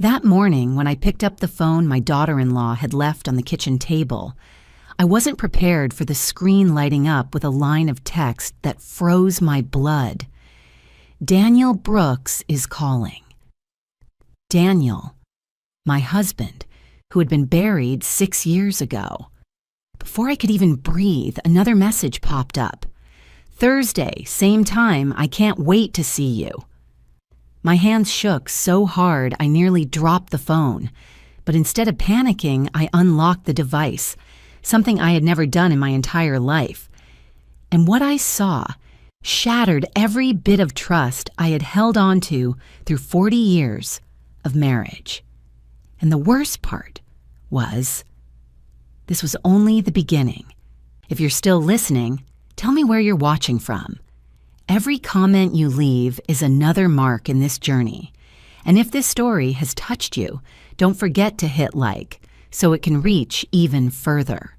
That morning, when I picked up the phone my daughter-in-law had left on the kitchen table, I wasn't prepared for the screen lighting up with a line of text that froze my blood. Daniel Brooks is calling. Daniel, my husband, who had been buried 6 years ago. Before I could even breathe, another message popped up. Thursday, same time, I can't wait to see you. My hands shook so hard I nearly dropped the phone, but instead of panicking, I unlocked the device, something I had never done in my entire life. And what I saw shattered every bit of trust I had held on to through 40 years of marriage. And the worst part was, this was only the beginning. If you're still listening, tell me where you're watching from. Every comment you leave is another mark in this journey. And if this story has touched you, don't forget to hit like so it can reach even further.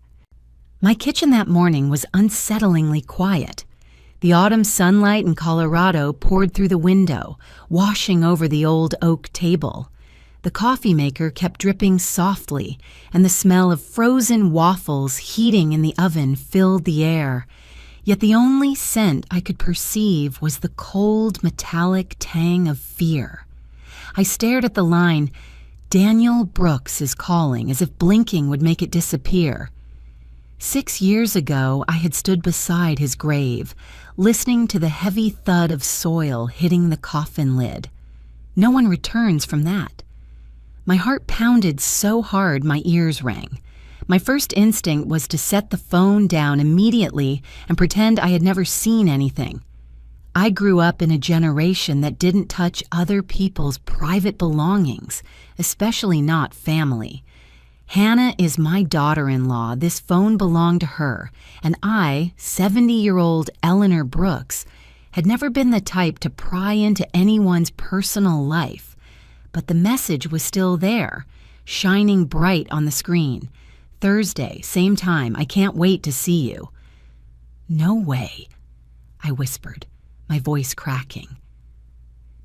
My kitchen that morning was unsettlingly quiet. The autumn sunlight in Colorado poured through the window, washing over the old oak table. The coffee maker kept dripping softly, and the smell of frozen waffles heating in the oven filled the air. Yet the only scent I could perceive was the cold, metallic tang of fear. I stared at the line, "Daniel Brooks is calling," as if blinking would make it disappear. 6 years ago, I had stood beside his grave, listening to the heavy thud of soil hitting the coffin lid. No one returns from that. My heart pounded so hard my ears rang. My first instinct was to set the phone down immediately and pretend I had never seen anything. I grew up in a generation that didn't touch other people's private belongings, especially not family. Hannah is my daughter-in-law. This phone belonged to her, and I, 70-year-old Eleanor Brooks, had never been the type to pry into anyone's personal life. But the message was still there, shining bright on the screen. Thursday, same time, I can't wait to see you. No way, I whispered, my voice cracking.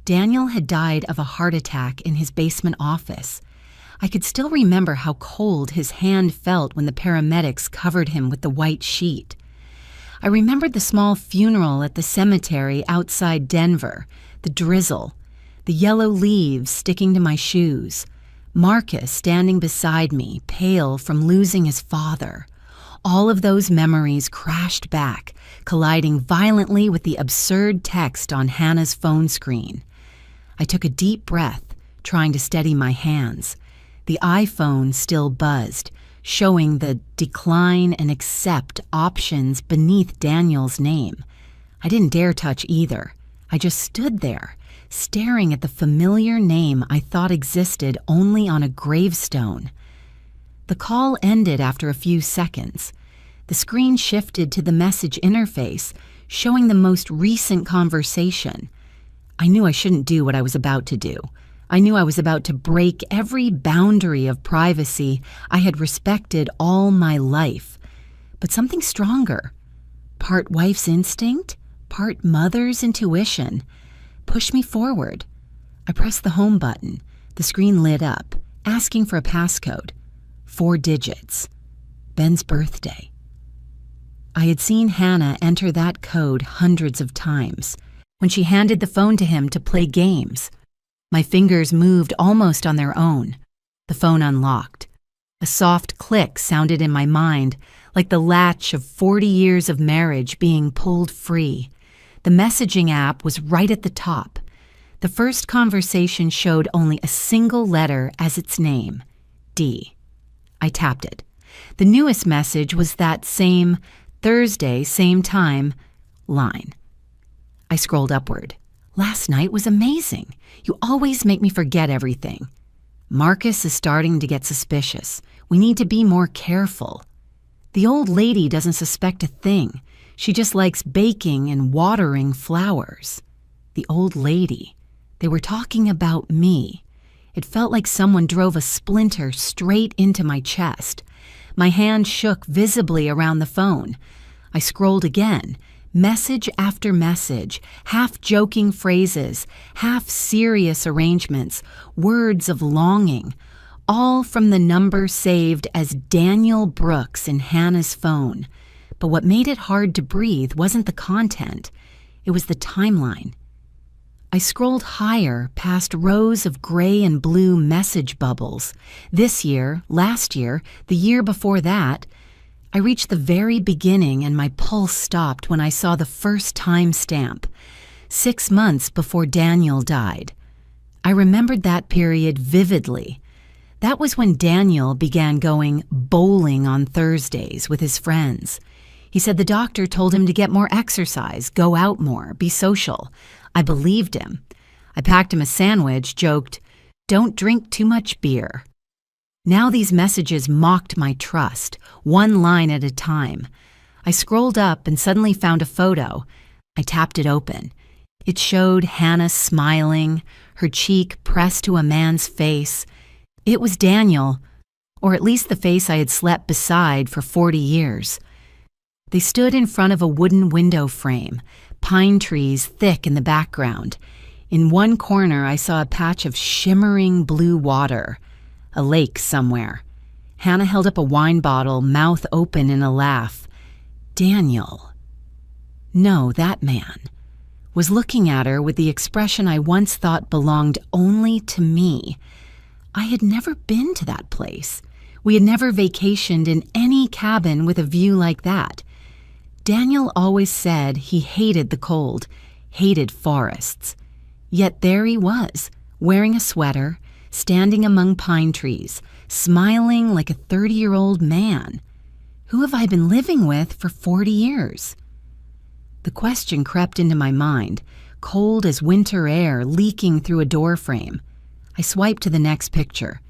Daniel had died of a heart attack in his basement office. I could still remember how cold his hand felt when the paramedics covered him with the white sheet. I remembered the small funeral at the cemetery outside Denver, the drizzle, the yellow leaves sticking to my shoes, Marcus standing beside me, pale from losing his father. All of those memories crashed back, colliding violently with the absurd text on Hannah's phone screen. I took a deep breath, trying to steady my hands. The iPhone still buzzed, showing the decline and accept options beneath Daniel's name. I didn't dare touch either. I just stood there, staring at the familiar name I thought existed only on a gravestone. The call ended after a few seconds. The screen shifted to the message interface, showing the most recent conversation. I knew I shouldn't do what I was about to do. I knew I was about to break every boundary of privacy I had respected all my life. But something stronger, part wife's instinct, part mother's intuition, pushed me forward. I pressed the home button. The screen lit up, asking for a passcode. 4 digits. Ben's birthday. I had seen Hannah enter that code hundreds of times when she handed the phone to him to play games. My fingers moved almost on their own. The phone unlocked. A soft click sounded in my mind, like the latch of 40 years of marriage being pulled free. The messaging app was right at the top. The first conversation showed only a single letter as its name, D. I tapped it. The newest message was that same Thursday, same time line. I scrolled upward. Last night was amazing. You always make me forget everything. Marcus is starting to get suspicious. We need to be more careful. The old lady doesn't suspect a thing. She just likes baking and watering flowers. The old lady. They were talking about me. It felt like someone drove a splinter straight into my chest. My hand shook visibly around the phone. I scrolled again. Message after message, half-joking phrases, half-serious arrangements, words of longing, all from the number saved as Daniel Brooks in Hannah's phone. But what made it hard to breathe wasn't the content, it was the timeline. I scrolled higher past rows of gray and blue message bubbles. This year, last year, the year before that. I reached the very beginning and my pulse stopped when I saw the first timestamp, 6 months before Daniel died. I remembered that period vividly. That was when Daniel began going bowling on Thursdays with his friends. He said the doctor told him to get more exercise, go out more, be social. I believed him. I packed him a sandwich, joked, "Don't drink too much beer." Now these messages mocked my trust, one line at a time. I scrolled up and suddenly found a photo. I tapped it open. It showed Hannah smiling, her cheek pressed to a man's face. It was Daniel, or at least the face I had slept beside for 40 years. They stood in front of a wooden window frame, pine trees thick in the background. In one corner I saw a patch of shimmering blue water. A lake somewhere. Hannah held up a wine bottle, mouth open in a laugh. Daniel, no, that man, was looking at her with the expression I once thought belonged only to me. I had never been to that place. We had never vacationed in any cabin with a view like that. Daniel always said he hated the cold, hated forests. Yet there he was, wearing a sweater, standing among pine trees, smiling like a 30-year-old man. Who have I been living with for 40 years? The question crept into my mind, cold as winter air leaking through a doorframe. I swiped to the next picture.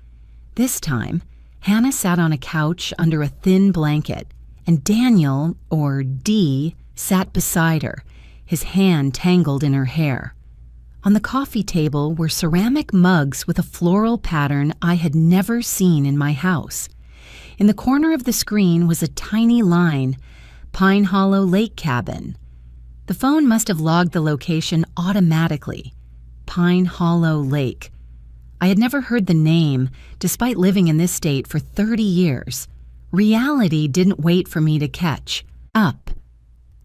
This time, Hannah sat on a couch under a thin blanket, and Daniel, or D, sat beside her, his hand tangled in her hair. On the coffee table were ceramic mugs with a floral pattern I had never seen in my house. In the corner of the screen was a tiny line, Pine Hollow Lake Cabin. The phone must have logged the location automatically. Pine Hollow Lake. I had never heard the name, despite living in this state for 30 years. Reality didn't wait for me to catch up.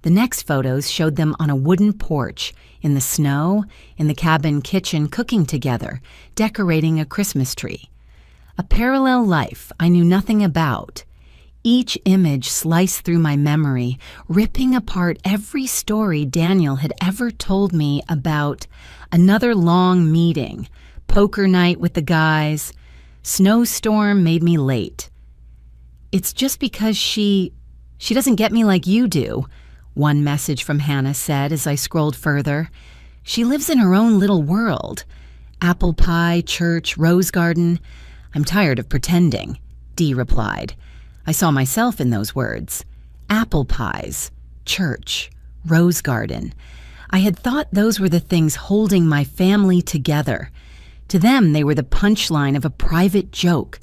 The next photos showed them on a wooden porch, in the snow, in the cabin kitchen cooking together, decorating a Christmas tree. A parallel life I knew nothing about. Each image sliced through my memory, ripping apart every story Daniel had ever told me about another long meeting, poker night with the guys, snowstorm made me late. It's just because she doesn't get me like you do, one message from Hannah said as I scrolled further. She lives in her own little world. Apple pie, church, rose garden. I'm tired of pretending, Dee replied. I saw myself in those words. Apple pies, church, rose garden. I had thought those were the things holding my family together. To them, they were the punchline of a private joke.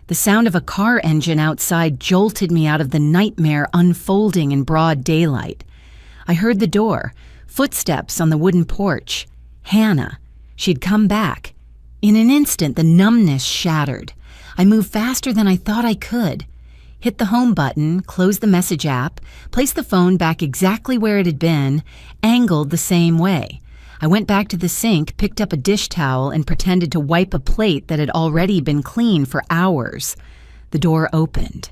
The sound of a car engine outside jolted me out of the nightmare unfolding in broad daylight. I heard the door, footsteps on the wooden porch. Hannah. She'd come back. In an instant, the numbness shattered. I moved faster than I thought I could. Hit the home button, closed the message app, placed the phone back exactly where it had been, angled the same way. I went back to the sink, picked up a dish towel, and pretended to wipe a plate that had already been clean for hours. The door opened.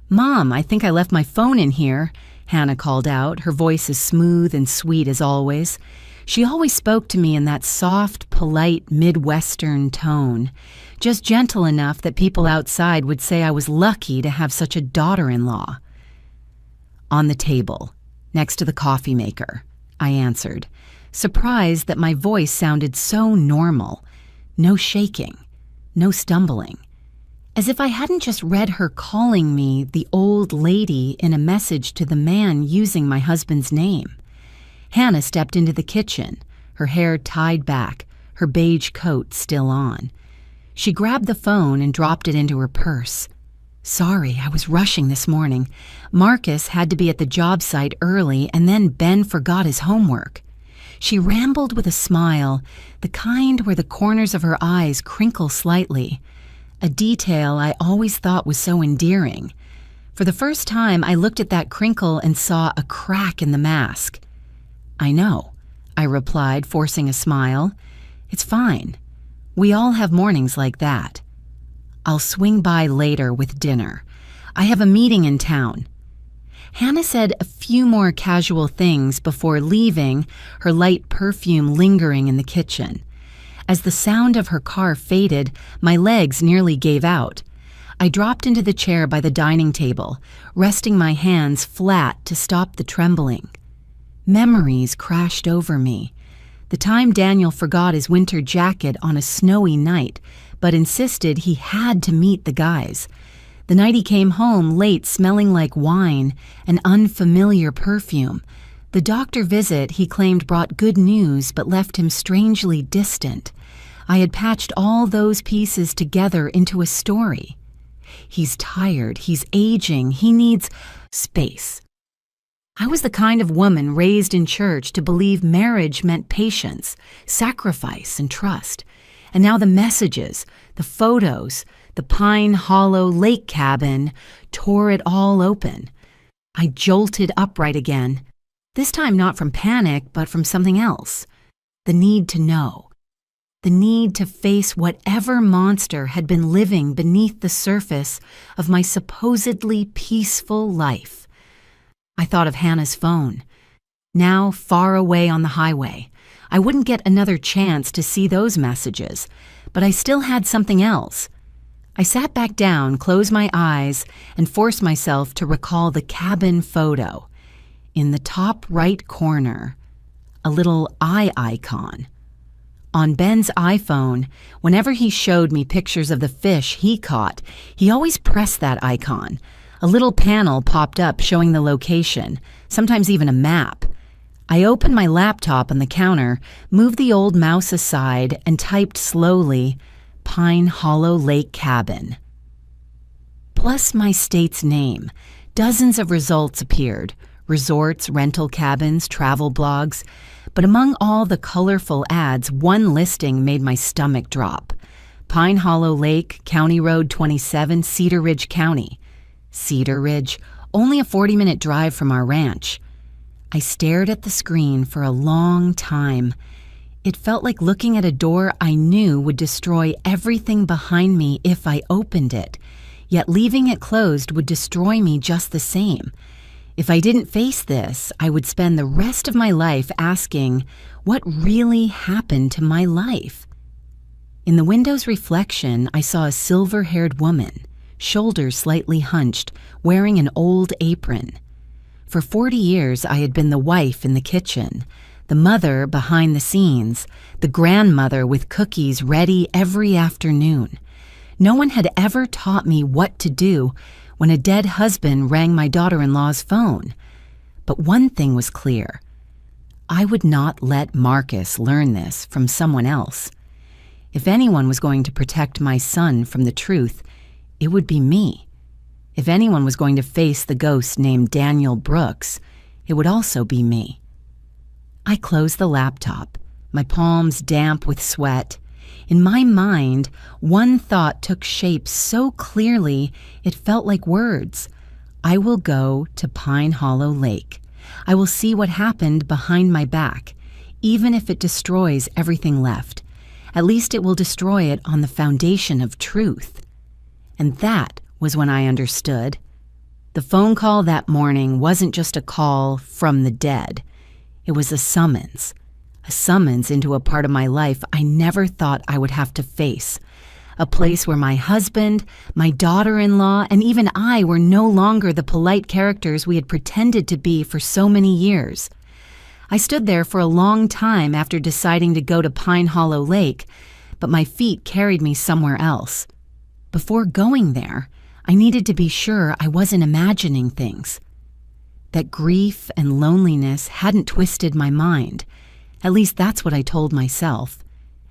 "Mom, I think I left my phone in here," Hannah called out, her voice as smooth and sweet as always. She always spoke to me in that soft, polite, Midwestern tone, just gentle enough that people outside would say I was lucky to have such a daughter-in-law. "On the table, next to the coffee maker," I answered, surprised that my voice sounded so normal. No shaking, no stumbling. As if I hadn't just read her calling me the old lady in a message to the man using my husband's name. Hannah stepped into the kitchen, her hair tied back, her beige coat still on. She grabbed the phone and dropped it into her purse. Sorry, I was rushing this morning. Marcus had to be at the job site early, and then Ben forgot his homework. She rambled with a smile, the kind where the corners of her eyes crinkle slightly, a detail I always thought was so endearing. For the first time, I looked at that crinkle and saw a crack in the mask. I know, I replied, forcing a smile. It's fine. We all have mornings like that. I'll swing by later with dinner. I have a meeting in town. Hannah said a few more casual things before leaving, her light perfume lingering in the kitchen. As the sound of her car faded, my legs nearly gave out. I dropped into the chair by the dining table, resting my hands flat to stop the trembling. Memories crashed over me. The time Daniel forgot his winter jacket on a snowy night, but insisted he had to meet the guys. The night he came home late smelling like wine, an unfamiliar perfume. The doctor visit he claimed brought good news but left him strangely distant. I had patched all those pieces together into a story. He's tired, he's aging, he needs space. I was the kind of woman raised in church to believe marriage meant patience, sacrifice, and trust. And now the messages, the photos, the Pine Hollow Lake cabin tore it all open. I jolted upright again, this time not from panic, but from something else. The need to know. The need to face whatever monster had been living beneath the surface of my supposedly peaceful life. I thought of Hannah's phone. Now far away on the highway. I wouldn't get another chance to see those messages, but I still had something else. I sat back down, closed my eyes, and forced myself to recall the cabin photo. In the top right corner, a little eye icon. On Ben's iPhone, whenever he showed me pictures of the fish he caught, he always pressed that icon. A little panel popped up showing the location, sometimes even a map. I opened my laptop on the counter, moved the old mouse aside, and typed slowly, Pine Hollow Lake Cabin. Plus my state's name. Dozens of results appeared. Resorts, rental cabins, travel blogs. But among all the colorful ads, one listing made my stomach drop. Pine Hollow Lake, County Road 27, Cedar Ridge County. Cedar Ridge, only a 40-minute drive from our ranch. I stared at the screen for a long time. It felt like looking at a door I knew would destroy everything behind me if I opened it, yet leaving it closed would destroy me just the same. If I didn't face this, I would spend the rest of my life asking, what really happened to my life? In the window's reflection, I saw a silver-haired woman, shoulders slightly hunched, wearing an old apron. For 40 years, I had been the wife in the kitchen, the mother behind the scenes, the grandmother with cookies ready every afternoon. No one had ever taught me what to do when a dead husband rang my daughter-in-law's phone. But one thing was clear. I would not let Marcus learn this from someone else. If anyone was going to protect my son from the truth, it would be me. If anyone was going to face the ghost named Daniel Brooks, it would also be me. I closed the laptop, my palms damp with sweat. In my mind, one thought took shape so clearly it felt like words. I will go to Pine Hollow Lake. I will see what happened behind my back, even if it destroys everything left. At least it will destroy it on the foundation of truth. And that was when I understood. The phone call that morning wasn't just a call from the dead. It was a summons into a part of my life I never thought I would have to face. A place where my husband, my daughter-in-law, and even I were no longer the polite characters we had pretended to be for so many years. I stood there for a long time after deciding to go to Pine Hollow Lake, but my feet carried me somewhere else. Before going there, I needed to be sure I wasn't imagining things. That grief and loneliness hadn't twisted my mind. At least that's what I told myself.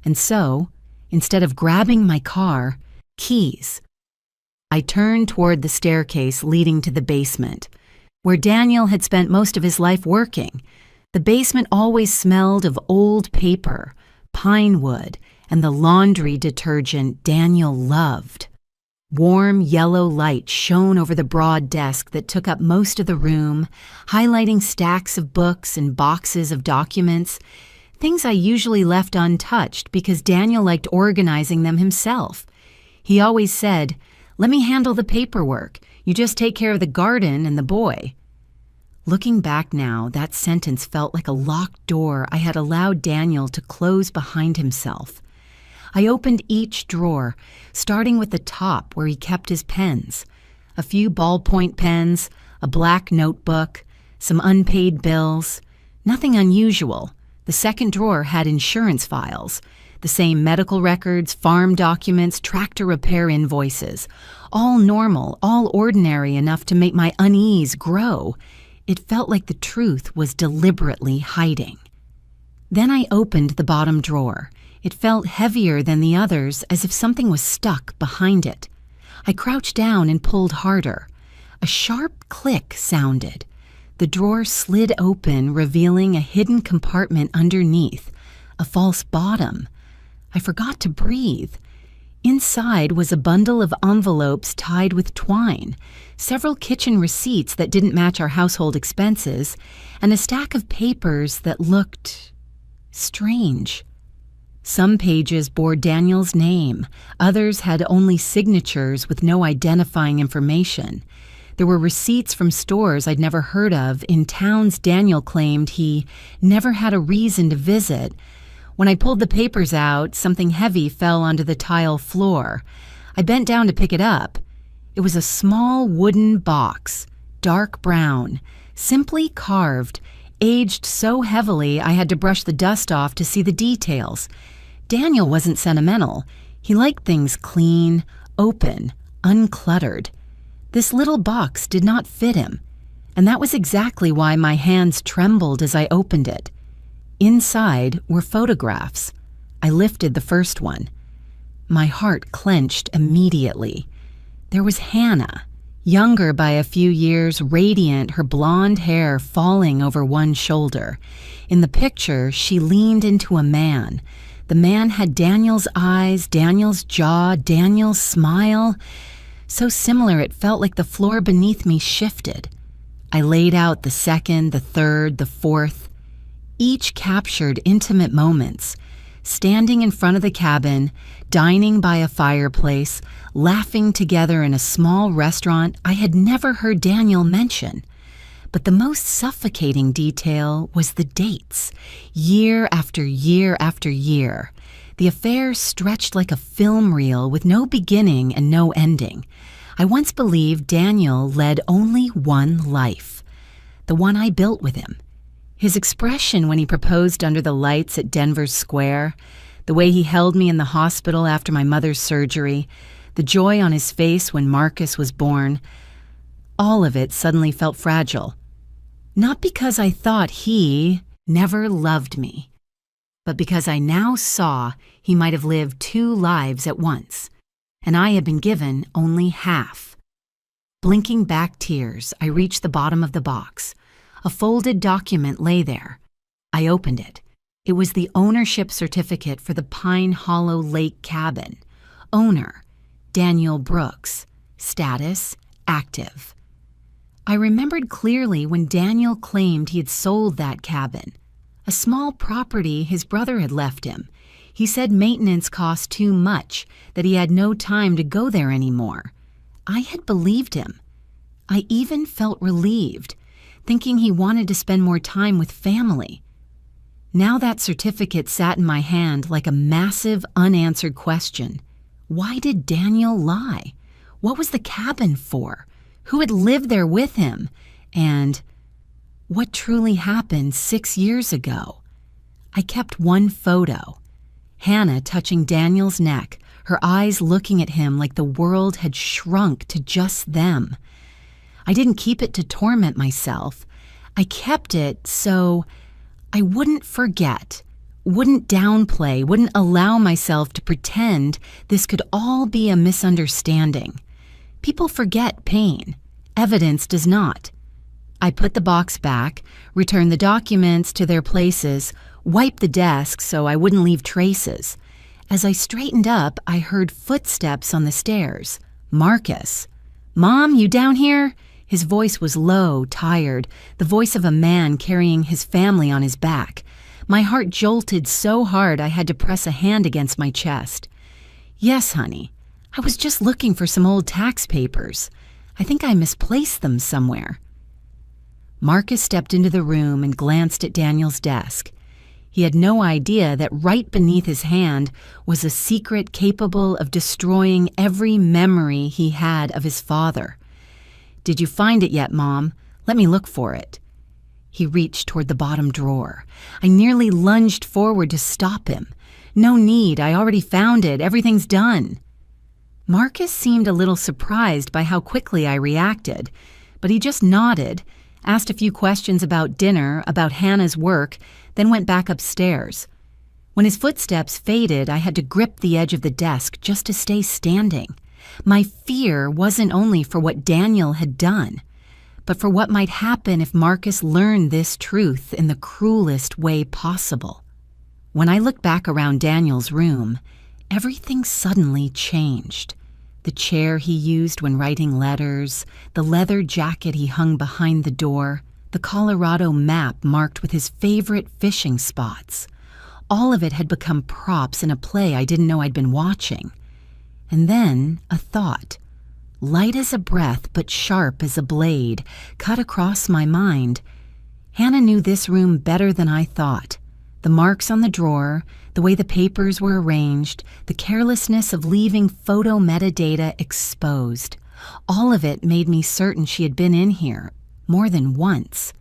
And so, instead of grabbing my car, keys, I turned toward the staircase leading to the basement, where Daniel had spent most of his life working. The basement always smelled of old paper, pine wood, and the laundry detergent Daniel loved. Warm yellow light shone over the broad desk that took up most of the room, highlighting stacks of books and boxes of documents, things I usually left untouched because Daniel liked organizing them himself. He always said, "Let me handle the paperwork. You just take care of the garden and the boy." Looking back now, that sentence felt like a locked door I had allowed Daniel to close behind himself. I opened each drawer, starting with the top where he kept his pens. A few ballpoint pens, a black notebook, some unpaid bills. Nothing unusual. The second drawer had insurance files. The same medical records, farm documents, tractor repair invoices. All normal, all ordinary enough to make my unease grow. It felt like the truth was deliberately hiding. Then I opened the bottom drawer. It felt heavier than the others, as if something was stuck behind it. I crouched down and pulled harder. A sharp click sounded. The drawer slid open, revealing a hidden compartment underneath, a false bottom. I forgot to breathe. Inside was a bundle of envelopes tied with twine, several kitchen receipts that didn't match our household expenses, and a stack of papers that looked strange. Some pages bore Daniel's name, others had only signatures with no identifying information. There were receipts from stores I'd never heard of in towns Daniel claimed he never had a reason to visit. When I pulled the papers out, something heavy fell onto the tile floor. I bent down to pick it up. It was a small wooden box, dark brown, simply carved, aged so heavily I had to brush the dust off to see the details. Daniel wasn't sentimental. He liked things clean, open, uncluttered. This little box did not fit him, and that was exactly why my hands trembled as I opened it. Inside were photographs. I lifted the first one. My heart clenched immediately. There was Hannah, younger by a few years, radiant, her blonde hair falling over one shoulder. In the picture, she leaned into a man. The man had Daniel's eyes, Daniel's jaw, Daniel's smile. So similar it felt like the floor beneath me shifted. I laid out the second, the third, the fourth. Each captured intimate moments. Standing in front of the cabin, dining by a fireplace, laughing together in a small restaurant I had never heard Daniel mention. But the most suffocating detail was the dates, year after year after year. The affair stretched like a film reel with no beginning and no ending. I once believed Daniel led only one life, the one I built with him. His expression when he proposed under the lights at Denver's Square, the way he held me in the hospital after my mother's surgery, the joy on his face when Marcus was born, all of it suddenly felt fragile. Not because I thought he never loved me, but because I now saw he might have lived two lives at once, and I had been given only half. Blinking back tears, I reached the bottom of the box. A folded document lay there. I opened it. It was the ownership certificate for the Pine Hollow Lake cabin. Owner, Daniel Brooks. Status, active. I remembered clearly when Daniel claimed he had sold that cabin. A small property his brother had left him. He said maintenance cost too much, that he had no time to go there anymore. I had believed him. I even felt relieved, thinking he wanted to spend more time with family. Now that certificate sat in my hand like a massive unanswered question. Why did Daniel lie? What was the cabin for? Who had lived there with him? And what truly happened 6 years ago? I kept one photo. Hannah touching Daniel's neck, her eyes looking at him like the world had shrunk to just them. I didn't keep it to torment myself. I kept it so I wouldn't forget, wouldn't downplay, wouldn't allow myself to pretend this could all be a misunderstanding. People forget pain. Evidence does not. I put the box back, returned the documents to their places, wiped the desk so I wouldn't leave traces. As I straightened up, I heard footsteps on the stairs. Marcus. "Mom, you down here?" His voice was low, tired, the voice of a man carrying his family on his back. My heart jolted so hard I had to press a hand against my chest. "Yes, honey. I was just looking for some old tax papers. I think I misplaced them somewhere." Marcus stepped into the room and glanced at Daniel's desk. He had no idea that right beneath his hand was a secret capable of destroying every memory he had of his father. "Did you find it yet, Mom? Let me look for it." He reached toward the bottom drawer. I nearly lunged forward to stop him. "No need, I already found it. Everything's done." Marcus seemed a little surprised by how quickly I reacted, but he just nodded, asked a few questions about dinner, about Hannah's work, then went back upstairs. When his footsteps faded, I had to grip the edge of the desk just to stay standing. My fear wasn't only for what Daniel had done, but for what might happen if Marcus learned this truth in the cruelest way possible. When I looked back around Daniel's room, everything suddenly changed. The chair he used when writing letters, the leather jacket he hung behind the door, the Colorado map marked with his favorite fishing spots. All of it had become props in a play I didn't know I'd been watching. And then a thought, light as a breath but sharp as a blade, cut across my mind. Hannah knew this room better than I thought. The marks on the drawer, the way the papers were arranged, the carelessness of leaving photo metadata exposed. All of it made me certain she had been in here more than once.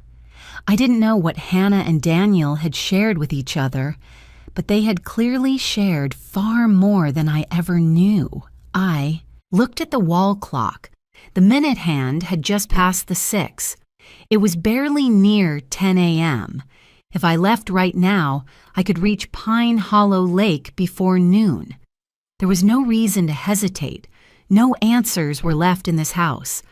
I didn't know what Hannah and Daniel had shared with each other, but they had clearly shared far more than I ever knew. I looked at the wall clock. The minute hand had just passed the 6. It was barely near 10 a.m. If I left right now, I could reach Pine Hollow Lake before noon. There was no reason to hesitate. No answers were left in this house.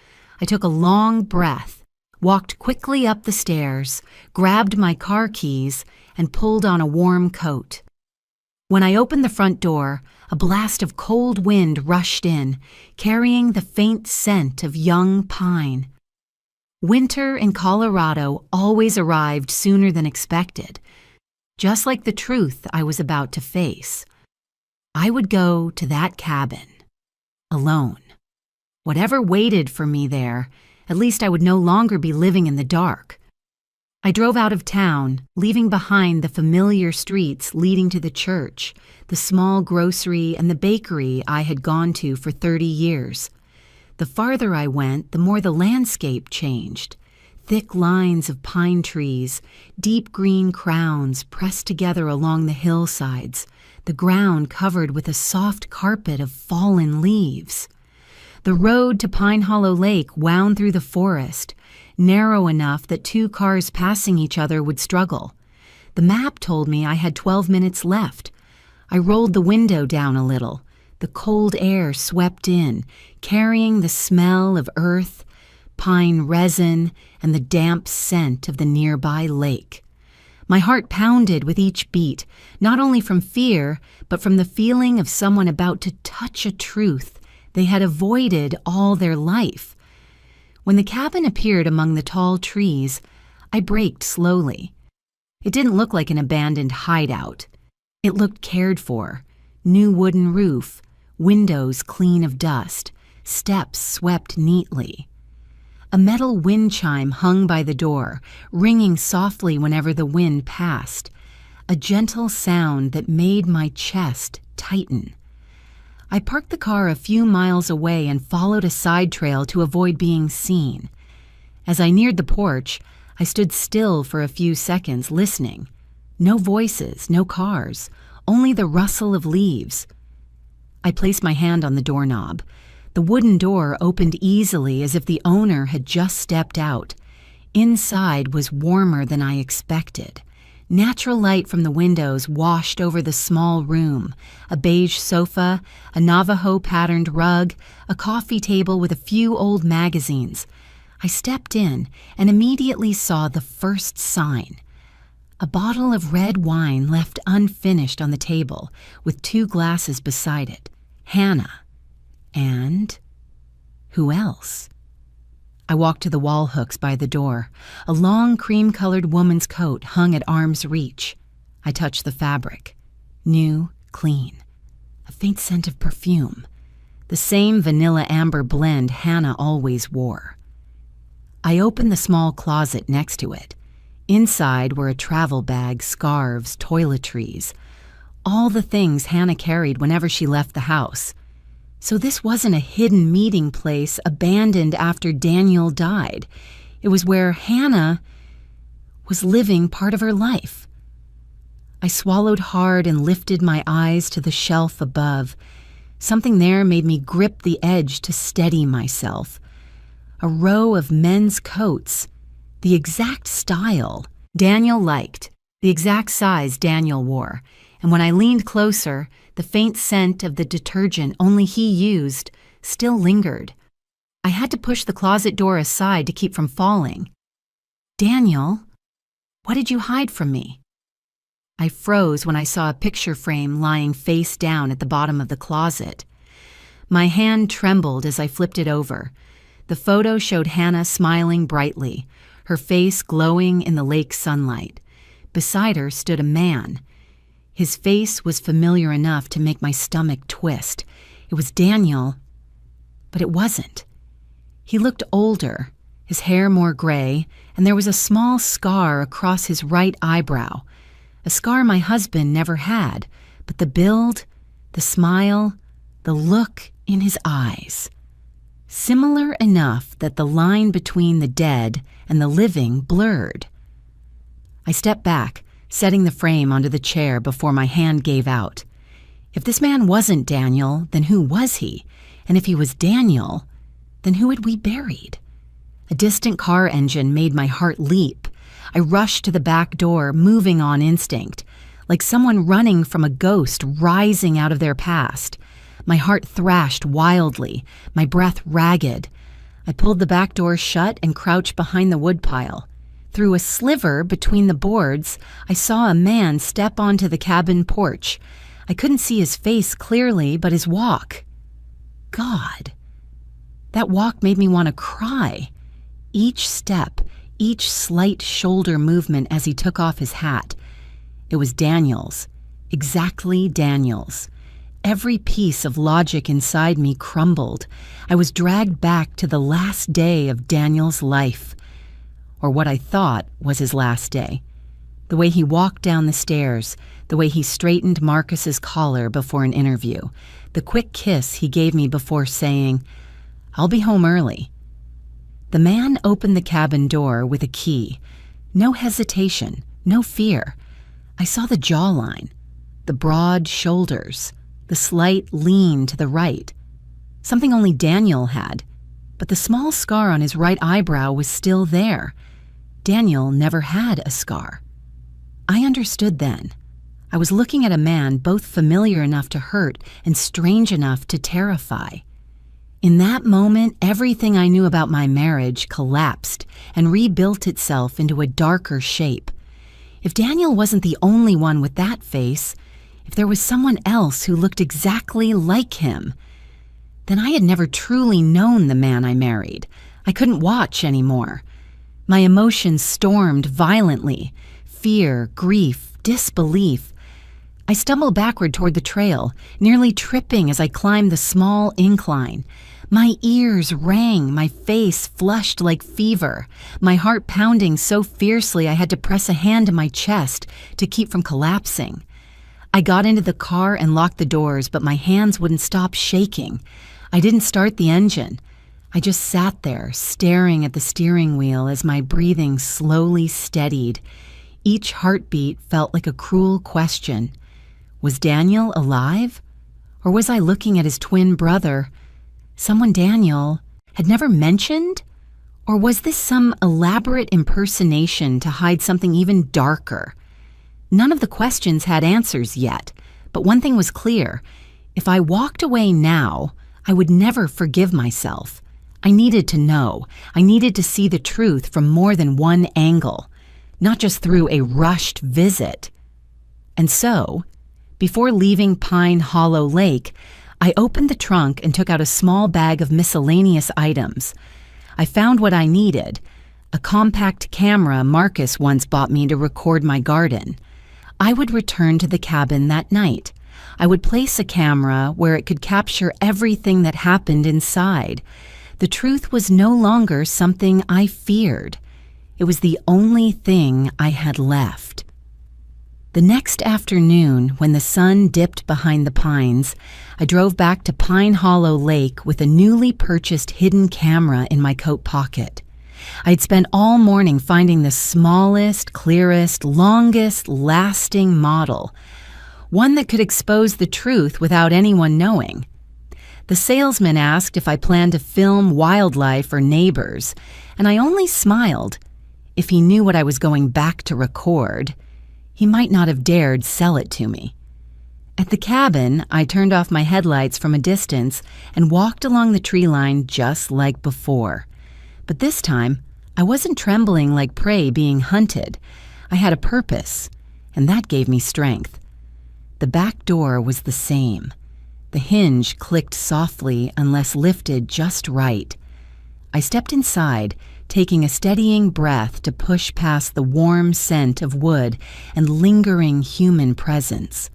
I took a long breath, walked quickly up the stairs, grabbed my car keys, and pulled on a warm coat. When I opened the front door, a blast of cold wind rushed in, carrying the faint scent of young pine. Winter in Colorado always arrived sooner than expected, just like the truth I was about to face. I would go to that cabin, alone. Whatever waited for me there, at least I would no longer be living in the dark. I drove out of town, leaving behind the familiar streets leading to the church, the small grocery and the bakery I had gone to for 30 years. The farther I went, the more the landscape changed. Thick lines of pine trees, deep green crowns pressed together along the hillsides, the ground covered with a soft carpet of fallen leaves. The road to Pine Hollow Lake wound through the forest, narrow enough that 2 cars passing each other would struggle. The map told me I had 12 minutes left. I rolled the window down a little. The cold air swept in, carrying the smell of earth, pine resin, and the damp scent of the nearby lake. My heart pounded with each beat, not only from fear, but from the feeling of someone about to touch a truth they had avoided all their life. When the cabin appeared among the tall trees, I braked slowly. It didn't look like an abandoned hideout. It looked cared for. New wooden roof, windows clean of dust, steps swept neatly. A metal wind chime hung by the door, ringing softly whenever the wind passed, a gentle sound that made my chest tighten. I parked the car a few miles away and followed a side trail to avoid being seen. As I neared the porch, I stood still for a few seconds, listening. No voices, no cars, only the rustle of leaves. I placed my hand on the doorknob. The wooden door opened easily as if the owner had just stepped out. Inside was warmer than I expected. Natural light from the windows washed over the small room, a beige sofa, a Navajo-patterned rug, a coffee table with a few old magazines. I stepped in and immediately saw the first sign. A bottle of red wine left unfinished on the table, with 2 glasses beside it. Hannah. And who else? I walked to the wall hooks by the door. A long cream-colored woman's coat hung at arm's reach. I touched the fabric. New, clean. A faint scent of perfume. The same vanilla amber blend Hannah always wore. I opened the small closet next to it. Inside were a travel bag, scarves, toiletries. All the things Hannah carried whenever she left the house. So this wasn't a hidden meeting place abandoned after Daniel died. It was where Hannah was living part of her life. I swallowed hard and lifted my eyes to the shelf above. Something there made me grip the edge to steady myself. A row of men's coats, the exact style Daniel liked, the exact size Daniel wore. And when I leaned closer, the faint scent of the detergent only he used still lingered. I had to push the closet door aside to keep from falling. Daniel, what did you hide from me? I froze when I saw a picture frame lying face down at the bottom of the closet. My hand trembled as I flipped it over. The photo showed Hannah smiling brightly, her face glowing in the lake sunlight. Beside her stood a man. His face was familiar enough to make my stomach twist. It was Daniel, but it wasn't. He looked older, his hair more gray, and there was a small scar across his right eyebrow. A scar my husband never had, but the build, the smile, the look in his eyes. Similar enough that the line between the dead and the living blurred. I stepped back, setting the frame onto the chair before my hand gave out. If this man wasn't Daniel, then who was he? And if he was Daniel, then who had we buried? A distant car engine made my heart leap. I rushed to the back door, moving on instinct, like someone running from a ghost rising out of their past. My heart thrashed wildly, my breath ragged. I pulled the back door shut and crouched behind the woodpile. Through a sliver between the boards, I saw a man step onto the cabin porch. I couldn't see his face clearly, but his walk. God. That walk made me want to cry. Each step, each slight shoulder movement as he took off his hat. It was Daniel's. Exactly Daniel's. Every piece of logic inside me crumbled. I was dragged back to the last day of Daniel's life. Or what I thought was his last day. The way he walked down the stairs, the way he straightened Marcus's collar before an interview, the quick kiss he gave me before saying, "I'll be home early." The man opened the cabin door with a key. No hesitation, no fear. I saw the jawline, the broad shoulders, the slight lean to the right. Something only Daniel had, but the small scar on his right eyebrow was still there. Daniel never had a scar. I understood then. I was looking at a man both familiar enough to hurt and strange enough to terrify. In that moment, everything I knew about my marriage collapsed and rebuilt itself into a darker shape. If Daniel wasn't the only one with that face, if there was someone else who looked exactly like him, then I had never truly known the man I married. I couldn't watch anymore. My emotions stormed violently. Fear, grief, disbelief. I stumbled backward toward the trail, nearly tripping as I climbed the small incline. My ears rang, my face flushed like fever, my heart pounding so fiercely I had to press a hand to my chest to keep from collapsing. I got into the car and locked the doors, but my hands wouldn't stop shaking. I didn't start the engine. I just sat there, staring at the steering wheel as my breathing slowly steadied. Each heartbeat felt like a cruel question. Was Daniel alive? Or was I looking at his twin brother? Someone Daniel had never mentioned? Or was this some elaborate impersonation to hide something even darker? None of the questions had answers yet, but one thing was clear. If I walked away now, I would never forgive myself. I needed to know. I needed to see the truth from more than one angle, not just through a rushed visit. And so, before leaving Pine Hollow Lake, I opened the trunk and took out a small bag of miscellaneous items. I found what I needed, a compact camera Marcus once bought me to record my garden. I would return to the cabin that night. I would place a camera where it could capture everything that happened inside. The truth was no longer something I feared. It was the only thing I had left. The next afternoon, when the sun dipped behind the pines, I drove back to Pine Hollow Lake with a newly purchased hidden camera in my coat pocket. I'd spent all morning finding the smallest, clearest, longest, lasting model, one that could expose the truth without anyone knowing. The salesman asked if I planned to film wildlife or neighbors, and I only smiled. If he knew what I was going back to record, he might not have dared sell it to me. At the cabin, I turned off my headlights from a distance and walked along the tree line just like before. But this time, I wasn't trembling like prey being hunted. I had a purpose, and that gave me strength. The back door was the same. The hinge clicked softly unless lifted just right. I stepped inside, taking a steadying breath to push past the warm scent of wood and lingering human presence.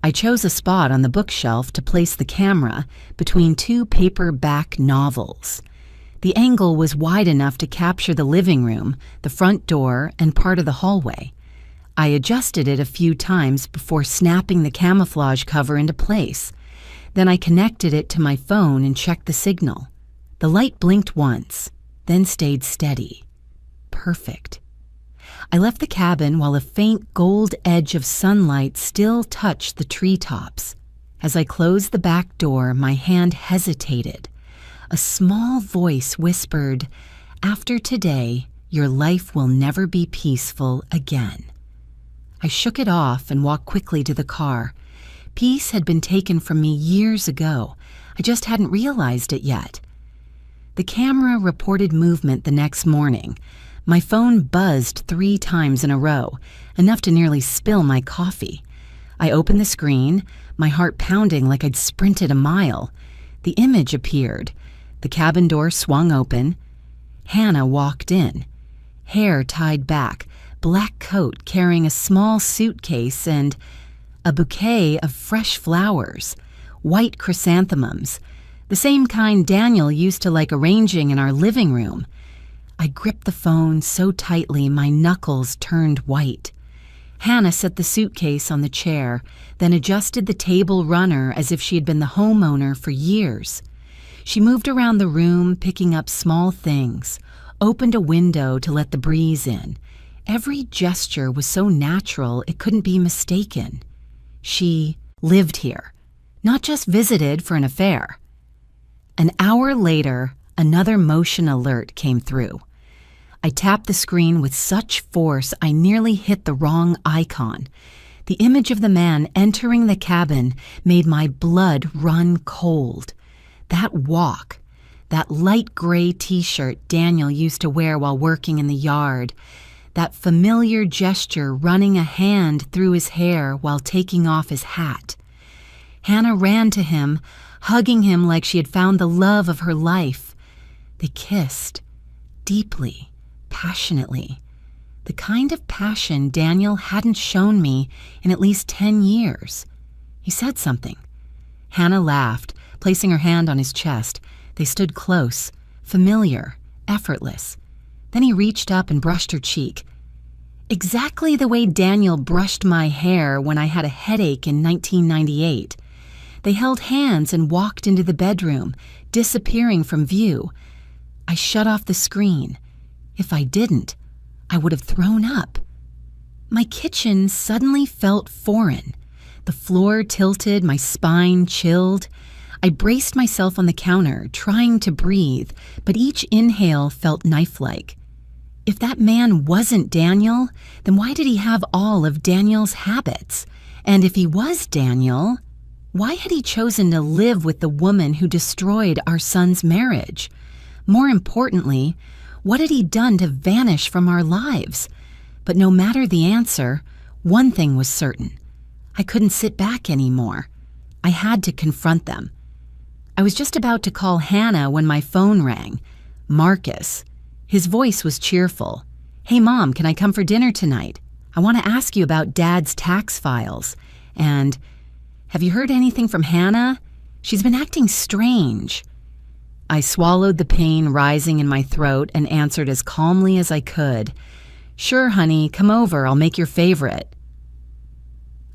I chose a spot on the bookshelf to place the camera between two paperback novels. The angle was wide enough to capture the living room, the front door, and part of the hallway. I adjusted it a few times before snapping the camouflage cover into place. Then I connected it to my phone and checked the signal. The light blinked once, then stayed steady. Perfect. I left the cabin while a faint gold edge of sunlight still touched the treetops. As I closed the back door, my hand hesitated. A small voice whispered, "After today, your life will never be peaceful again." I shook it off and walked quickly to the car. Peace had been taken from me years ago. I just hadn't realized it yet. The camera reported movement the next morning. My phone buzzed 3 times in a row, enough to nearly spill my coffee. I opened the screen, my heart pounding like I'd sprinted a mile. The image appeared. The cabin door swung open. Hannah walked in, hair tied back, black coat carrying a small suitcase and a bouquet of fresh flowers, white chrysanthemums, the same kind Daniel used to like arranging in our living room. I gripped the phone so tightly my knuckles turned white. Hannah set the suitcase on the chair, then adjusted the table runner as if she had been the homeowner for years. She moved around the room, picking up small things, opened a window to let the breeze in. Every gesture was so natural it couldn't be mistaken. She lived here, not just visited for an affair. An hour later, another motion alert came through. I tapped the screen with such force I nearly hit the wrong icon. The image of the man entering the cabin made my blood run cold. That walk, that light gray t-shirt Daniel used to wear while working in the yard, that familiar gesture running a hand through his hair while taking off his hat. Hannah ran to him, hugging him like she had found the love of her life. They kissed, deeply, passionately, the kind of passion Daniel hadn't shown me in at least 10 years. He said something. Hannah laughed, placing her hand on his chest. They stood close, familiar, effortless. Then he reached up and brushed her cheek. Exactly the way Daniel brushed my hair when I had a headache in 1998. They held hands and walked into the bedroom, disappearing from view. I shut off the screen. If I didn't, I would have thrown up. My kitchen suddenly felt foreign. The floor tilted, my spine chilled. I braced myself on the counter, trying to breathe, but each inhale felt knife-like. If that man wasn't Daniel, then why did he have all of Daniel's habits? And if he was Daniel, why had he chosen to live with the woman who destroyed our son's marriage? More importantly, what had he done to vanish from our lives? But no matter the answer, one thing was certain. I couldn't sit back anymore. I had to confront them. I was just about to call Hannah when my phone rang. Marcus. His voice was cheerful. "Hey, Mom, can I come for dinner tonight? I want to ask you about Dad's tax files. And, have you heard anything from Hannah? She's been acting strange." I swallowed the pain rising in my throat and answered as calmly as I could. "Sure, honey, come over. I'll make your favorite."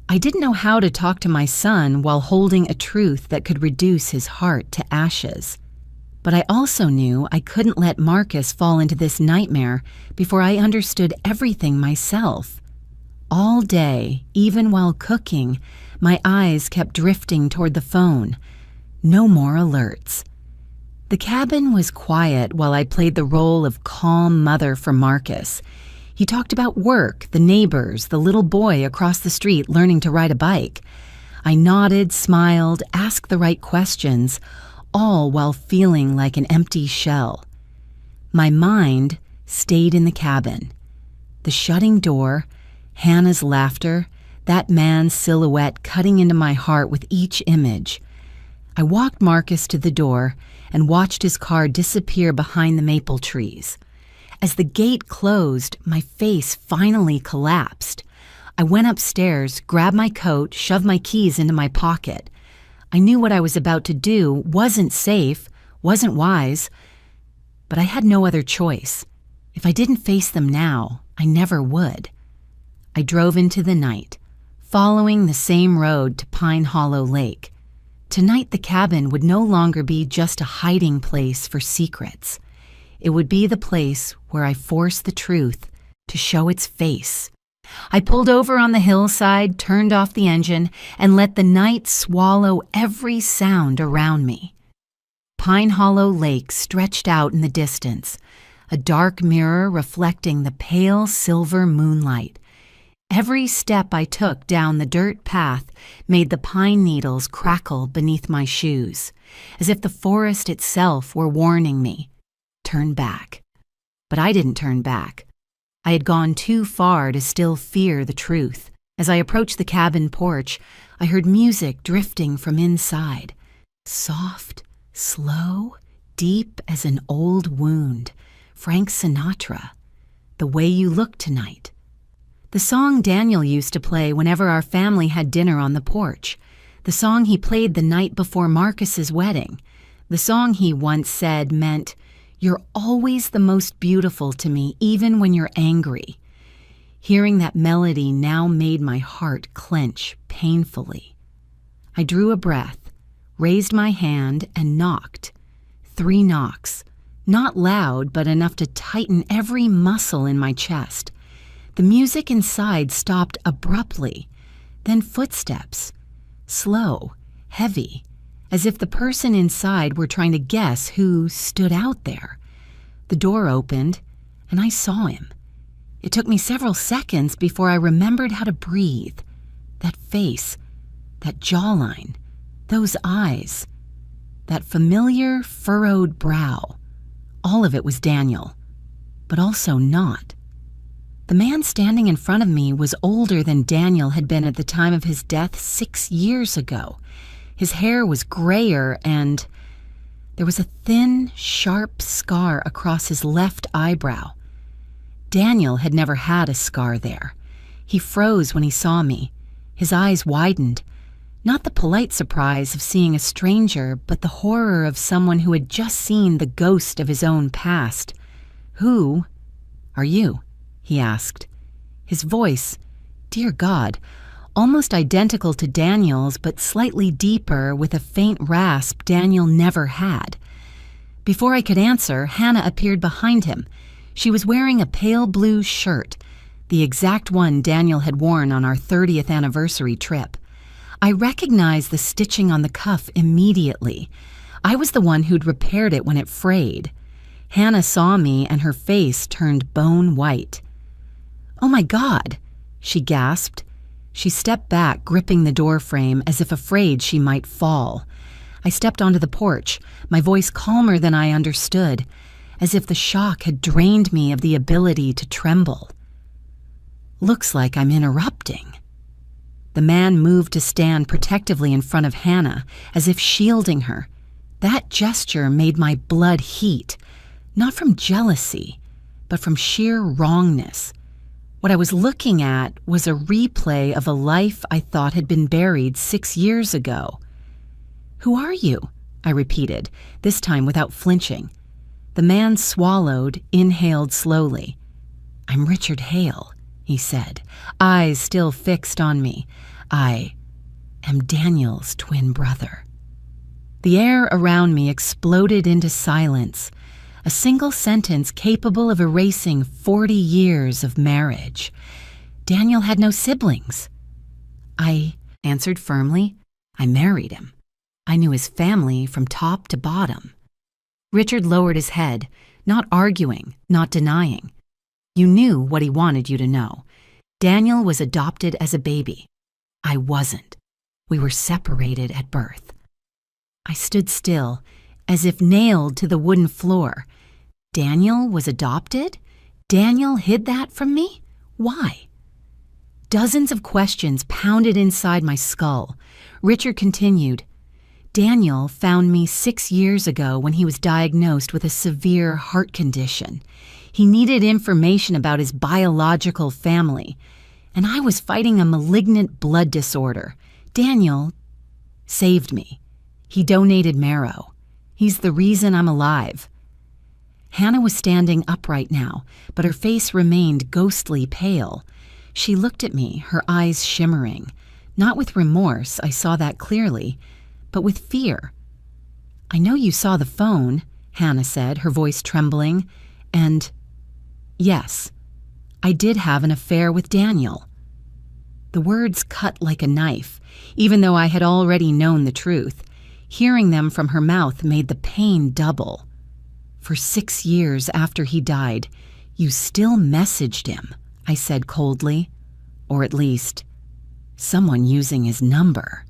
I didn't know how to talk to my son while holding a truth that could reduce his heart to ashes. But I also knew I couldn't let Marcus fall into this nightmare before I understood everything myself. All day, even while cooking, my eyes kept drifting toward the phone. No more alerts. The cabin was quiet while I played the role of calm mother for Marcus. He talked about work, the neighbors, the little boy across the street learning to ride a bike. I nodded, smiled, asked the right questions, all while feeling like an empty shell. My mind stayed in the cabin. The shutting door, Hannah's laughter, that man's silhouette cutting into my heart with each image. I walked Marcus to the door and watched his car disappear behind the maple trees. As the gate closed, my face finally collapsed. I went upstairs, grabbed my coat, shoved my keys into my pocket. I knew what I was about to do wasn't safe, wasn't wise, but I had no other choice. If I didn't face them now, I never would. I drove into the night, following the same road to Pine Hollow Lake. Tonight the cabin would no longer be just a hiding place for secrets. It would be the place where I forced the truth to show its face. I pulled over on the hillside, turned off the engine, and let the night swallow every sound around me. Pine Hollow Lake stretched out in the distance, a dark mirror reflecting the pale silver moonlight. Every step I took down the dirt path made the pine needles crackle beneath my shoes, as if the forest itself were warning me. Turn back. But I didn't turn back. I had gone too far to still fear the truth. As I approached the cabin porch, I heard music drifting from inside. Soft, slow, deep as an old wound. Frank Sinatra. The Way You Look Tonight. The song Daniel used to play whenever our family had dinner on the porch. The song he played the night before Marcus's wedding. The song he once said meant, "You're always the most beautiful to me, even when you're angry." Hearing that melody now made my heart clench painfully. I drew a breath, raised my hand, and knocked. 3 knocks. Not loud, but enough to tighten every muscle in my chest. The music inside stopped abruptly, then footsteps. Slow, heavy, as if the person inside were trying to guess who stood out there. The door opened, and I saw him. It took me several seconds before I remembered how to breathe. That face, that jawline, those eyes, that familiar furrowed brow. All of it was Daniel, but also not. The man standing in front of me was older than Daniel had been at the time of his death 6 years ago. His hair was grayer, and there was a thin, sharp scar across his left eyebrow. Daniel had never had a scar there. He froze when he saw me. His eyes widened. Not the polite surprise of seeing a stranger, but the horror of someone who had just seen the ghost of his own past. "Who are you?" he asked. His voice, dear God, almost identical to Daniel's, but slightly deeper with a faint rasp Daniel never had. Before I could answer, Hannah appeared behind him. She was wearing a pale blue shirt, the exact one Daniel had worn on our 30th anniversary trip. I recognized the stitching on the cuff immediately. I was the one who'd repaired it when it frayed. Hannah saw me and her face turned bone white. "Oh my God," she gasped. She stepped back, gripping the doorframe as if afraid she might fall. I stepped onto the porch, my voice calmer than I understood, as if the shock had drained me of the ability to tremble. "Looks like I'm interrupting." The man moved to stand protectively in front of Hannah, as if shielding her. That gesture made my blood heat, not from jealousy, but from sheer wrongness. What I was looking at was a replay of a life I thought had been buried 6 years ago. "Who are you?" I repeated, this time without flinching. The man swallowed, inhaled slowly. "I'm Richard Hale," he said, eyes still fixed on me. "I am Daniel's twin brother." The air around me exploded into silence, a single sentence capable of erasing 40 years of marriage. Daniel had no siblings. I answered firmly. I married him. I knew his family from top to bottom. Richard lowered his head, not arguing, not denying. "You knew what he wanted you to know. Daniel was adopted as a baby. I wasn't. We were separated at birth." I stood still, as if nailed to the wooden floor. Daniel was adopted? Daniel hid that from me? Why? Dozens of questions pounded inside my skull. Richard continued. "Daniel found me 6 years ago when he was diagnosed with a severe heart condition. He needed information about his biological family, and I was fighting a malignant blood disorder. Daniel saved me. He donated marrow. He's the reason I'm alive." Hannah was standing upright now, but her face remained ghostly pale. She looked at me, her eyes shimmering. Not with remorse, I saw that clearly, but with fear. "I know you saw the phone," Hannah said, her voice trembling, "and yes, I did have an affair with Daniel." The words cut like a knife, even though I had already known the truth. Hearing them from her mouth made the pain double. "For 6 years after he died, you still messaged him," I said coldly. "Or at least, someone using his number."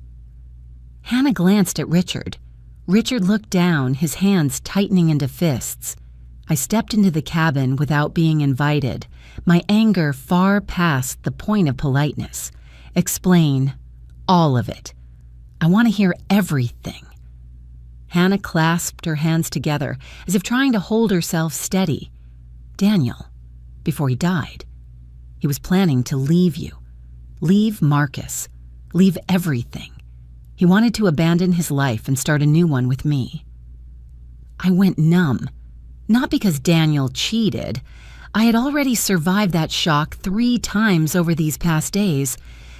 Hannah glanced at Richard. Richard looked down, his hands tightening into fists. I stepped into the cabin without being invited, my anger far past the point of politeness. "Explain all of it. I want to hear everything." Hannah clasped her hands together, as if trying to hold herself steady. "Daniel, before he died, he was planning to leave you. Leave Marcus. Leave everything. He wanted to abandon his life and start a new one with me." I went numb. Not because Daniel cheated. I had already survived that shock 3 times over these past days,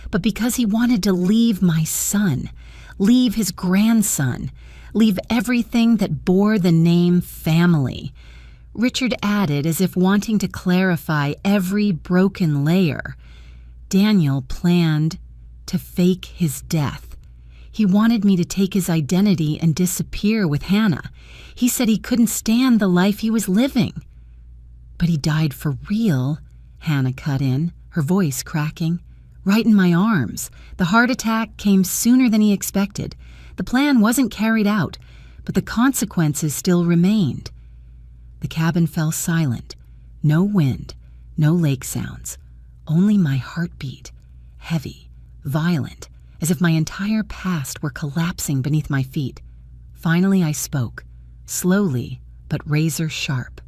but because he wanted to leave my son, leave his grandson, leave everything that bore the name family. Richard added, as if wanting to clarify every broken layer. Daniel planned to fake his death. He wanted me to take his identity and disappear with Hannah. He said he couldn't stand the life he was living. "But he died for real," Hannah cut in, her voice cracking. "Right in my arms. The heart attack came sooner than he expected. The plan wasn't carried out, but the consequences still remained." The cabin fell silent. No wind, no lake sounds. Only my heartbeat, heavy, violent, as if my entire past were collapsing beneath my feet. Finally I spoke, slowly but razor sharp.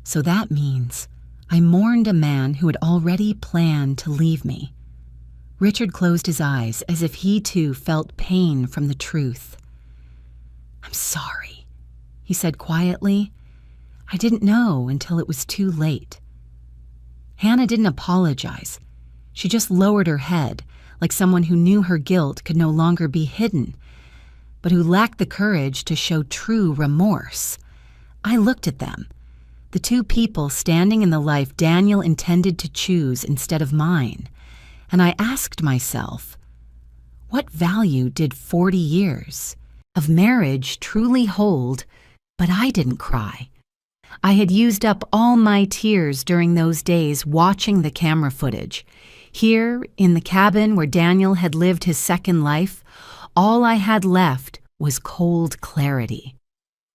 "So that means I mourned a man who had already planned to leave me." Richard closed his eyes as if he too felt pain from the truth. "I'm sorry," he said quietly. "I didn't know until it was too late." Hannah didn't apologize. She just lowered her head, like someone who knew her guilt could no longer be hidden, but who lacked the courage to show true remorse. I looked at them, the 2 people standing in the life Daniel intended to choose instead of mine, and I asked myself, what value did 40 years of marriage truly hold? But I didn't cry. I had used up all my tears during those days watching the camera footage. Here, in the cabin where Daniel had lived his second life, all I had left was cold clarity.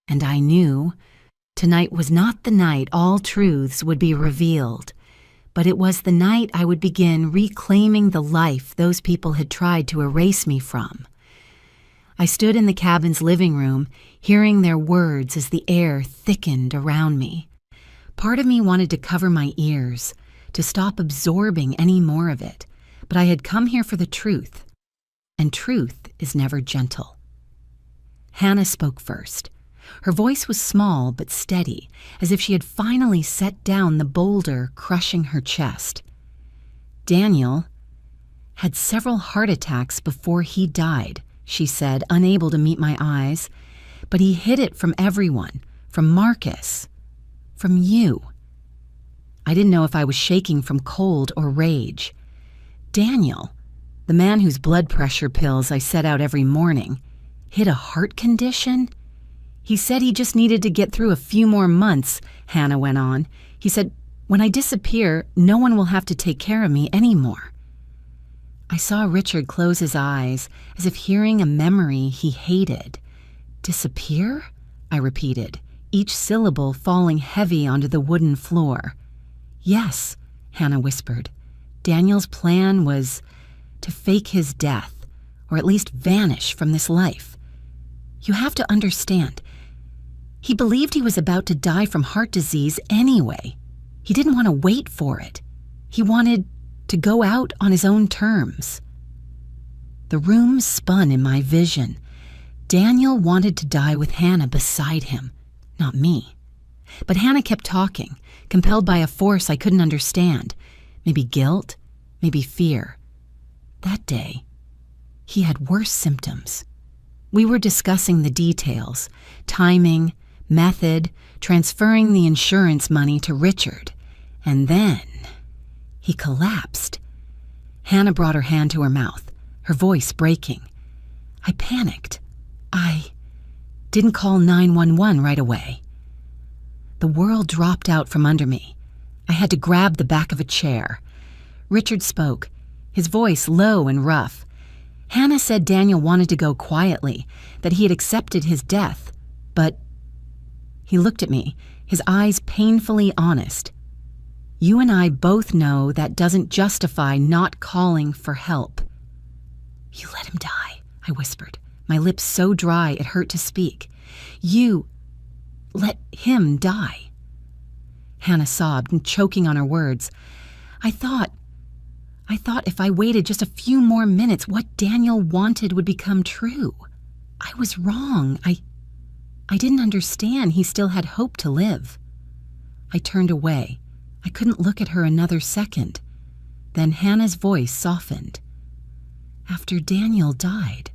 And I knew tonight was not the night all truths would be revealed, but it was the night I would begin reclaiming the life those people had tried to erase me from. I stood in the cabin's living room, hearing their words as the air thickened around me. Part of me wanted to cover my ears, to stop absorbing any more of it, but I had come here for the truth, and truth is never gentle. Hannah spoke first. Her voice was small but steady, as if she had finally set down the boulder crushing her chest. Daniel had several heart attacks before he died, she said, unable to meet my eyes, but he hid it from everyone, from Marcus, from you. I didn't know if I was shaking from cold or rage. Daniel, the man whose blood pressure pills I set out every morning, hid a heart condition? He said he just needed to get through a few more months, Hannah went on. He said, when I disappear, no one will have to take care of me anymore. I saw Richard close his eyes, as if hearing a memory he hated. Disappear? I repeated, each syllable falling heavy onto the wooden floor. Yes, Hannah whispered. Daniel's plan was to fake his death, or at least vanish from this life. You have to understand, he believed he was about to die from heart disease anyway. He didn't want to wait for it. He wanted to go out on his own terms. The room spun in my vision. Daniel wanted to die with Hannah beside him, not me. But Hannah kept talking, compelled by a force I couldn't understand. Maybe guilt, maybe fear. That day, he had worse symptoms. We were discussing the details, timing, method, transferring the insurance money to Richard. And then he collapsed. Hannah brought her hand to her mouth, her voice breaking. I panicked. I didn't call 911 right away. The world dropped out from under me. I had to grab the back of a chair. Richard spoke, his voice low and rough. Hannah said Daniel wanted to go quietly, that he had accepted his death, but he looked at me, his eyes painfully honest. You and I both know that doesn't justify not calling for help. You let him die, I whispered, my lips so dry it hurt to speak. You let him die. Hannah sobbed, choking on her words. I thought if I waited just a few more minutes, what Daniel wanted would become true. I was wrong. I didn't understand he still had hope to live. I turned away. I couldn't look at her another second. Then Hannah's voice softened. After Daniel died,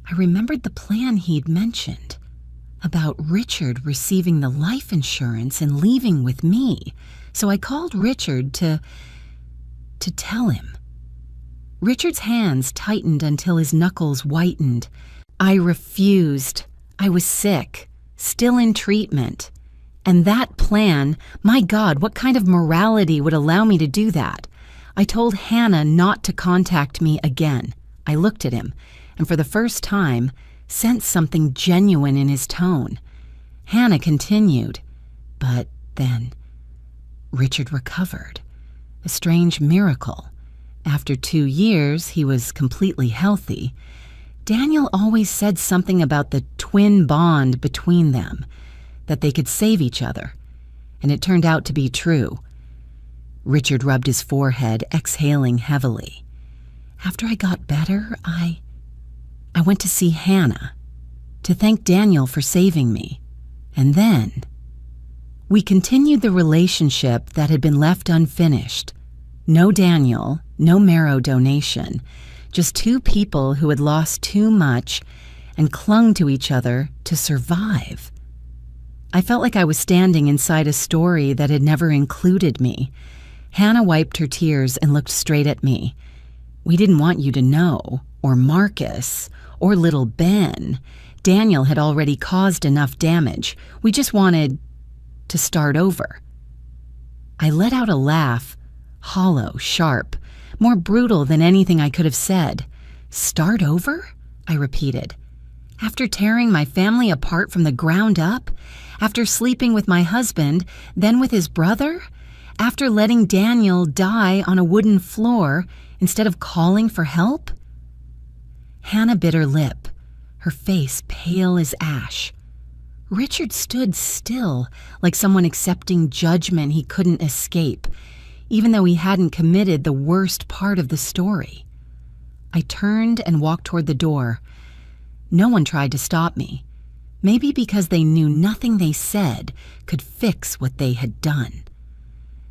I remembered the plan he'd mentioned about Richard receiving the life insurance and leaving with me. So I called Richard to tell him. Richard's hands tightened until his knuckles whitened. I refused. I was sick, still in treatment. And that plan, my God, what kind of morality would allow me to do that? I told Hannah not to contact me again. I looked at him, and for the first time, sensed something genuine in his tone. Hannah continued, but then Richard recovered. A strange miracle. After 2 years, he was completely healthy. Daniel always said something about the twin bond between them, that they could save each other, and it turned out to be true. Richard rubbed his forehead, exhaling heavily. After I got better, I went to see Hannah, to thank Daniel for saving me. And then we continued the relationship that had been left unfinished. No Daniel, no marrow donation, just two people who had lost too much and clung to each other to survive. I felt like I was standing inside a story that had never included me. Hannah wiped her tears and looked straight at me. We didn't want you to know, or Marcus, or little Ben. Daniel had already caused enough damage. We just wanted to start over. I let out a laugh, hollow, sharp, more brutal than anything I could have said. Start over? I repeated. After tearing my family apart from the ground up? After sleeping with my husband, then with his brother? After letting Daniel die on a wooden floor instead of calling for help? Hannah bit her lip, her face pale as ash. Richard stood still, like someone accepting judgment he couldn't escape, even though he hadn't committed the worst part of the story. I turned and walked toward the door. No one tried to stop me, maybe because they knew nothing they said could fix what they had done.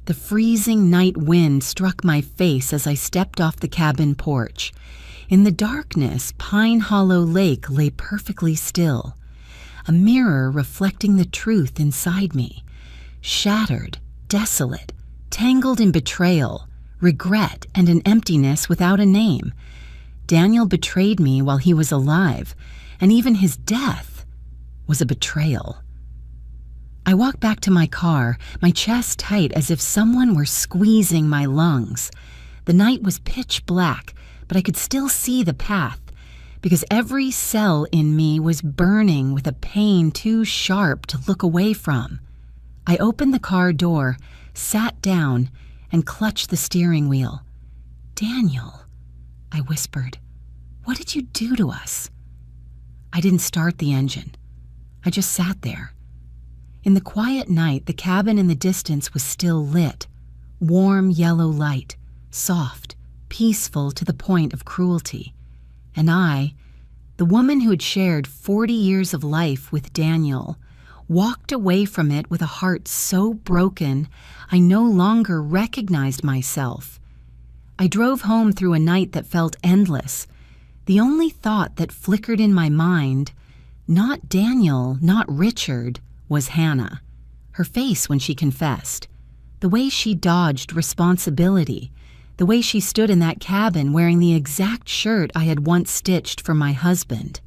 The freezing night wind struck my face as I stepped off the cabin porch. In the darkness, Pine Hollow Lake lay perfectly still, a mirror reflecting the truth inside me, shattered, desolate, tangled in betrayal, regret, and an emptiness without a name. Daniel betrayed me while he was alive, and even his death was a betrayal. I walked back to my car, my chest tight as if someone were squeezing my lungs. The night was pitch black, but I could still see the path, because every cell in me was burning with a pain too sharp to look away from. I opened the car door, sat down, and clutched the steering wheel. "Daniel," I whispered, "what did you do to us?" I didn't start the engine. I just sat there. In the quiet night, the cabin in the distance was still lit, warm yellow light, soft, peaceful to the point of cruelty. And I, the woman who had shared 40 years of life with Daniel, walked away from it with a heart so broken I no longer recognized myself. I drove home through a night that felt endless. The only thought that flickered in my mind, not Daniel, not Richard, was Hannah. Her face when she confessed, the way she dodged responsibility, the way she stood in that cabin wearing the exact shirt I had once stitched for my husband.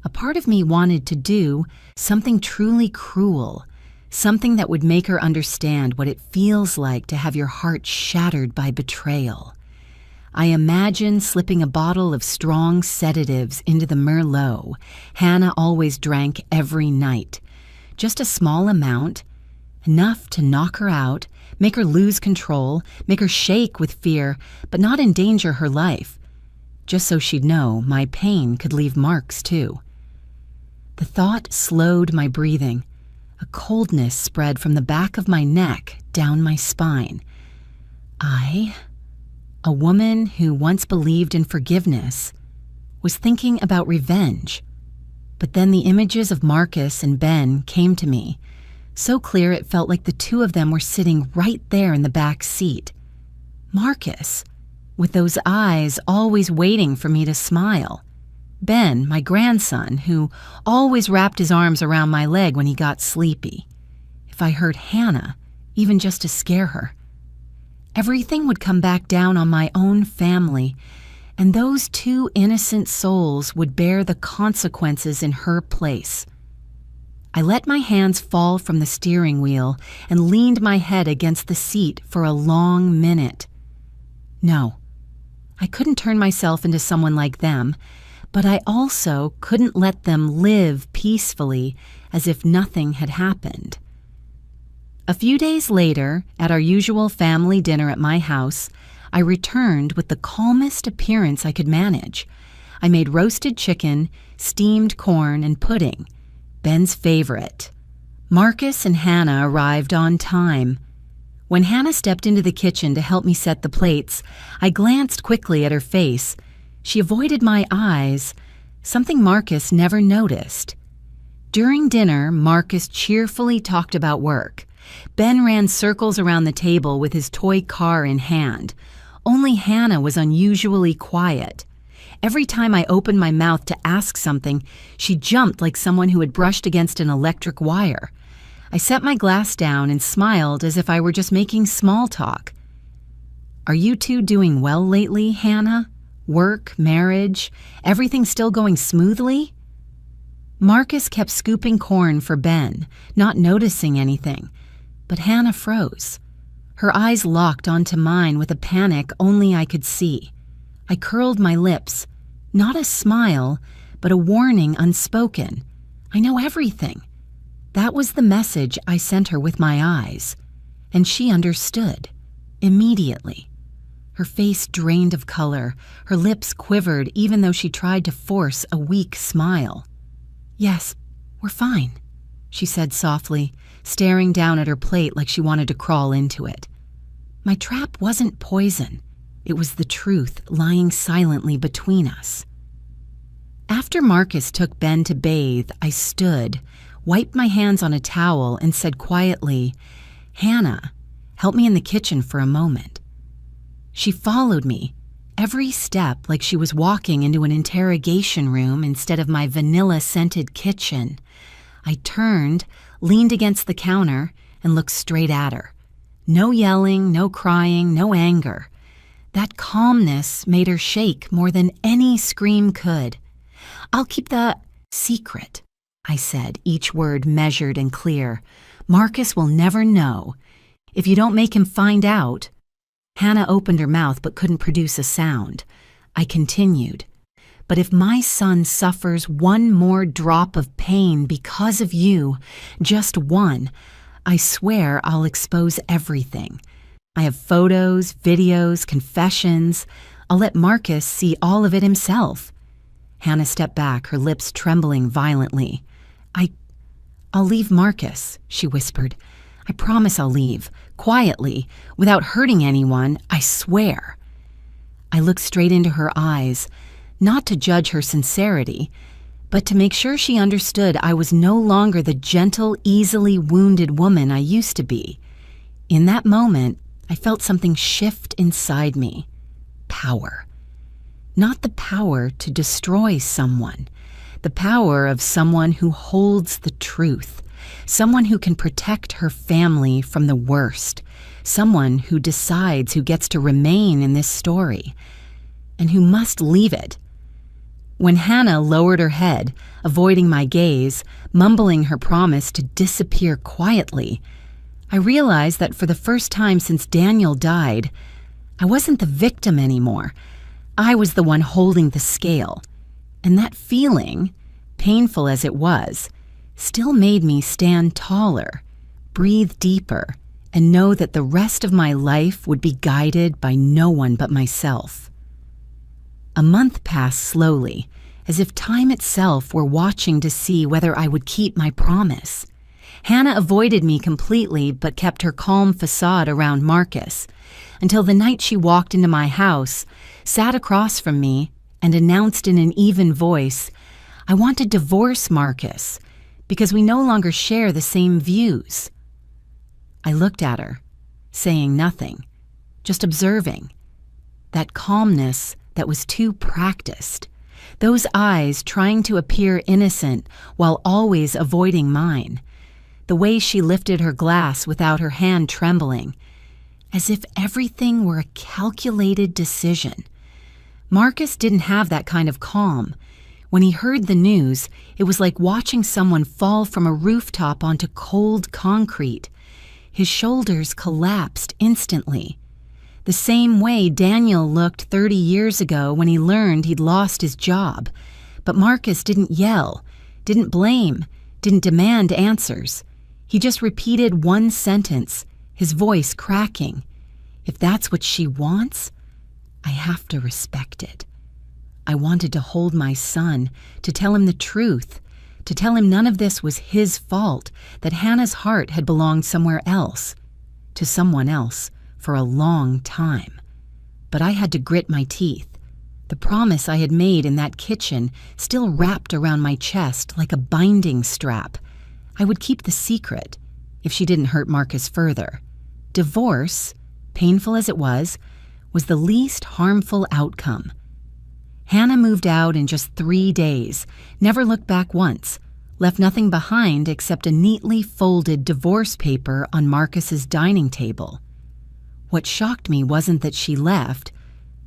A part of me wanted to do something truly cruel, something that would make her understand what it feels like to have your heart shattered by betrayal. I imagined slipping a bottle of strong sedatives into the Merlot Hannah always drank every night. Just a small amount, enough to knock her out, make her lose control, make her shake with fear, but not endanger her life. Just so she'd know my pain could leave marks too. The thought slowed my breathing. A coldness spread from the back of my neck down my spine. I, a woman who once believed in forgiveness, was thinking about revenge. But then the images of Marcus and Ben came to me, so clear it felt like the two of them were sitting right there in the back seat. Marcus, with those eyes always waiting for me to smile. Ben, my grandson, who always wrapped his arms around my leg when he got sleepy. If I hurt Hannah, even just to scare her, everything would come back down on my own family, and those two innocent souls would bear the consequences in her place. I let my hands fall from the steering wheel and leaned my head against the seat for a long minute. No, I couldn't turn myself into someone like them, but I also couldn't let them live peacefully as if nothing had happened. A few days later, at our usual family dinner at my house, I returned with the calmest appearance I could manage. I made roasted chicken, steamed corn, and pudding, Ben's favorite. Marcus and Hannah arrived on time. When Hannah stepped into the kitchen to help me set the plates, I glanced quickly at her face. She avoided my eyes, something Marcus never noticed. During dinner, Marcus cheerfully talked about work. Ben ran circles around the table with his toy car in hand. Only Hannah was unusually quiet. Every time I opened my mouth to ask something, she jumped like someone who had brushed against an electric wire. I set my glass down and smiled as if I were just making small talk. "Are you two doing well lately, Hannah? Work, marriage, everything still going smoothly?" Marcus kept scooping corn for Ben, not noticing anything, but Hannah froze. Her eyes locked onto mine with a panic only I could see. I curled my lips, not a smile, but a warning unspoken. I know everything. That was the message I sent her with my eyes, and she understood, immediately. Her face drained of color, her lips quivered even though she tried to force a weak smile. "Yes, we're fine," she said softly, staring down at her plate like she wanted to crawl into it. My trap wasn't poison. It was the truth lying silently between us. After Marcus took Ben to bathe, I stood, wiped my hands on a towel, and said quietly, "Hannah, help me in the kitchen for a moment." She followed me, every step like she was walking into an interrogation room instead of my vanilla-scented kitchen. I turned, leaned against the counter, and looked straight at her. No yelling, no crying, no anger. That calmness made her shake more than any scream could. "I'll keep the secret," I said, each word measured and clear. "Marcus will never know. If you don't make him find out—" Hannah opened her mouth but couldn't produce a sound. I continued, "But if my son suffers one more drop of pain because of you, just one, I swear I'll expose everything. I have photos, videos, confessions. I'll let Marcus see all of it himself." Hannah stepped back, her lips trembling violently. I'll leave Marcus," she whispered. "I promise I'll leave, quietly, without hurting anyone, I swear." I looked straight into her eyes, not to judge her sincerity, but to make sure she understood I was no longer the gentle, easily wounded woman I used to be. In that moment, I felt something shift inside me. Power. Not the power to destroy someone. The power of someone who holds the truth. Someone who can protect her family from the worst. Someone who decides who gets to remain in this story. And who must leave it. When Hannah lowered her head, avoiding my gaze, mumbling her promise to disappear quietly, I realized that for the first time since Daniel died, I wasn't the victim anymore. I was the one holding the scale. And that feeling, painful as it was, still made me stand taller, breathe deeper, and know that the rest of my life would be guided by no one but myself. A month passed slowly, as if time itself were watching to see whether I would keep my promise. Hannah avoided me completely but kept her calm facade around Marcus, until the night she walked into my house, sat across from me, and announced in an even voice, "I want to divorce Marcus, because we no longer share the same views." I looked at her, saying nothing, just observing. That calmness that was too practiced. Those eyes trying to appear innocent while always avoiding mine. The way she lifted her glass without her hand trembling, as if everything were a calculated decision. Marcus didn't have that kind of calm. When he heard the news, it was like watching someone fall from a rooftop onto cold concrete. His shoulders collapsed instantly. The same way Daniel looked 30 years ago when he learned he'd lost his job. But Marcus didn't yell, didn't blame, didn't demand answers. He just repeated one sentence, his voice cracking. "If that's what she wants, I have to respect it." I wanted to hold my son, to tell him the truth, to tell him none of this was his fault, that Hannah's heart had belonged somewhere else, to someone else, for a long time. But I had to grit my teeth. The promise I had made in that kitchen still wrapped around my chest like a binding strap. I would keep the secret, if she didn't hurt Marcus further. Divorce, painful as it was the least harmful outcome. Hannah moved out in just 3 days, never looked back once, left nothing behind except a neatly folded divorce paper on Marcus's dining table. What shocked me wasn't that she left,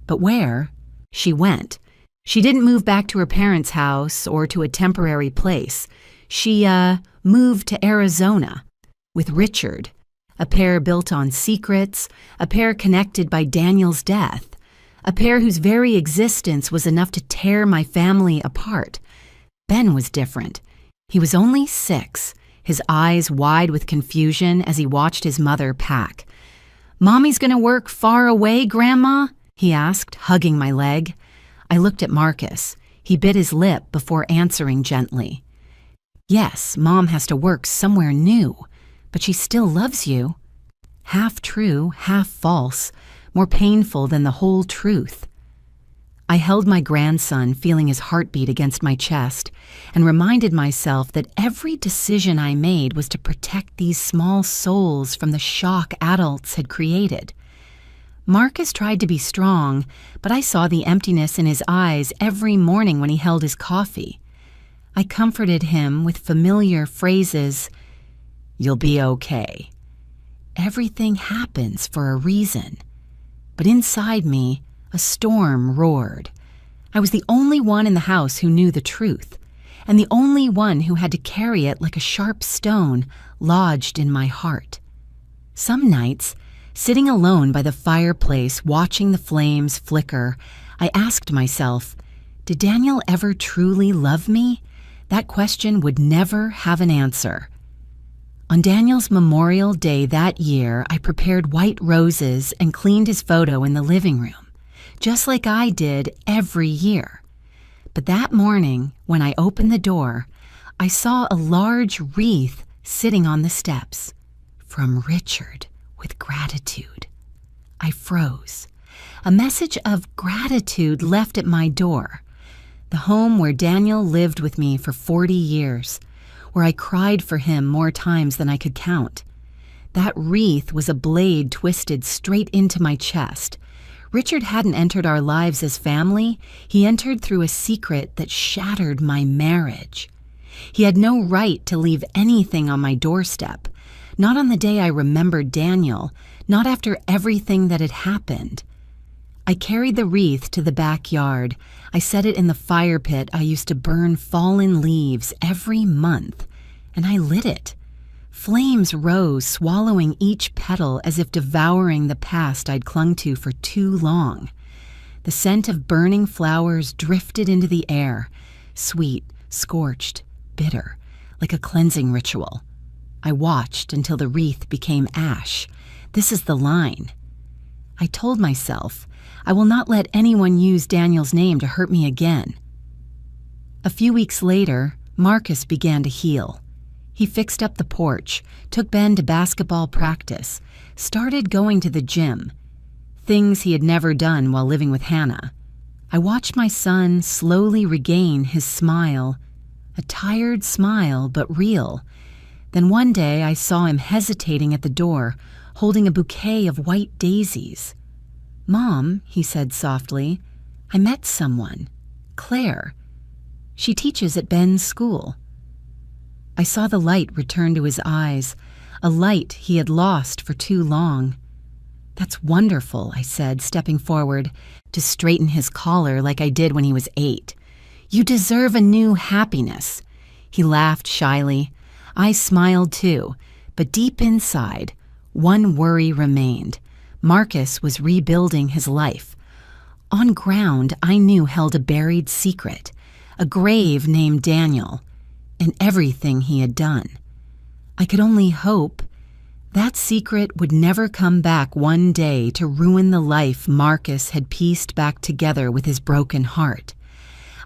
but where she went, She didn't move back to her parents' house or to a temporary place. She, moved to Arizona with Richard, a pair built on secrets, a pair connected by Daniel's death, a pair whose very existence was enough to tear my family apart. Ben was different. He was only 6, his eyes wide with confusion as he watched his mother pack. "Mommy's gonna work far away, Grandma?" he asked, hugging my leg. I looked at Marcus. He bit his lip before answering gently. "Yes, Mom has to work somewhere new, but she still loves you." Half true, half false, more painful than the whole truth. I held my grandson, feeling his heartbeat against my chest, and reminded myself that every decision I made was to protect these small souls from the shock adults had created. Marcus tried to be strong, but I saw the emptiness in his eyes every morning when he held his coffee. I comforted him with familiar phrases. "You'll be okay. Everything happens for a reason." But inside me, a storm roared. I was the only one in the house who knew the truth, and the only one who had to carry it like a sharp stone lodged in my heart. Some nights, sitting alone by the fireplace watching the flames flicker, I asked myself, did Daniel ever truly love me? That question would never have an answer. On Daniel's Memorial Day that year, I prepared white roses and cleaned his photo in the living room, just like I did every year. But that morning, when I opened the door, I saw a large wreath sitting on the steps. From Richard, with gratitude. I froze. A message of gratitude left at my door. The home where Daniel lived with me for 40 years, where I cried for him more times than I could count. That wreath was a blade twisted straight into my chest. Richard hadn't entered our lives as family. He entered through a secret that shattered my marriage. He had no right to leave anything on my doorstep. Not on the day I remembered Daniel, not after everything that had happened. I carried the wreath to the backyard. I set it in the fire pit I used to burn fallen leaves every month, and I lit it. Flames rose, swallowing each petal as if devouring the past I'd clung to for too long. The scent of burning flowers drifted into the air, sweet, scorched, bitter, like a cleansing ritual. I watched until the wreath became ash. This is the line. I told myself, I will not let anyone use Daniel's name to hurt me again. A few weeks later, Marcus began to heal. He fixed up the porch, took Ben to basketball practice, started going to the gym, things he had never done while living with Hannah. I watched my son slowly regain his smile, a tired smile but real. Then one day I saw him hesitating at the door, holding a bouquet of white daisies. "Mom," he said softly, "I met someone, Claire. She teaches at Ben's school." I saw the light return to his eyes, a light he had lost for too long. "That's wonderful," I said, stepping forward to straighten his collar like I did when he was 8. "You deserve a new happiness." He laughed shyly. I smiled too, but deep inside, one worry remained. Marcus was rebuilding his life. On ground I knew held a buried secret, a grave named Daniel, and everything he had done. I could only hope that secret would never come back one day to ruin the life Marcus had pieced back together with his broken heart.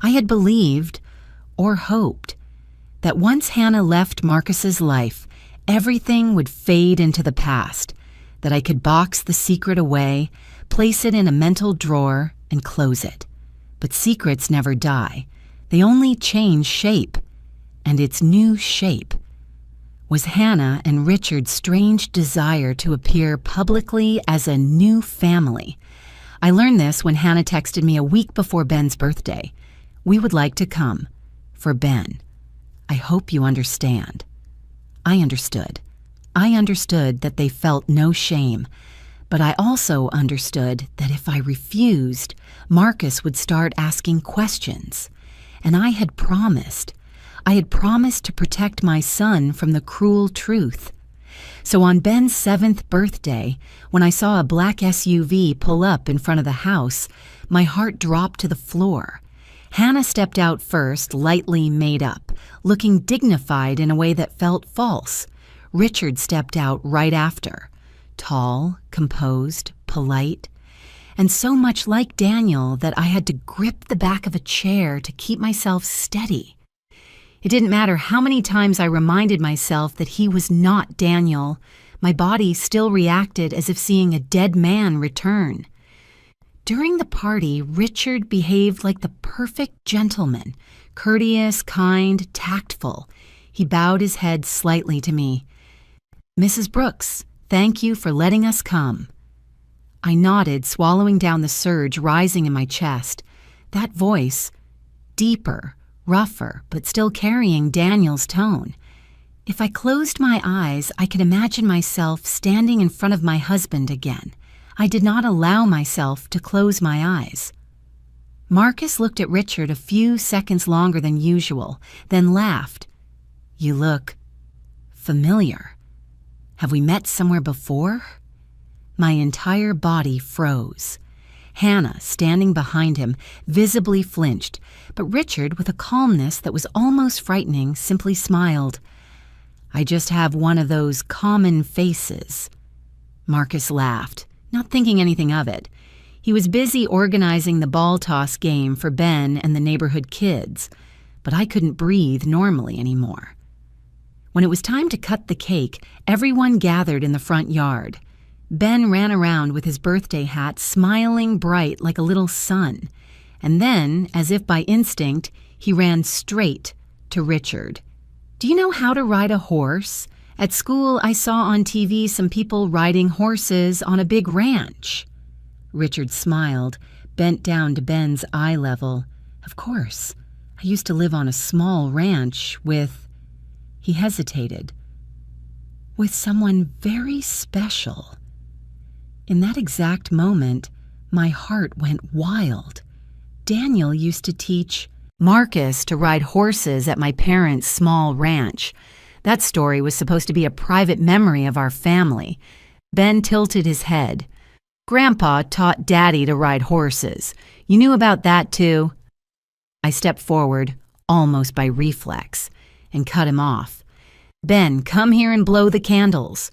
I had believed, or hoped, that once Hannah left Marcus's life, everything would fade into the past, that I could box the secret away, place it in a mental drawer, and close it. But secrets never die. They only change shape. And its new shape was Hannah and Richard's strange desire to appear publicly as a new family. I learned this when Hannah texted me a week before Ben's birthday. "We would like to come. For Ben. I hope you understand." I understood. I understood that they felt no shame. But I also understood that if I refused, Marcus would start asking questions. And I had promised to protect my son from the cruel truth. So on Ben's 7th birthday, when I saw a black SUV pull up in front of the house, my heart dropped to the floor. Hannah stepped out first, lightly made up, looking dignified in a way that felt false. Richard stepped out right after, tall, composed, polite, and so much like Daniel that I had to grip the back of a chair to keep myself steady. It didn't matter how many times I reminded myself that he was not Daniel. My body still reacted as if seeing a dead man return. During the party, Richard behaved like the perfect gentleman, courteous, kind, tactful. He bowed his head slightly to me. "Mrs. Brooks, thank you for letting us come." I nodded, swallowing down the surge rising in my chest. That voice, deeper, rougher, but still carrying Daniel's tone. If I closed my eyes, I could imagine myself standing in front of my husband again. I did not allow myself to close my eyes. Marcus looked at Richard a few seconds longer than usual, then laughed. "You look familiar. Have we met somewhere before?" My entire body froze. Hannah, standing behind him, visibly flinched, but Richard, with a calmness that was almost frightening, simply smiled. "I just have one of those common faces." Marcus laughed, not thinking anything of it. He was busy organizing the ball toss game for Ben and the neighborhood kids, but I couldn't breathe normally anymore. When it was time to cut the cake, everyone gathered in the front yard. Ben ran around with his birthday hat, smiling bright like a little sun. And then, as if by instinct, he ran straight to Richard. "Do you know how to ride a horse? At school, I saw on TV some people riding horses on a big ranch." Richard smiled, bent down to Ben's eye level. "Of course. I used to live on a small ranch with..." He hesitated. "With someone very special." In that exact moment, my heart went wild. Daniel used to teach Marcus to ride horses at my parents' small ranch. That story was supposed to be a private memory of our family. Ben tilted his head. "Grandpa taught Daddy to ride horses. You knew about that too?" I stepped forward, almost by reflex, and cut him off. "Ben, come here and blow the candles."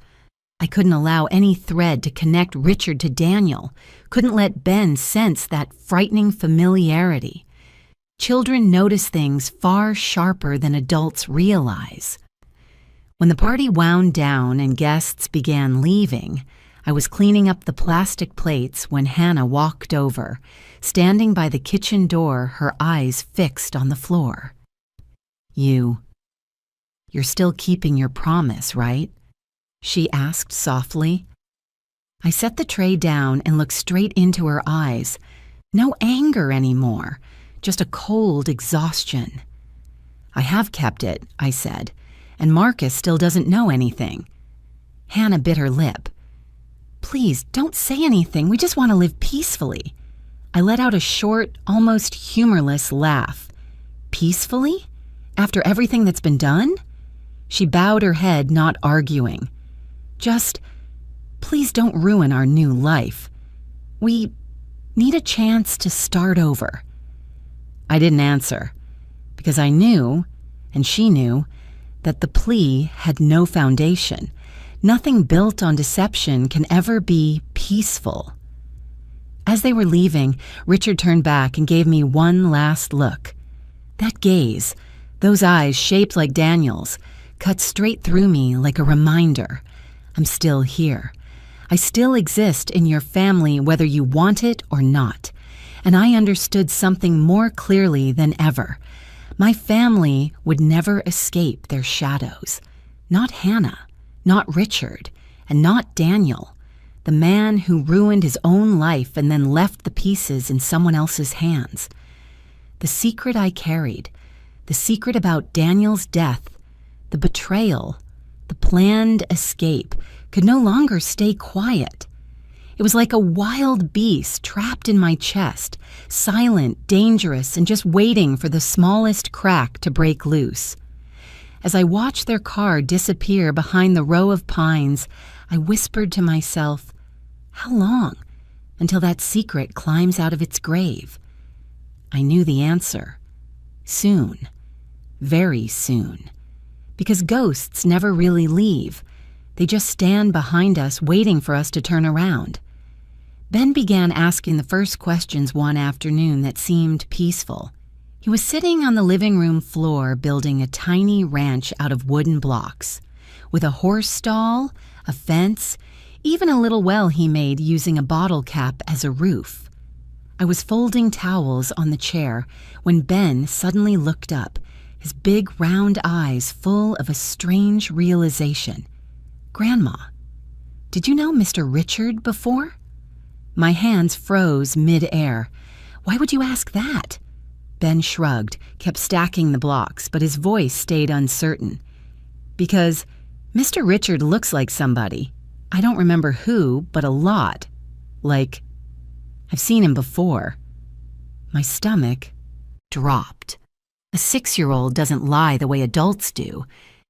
I couldn't allow any thread to connect Richard to Daniel, couldn't let Ben sense that frightening familiarity. Children notice things far sharper than adults realize. When the party wound down and guests began leaving, I was cleaning up the plastic plates when Hannah walked over, standing by the kitchen door, her eyes fixed on the floor. You're still keeping your promise, right?" she asked softly. I set the tray down and looked straight into her eyes. No anger anymore, just a cold exhaustion. "I have kept it," I said, "and Marcus still doesn't know anything." Hannah bit her lip. "Please, don't say anything. We just want to live peacefully." I let out a short, almost humorless laugh. "Peacefully? After everything that's been done?" She bowed her head, not arguing. "Just, please don't ruin our new life. We need a chance to start over." I didn't answer, because I knew, and she knew, that the plea had no foundation. Nothing built on deception can ever be peaceful. As they were leaving, Richard turned back and gave me one last look. That gaze, those eyes shaped like Daniel's, cut straight through me like a reminder. I'm still here. I still exist in your family whether you want it or not. And I understood something more clearly than ever. My family would never escape their shadows. Not Hannah, not Richard, and not Daniel, the man who ruined his own life and then left the pieces in someone else's hands. The secret I carried, the secret about Daniel's death, the betrayal, the planned escape, could no longer stay quiet. It was like a wild beast trapped in my chest, silent, dangerous, and just waiting for the smallest crack to break loose. As I watched their car disappear behind the row of pines, I whispered to myself, "How long until that secret climbs out of its grave?" I knew the answer. Soon. Very soon. Because ghosts never really leave. They just stand behind us waiting for us to turn around. Ben began asking the first questions one afternoon that seemed peaceful. He was sitting on the living room floor building a tiny ranch out of wooden blocks, with a horse stall, a fence, even a little well he made using a bottle cap as a roof. I was folding towels on the chair when Ben suddenly looked up, his big round eyes full of a strange realization. "Grandma, did you know Mr. Richard before?" My hands froze mid-air. "Why would you ask that?" Ben shrugged, kept stacking the blocks, but his voice stayed uncertain. "Because Mr. Richard looks like somebody. I don't remember who, but a lot. Like, I've seen him before." My stomach dropped. A 6-year-old doesn't lie the way adults do.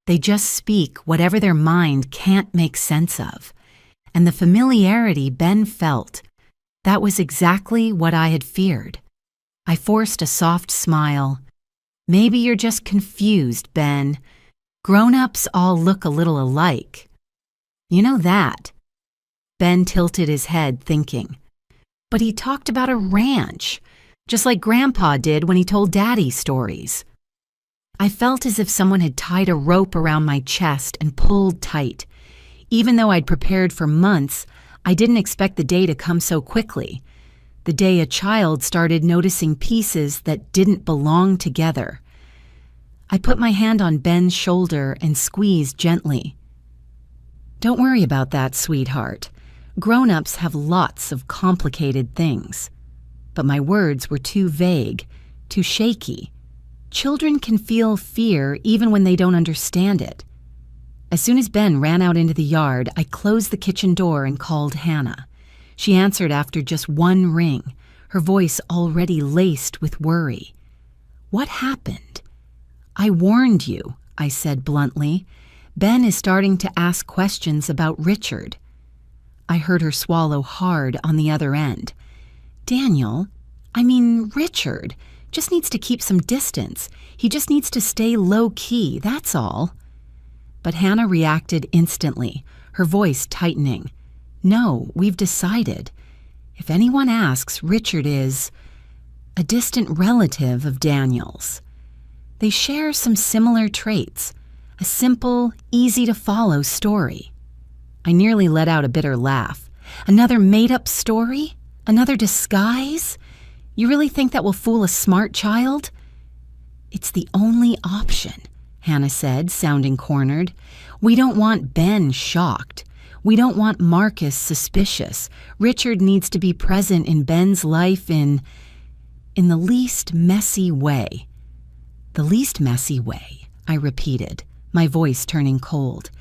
They just speak whatever their mind can't make sense of. And the familiarity Ben felt, that was exactly what I had feared. I forced a soft smile. "Maybe you're just confused, Ben. Grown-ups all look a little alike. You know that." Ben tilted his head, thinking. "But he talked about a ranch, just like Grandpa did when he told Daddy stories." I felt as if someone had tied a rope around my chest and pulled tight. Even though I'd prepared for months, I didn't expect the day to come so quickly. The day a child started noticing pieces that didn't belong together. I put my hand on Ben's shoulder and squeezed gently. "Don't worry about that, sweetheart. Grown-ups have lots of complicated things." But my words were too vague, too shaky. Children can feel fear even when they don't understand it. As soon as Ben ran out into the yard, I closed the kitchen door and called Hannah. She answered after just one ring, her voice already laced with worry. "What happened?" "I warned you," I said bluntly. "Ben is starting to ask questions about Richard." I heard her swallow hard on the other end. Richard, just needs to keep some distance. He just needs to stay low-key, that's all." But Hannah reacted instantly, her voice tightening. "No, we've decided. If anyone asks, Richard is a distant relative of Daniel's. They share some similar traits, a simple, easy-to-follow story." I nearly let out a bitter laugh. "Another made-up story? Another disguise? You really think that will fool a smart child?" "It's the only option," Hannah said, sounding cornered. "We don't want Ben shocked. We don't want Marcus suspicious. Richard needs to be present in Ben's life in the least messy way." "The least messy way," I repeated, my voice turning cold.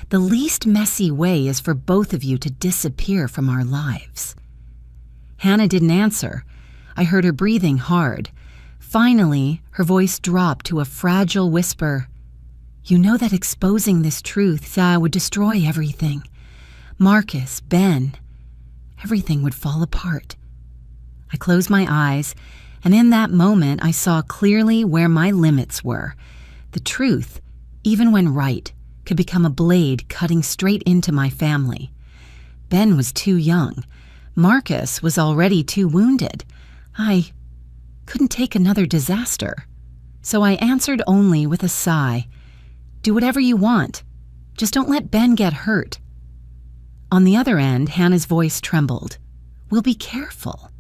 "The least messy way is for both of you to disappear from our lives." Hannah didn't answer. I heard her breathing hard. Finally, her voice dropped to a fragile whisper. "You know that exposing this truth would destroy everything. Marcus, Ben, everything would fall apart." I closed my eyes, and in that moment I saw clearly where my limits were. The truth, even when right, could become a blade cutting straight into my family. Ben was too young. Marcus was already too wounded. I couldn't take another disaster. So I answered only with a sigh. "Do whatever you want. Just don't let Ben get hurt." On the other end, Hannah's voice trembled. "We'll be careful.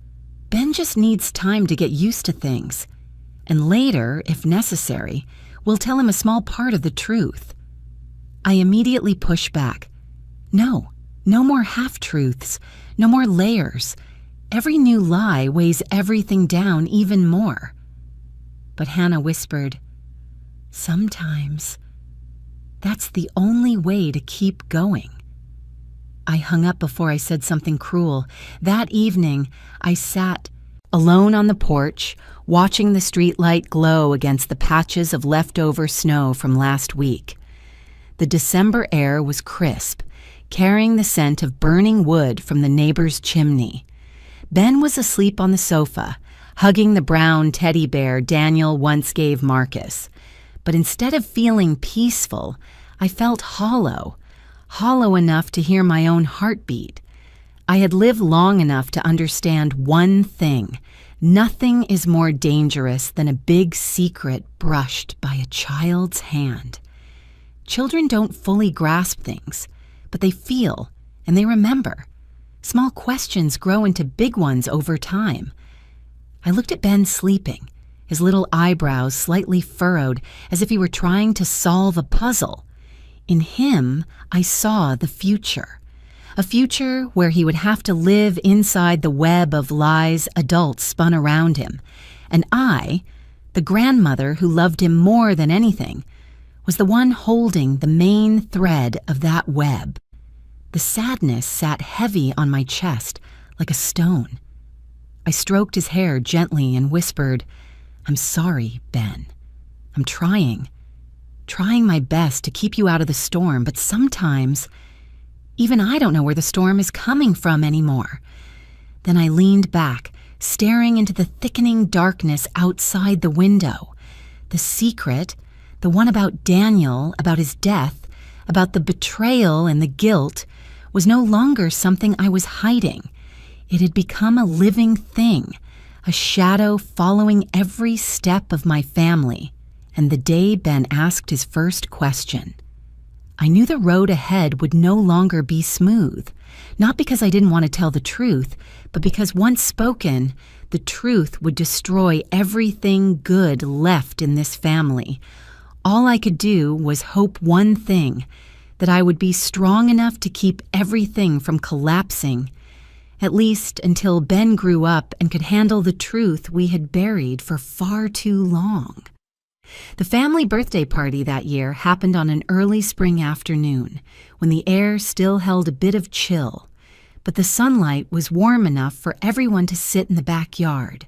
Ben just needs time to get used to things. And later, if necessary, we'll tell him a small part of the truth." I immediately pushed back. No more half-truths, no more layers. Every new lie weighs everything down even more. But Hannah whispered, "Sometimes that's the only way to keep going." I hung up before I said something cruel. That evening, I sat alone on the porch, watching the streetlight glow against the patches of leftover snow from last week. The December air was crisp, carrying the scent of burning wood from the neighbor's chimney. Ben was asleep on the sofa, hugging the brown teddy bear Daniel once gave Marcus. But instead of feeling peaceful, I felt hollow enough to hear my own heartbeat. I had lived long enough to understand one thing. Nothing is more dangerous than a big secret brushed by a child's hand. Children don't fully grasp things, but they feel and they remember. Small questions grow into big ones over time. I looked at Ben sleeping, his little eyebrows slightly furrowed as if he were trying to solve a puzzle. In him, I saw the future. A future where he would have to live inside the web of lies adults spun around him. And I, the grandmother who loved him more than anything, was the one holding the main thread of that web. The sadness sat heavy on my chest like a stone. I stroked his hair gently and whispered, "I'm sorry, Ben. I'm trying my best to keep you out of the storm, but sometimes even I don't know where the storm is coming from anymore." Then I leaned back, staring into the thickening darkness outside the window. The secret, the one about Daniel, about his death, about the betrayal and the guilt, was no longer something I was hiding. It had become a living thing, a shadow following every step of my family. And the day Ben asked his first question, I knew the road ahead would no longer be smooth, not because I didn't want to tell the truth, but because once spoken, the truth would destroy everything good left in this family. All I could do was hope one thing, that I would be strong enough to keep everything from collapsing, at least until Ben grew up and could handle the truth we had buried for far too long. The family birthday party that year happened on an early spring afternoon, when the air still held a bit of chill, but the sunlight was warm enough for everyone to sit in the backyard.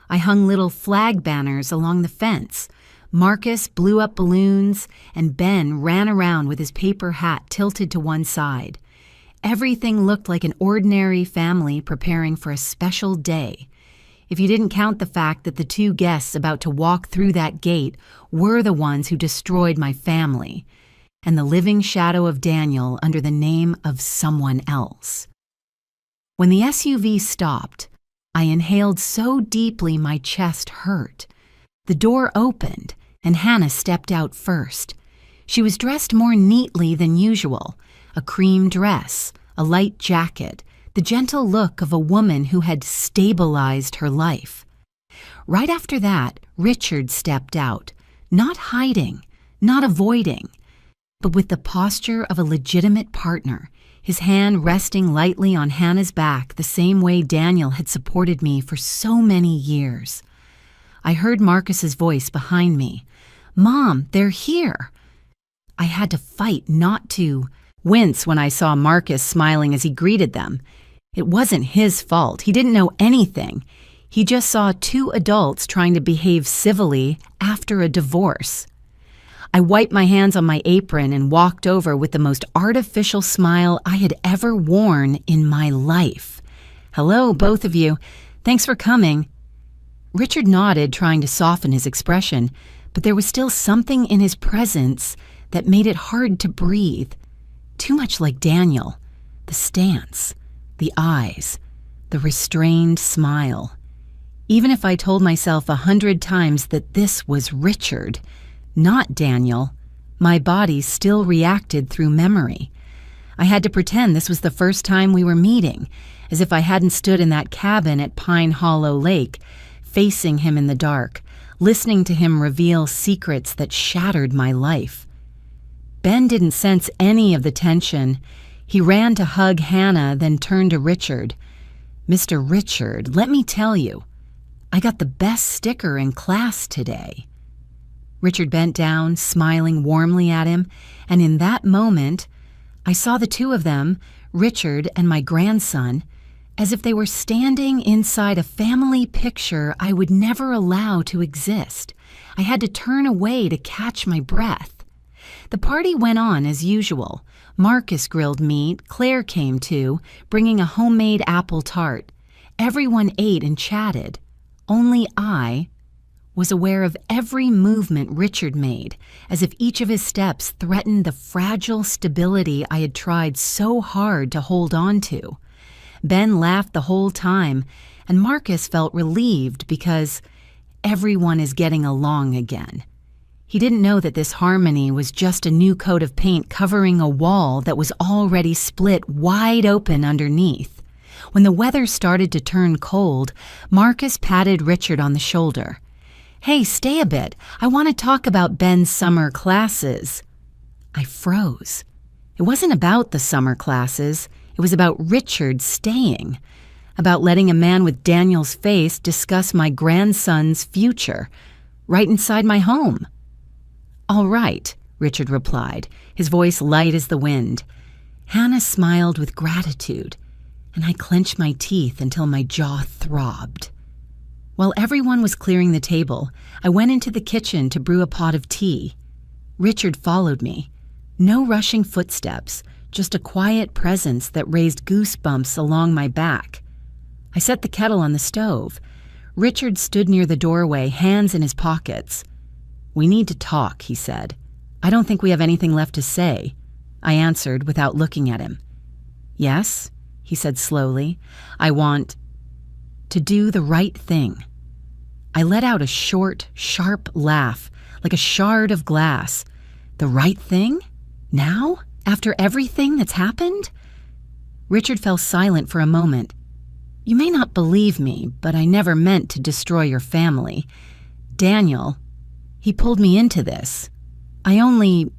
I hung little flag banners along the fence. Marcus blew up balloons, and Ben ran around with his paper hat tilted to one side. Everything looked like an ordinary family preparing for a special day. If you didn't count the fact that the two guests about to walk through that gate were the ones who destroyed my family, and the living shadow of Daniel under the name of someone else. When the SUV stopped, I inhaled so deeply my chest hurt. The door opened, and Hannah stepped out first. She was dressed more neatly than usual, a cream dress, a light jacket, the gentle look of a woman who had stabilized her life. Right after that, Richard stepped out, not hiding, not avoiding, but with the posture of a legitimate partner, his hand resting lightly on Hannah's back the same way Daniel had supported me for so many years. I heard Marcus's voice behind me. "Mom, they're here." I had to fight not to wince when I saw Marcus smiling as he greeted them. It wasn't his fault. He didn't know anything. He just saw two adults trying to behave civilly after a divorce. I wiped my hands on my apron and walked over with the most artificial smile I had ever worn in my life. "Hello, both of you. Thanks for coming." Richard nodded, trying to soften his expression, but there was still something in his presence that made it hard to breathe. Too much like Daniel. The stance, the eyes, the restrained smile. Even if I told myself 100 times that this was Richard, not Daniel, my body still reacted through memory. I had to pretend this was the first time we were meeting, as if I hadn't stood in that cabin at Pine Hollow Lake, facing him in the dark, listening to him reveal secrets that shattered my life. Ben didn't sense any of the tension. He ran to hug Hannah, then turned to Richard. "Mr. Richard, let me tell you, I got the best sticker in class today." Richard bent down, smiling warmly at him, and in that moment, I saw the two of them, Richard and my grandson, as if they were standing inside a family picture I would never allow to exist. I had to turn away to catch my breath. The party went on as usual. Marcus grilled meat, Claire came too, bringing a homemade apple tart. Everyone ate and chatted. Only I was aware of every movement Richard made, as if each of his steps threatened the fragile stability I had tried so hard to hold on to. Ben laughed the whole time, and Marcus felt relieved because everyone is getting along again. He didn't know that this harmony was just a new coat of paint covering a wall that was already split wide open underneath. When the weather started to turn cold, Marcus patted Richard on the shoulder. "Hey, stay a bit. I want to talk about Ben's summer classes." I froze. It wasn't about the summer classes. It was about Richard staying, about letting a man with Daniel's face discuss my grandson's future, right inside my home. "All right," Richard replied, his voice light as the wind. Hannah smiled with gratitude, and I clenched my teeth until my jaw throbbed. While everyone was clearing the table, I went into the kitchen to brew a pot of tea. Richard followed me. No rushing footsteps, just a quiet presence that raised goosebumps along my back. I set the kettle on the stove. Richard stood near the doorway, hands in his pockets. "We need to talk," he said. "I don't think we have anything left to say," I answered without looking at him. "Yes," he said slowly. "I want to do the right thing." I let out a short, sharp laugh, like a shard of glass. "The right thing? Now? After everything that's happened?" Richard fell silent for a moment. "You may not believe me, but I never meant to destroy your family. Daniel, he pulled me into this. I only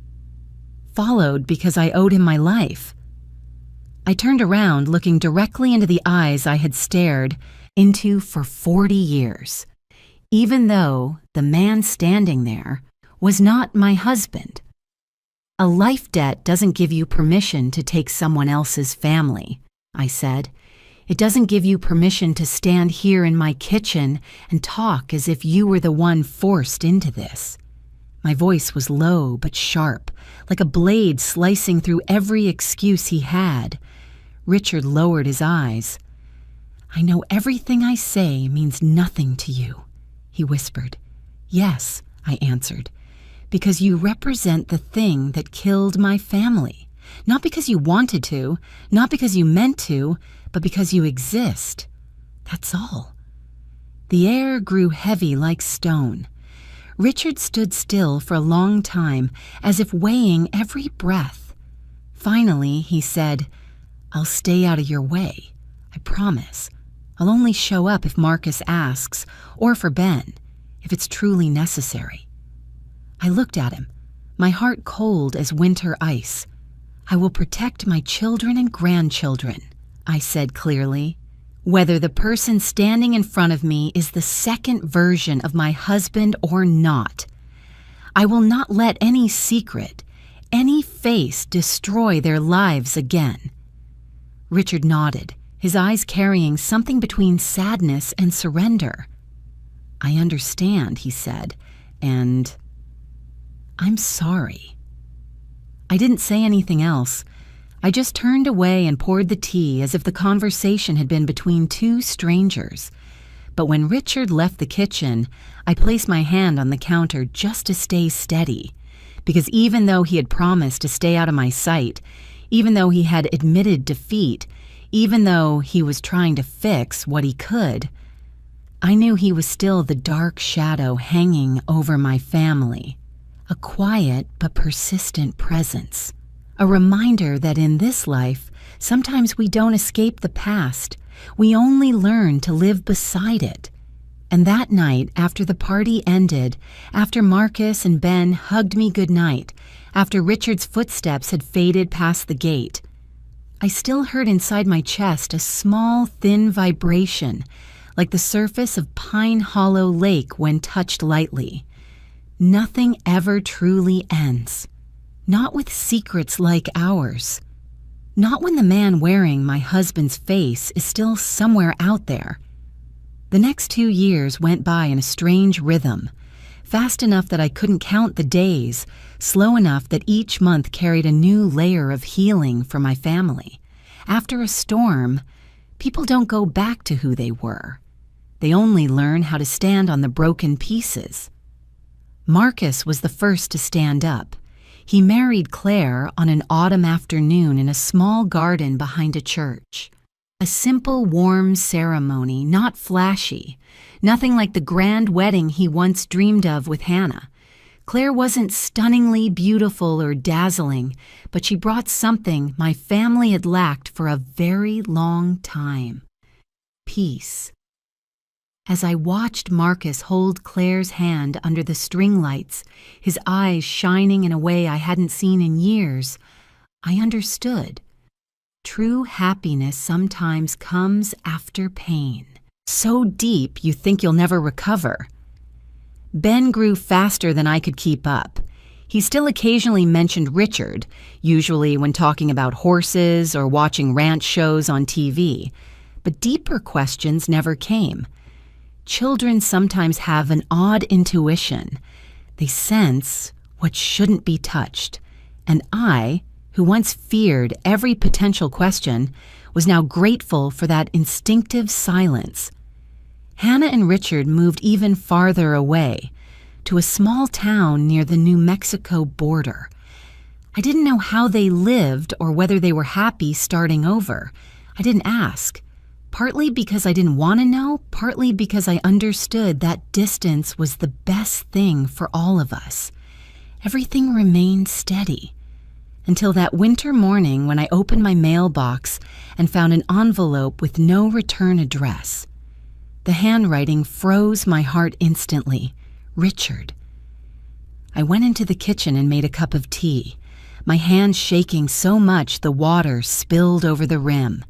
followed because I owed him my life." I turned around, looking directly into the eyes I had stared into for 40 years, even though the man standing there was not my husband. "A life debt doesn't give you permission to take someone else's family," I said. "It doesn't give you permission to stand here in my kitchen and talk as if you were the one forced into this." My voice was low but sharp, like a blade slicing through every excuse he had. Richard lowered his eyes. "I know everything I say means nothing to you," he whispered. "Yes," I answered, "because you represent the thing that killed my family. Not because you wanted to, not because you meant to, but because you exist. That's all." The air grew heavy like stone. Richard stood still for a long time, as if weighing every breath. Finally, he said, "I'll stay out of your way. I promise. I'll only show up if Marcus asks, or for Ben, if it's truly necessary." I looked at him, my heart cold as winter ice. "I will protect my children and grandchildren," I said clearly, "whether the person standing in front of me is the second version of my husband or not. I will not let any secret, any face destroy their lives again." Richard nodded, his eyes carrying something between sadness and surrender. "I understand," he said, "and I'm sorry." I didn't say anything else. I just turned away and poured the tea as if the conversation had been between two strangers. But when Richard left the kitchen, I placed my hand on the counter just to stay steady, because even though he had promised to stay out of my sight, even though he had admitted defeat, even though he was trying to fix what he could, I knew he was still the dark shadow hanging over my family, a quiet but persistent presence, a reminder that in this life, sometimes we don't escape the past, we only learn to live beside it. And that night, after the party ended, after Marcus and Ben hugged me goodnight, after Richard's footsteps had faded past the gate, I still heard inside my chest a small, thin vibration, like the surface of Pine Hollow Lake when touched lightly. Nothing ever truly ends. Not with secrets like ours. Not when the man wearing my husband's face is still somewhere out there. The next 2 years went by in a strange rhythm, fast enough that I couldn't count the days, slow enough that each month carried a new layer of healing for my family. After a storm, people don't go back to who they were. They only learn how to stand on the broken pieces. Marcus was the first to stand up. He married Claire on an autumn afternoon in a small garden behind a church. A simple, warm ceremony, not flashy, nothing like the grand wedding he once dreamed of with Hannah. Claire wasn't stunningly beautiful or dazzling, but she brought something my family had lacked for a very long time: peace. As I watched Marcus hold Claire's hand under the string lights, his eyes shining in a way I hadn't seen in years, I understood. True happiness sometimes comes after pain, so deep you think you'll never recover. Ben grew faster than I could keep up. He still occasionally mentioned Richard, usually when talking about horses or watching ranch shows on TV, but deeper questions never came. Children sometimes have an odd intuition. They sense what shouldn't be touched, and I, who once feared every potential question, was now grateful for that instinctive silence. Hannah and Richard moved even farther away, to a small town near the New Mexico border. I didn't know how they lived or whether they were happy starting over. I didn't ask, partly because I didn't want to know, partly because I understood that distance was the best thing for all of us. Everything remained steady. Until that winter morning when I opened my mailbox and found an envelope with no return address. The handwriting froze my heart instantly. Richard. I went into the kitchen and made a cup of tea, my hand shaking so much the water spilled over the rim.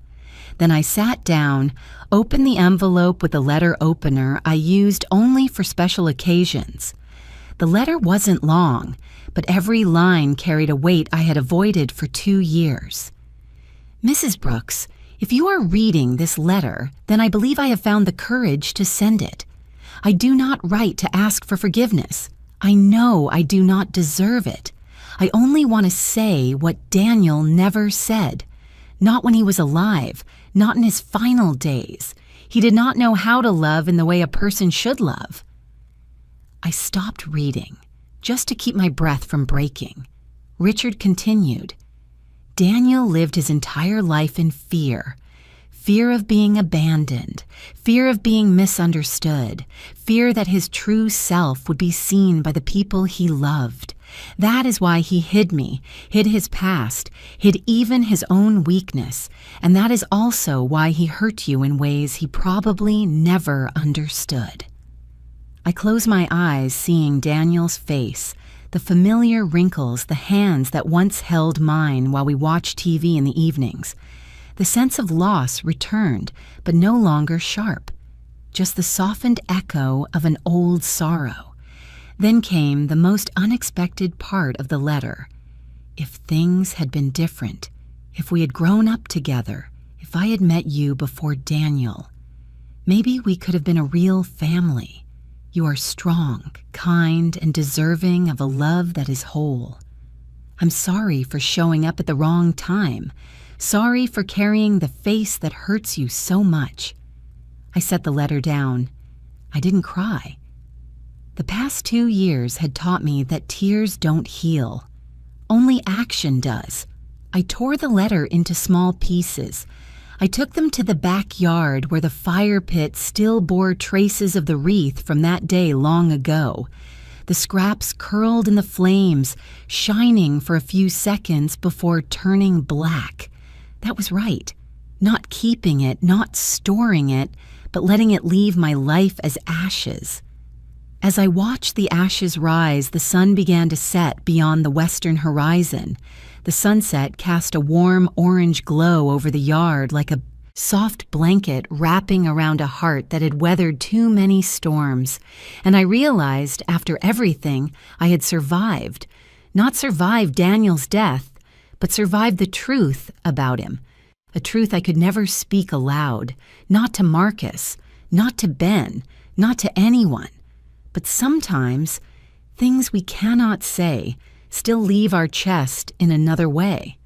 Then I sat down, opened the envelope with a letter opener I used only for special occasions. The letter wasn't long, but every line carried a weight I had avoided for 2 years. Mrs. Brooks, if you are reading this letter, then I believe I have found the courage to send it. I do not write to ask for forgiveness. I know I do not deserve it. I only want to say what Daniel never said. Not when he was alive, not in his final days. He did not know how to love in the way a person should love. I stopped reading, just to keep my breath from breaking. Richard continued. Daniel lived his entire life in fear. Fear of being abandoned, fear of being misunderstood, fear that his true self would be seen by the people he loved. That is why he hid me, hid his past, hid even his own weakness, and that is also why he hurt you in ways he probably never understood. I close my eyes seeing Daniel's face, the familiar wrinkles, the hands that once held mine while we watched TV in the evenings. The sense of loss returned, but no longer sharp, just the softened echo of an old sorrow. Then came the most unexpected part of the letter. If things had been different, if we had grown up together, if I had met you before Daniel, maybe we could have been a real family. You are strong, kind, and deserving of a love that is whole. I'm sorry for showing up at the wrong time. Sorry for carrying the face that hurts you so much. I set the letter down. I didn't cry. The past 2 years had taught me that tears don't heal. Only action does. I tore the letter into small pieces. I took them to the backyard where the fire pit still bore traces of the wreath from that day long ago. The scraps curled in the flames, shining for a few seconds before turning black. That was right. Not keeping it, not storing it, but letting it leave my life as ashes. As I watched the ashes rise, the sun began to set beyond the western horizon. The sunset cast a warm orange glow over the yard like a soft blanket wrapping around a heart that had weathered too many storms. And I realized, after everything, I had survived. Not survived Daniel's death, but survived the truth about him, a truth I could never speak aloud, not to Marcus, not to Ben, not to anyone. But sometimes, things we cannot say still leave our chest in another way.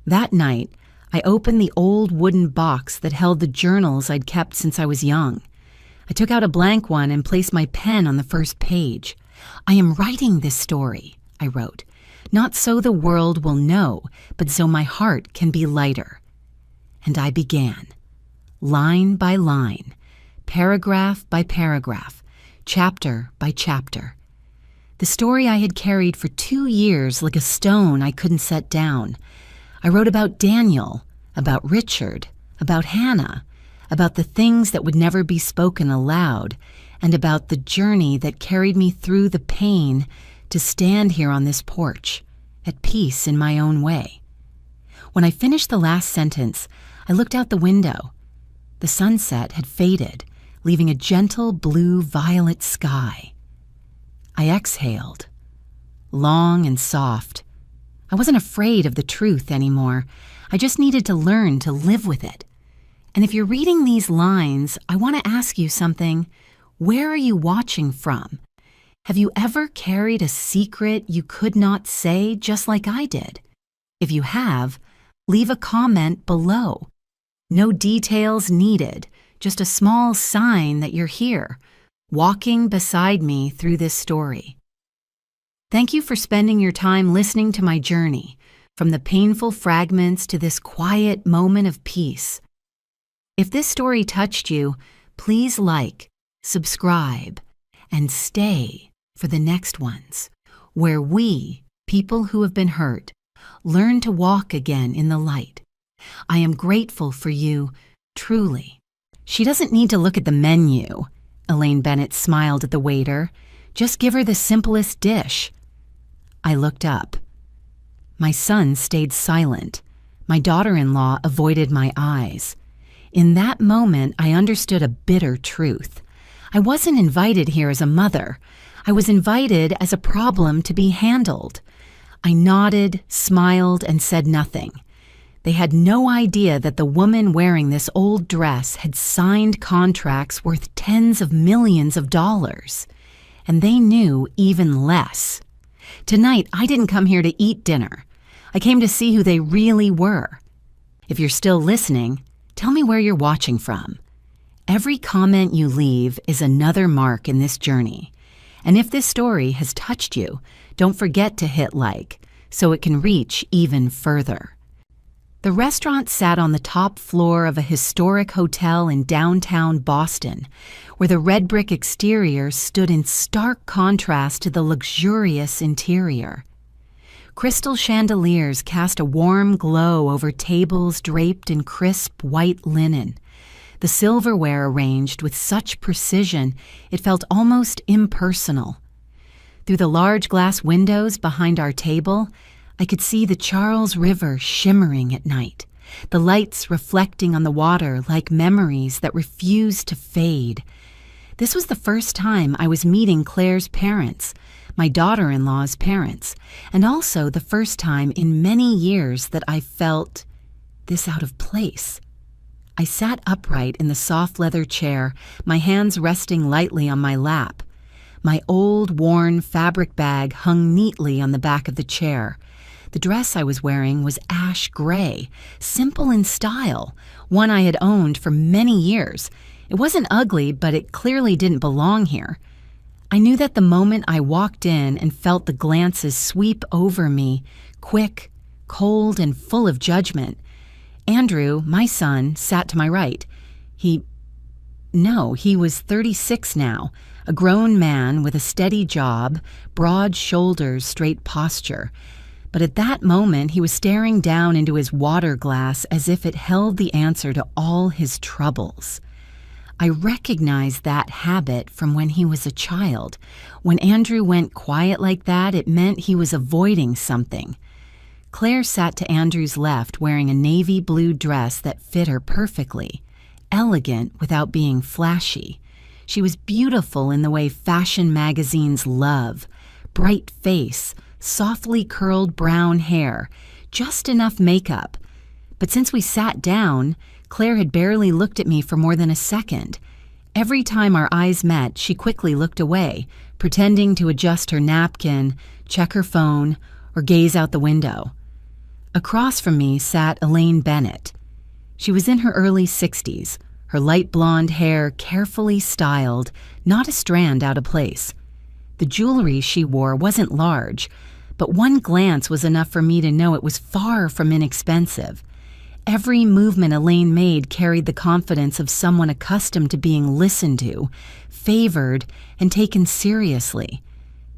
That night, I opened the old wooden box that held the journals I'd kept since I was young. I took out a blank one and placed my pen on the first page. "I am writing this story," I wrote, "not so the world will know, but so my heart can be lighter." And I began, line by line, paragraph by paragraph, chapter by chapter. The story I had carried for 2 years like a stone I couldn't set down. I wrote about Daniel, about Richard, about Hannah, about the things that would never be spoken aloud, and about the journey that carried me through the pain to stand here on this porch, at peace in my own way. When I finished the last sentence, I looked out the window. The sunset had faded, leaving a gentle blue-violet sky. I exhaled, long and soft. I wasn't afraid of the truth anymore. I just needed to learn to live with it. And if you're reading these lines, I want to ask you something. Where are you watching from? Have you ever carried a secret you could not say, just like I did? If you have, leave a comment below. No details needed, just a small sign that you're here, walking beside me through this story. Thank you for spending your time listening to my journey, from the painful fragments to this quiet moment of peace. If this story touched you, please like, subscribe, and stay for the next ones, where we, people who have been hurt, learn to walk again in the light. I am grateful for you, truly. She doesn't need to look at the menu. Elaine Bennett smiled at the waiter. Just give her the simplest dish. I looked up. My son stayed silent. My daughter-in-law avoided my eyes. In that moment, I understood a bitter truth. I wasn't invited here as a mother. I was invited as a problem to be handled. I nodded, smiled, and said nothing. They had no idea that the woman wearing this old dress had signed contracts worth tens of millions of dollars. And they knew even less. Tonight, I didn't come here to eat dinner. I came to see who they really were. If you're still listening, tell me where you're watching from. Every comment you leave is another mark in this journey. And if this story has touched you, don't forget to hit like so it can reach even further. The restaurant sat on the top floor of a historic hotel in downtown Boston, where the red brick exterior stood in stark contrast to the luxurious interior. Crystal chandeliers cast a warm glow over tables draped in crisp white linen. The silverware arranged with such precision it felt almost impersonal. Through the large glass windows behind our table, I could see the Charles River shimmering at night, the lights reflecting on the water like memories that refused to fade. This was the first time I was meeting Claire's parents, my daughter-in-law's parents, and also the first time in many years that I felt this out of place. I sat upright in the soft leather chair, my hands resting lightly on my lap. My old, worn fabric bag hung neatly on the back of the chair. The dress I was wearing was ash gray, simple in style, one I had owned for many years. It wasn't ugly, but it clearly didn't belong here. I knew that the moment I walked in and felt the glances sweep over me, quick, cold, and full of judgment, Andrew, my son, sat to my right. He was 36 now, a grown man with a steady job, broad shoulders, straight posture. But at that moment, he was staring down into his water glass as if it held the answer to all his troubles. I recognized that habit from when he was a child. When Andrew went quiet like that, it meant he was avoiding something. Claire sat to Andrew's left, wearing a navy blue dress that fit her perfectly, elegant without being flashy. She was beautiful in the way fashion magazines love. Bright face, softly curled brown hair, just enough makeup. But since we sat down, Claire had barely looked at me for more than a second. Every time our eyes met, she quickly looked away, pretending to adjust her napkin, check her phone, or gaze out the window. Across from me sat Elaine Bennett. She was in her early 60s, her light blonde hair carefully styled, not a strand out of place. The jewelry she wore wasn't large, but one glance was enough for me to know it was far from inexpensive. Every movement Elaine made carried the confidence of someone accustomed to being listened to, favored, and taken seriously.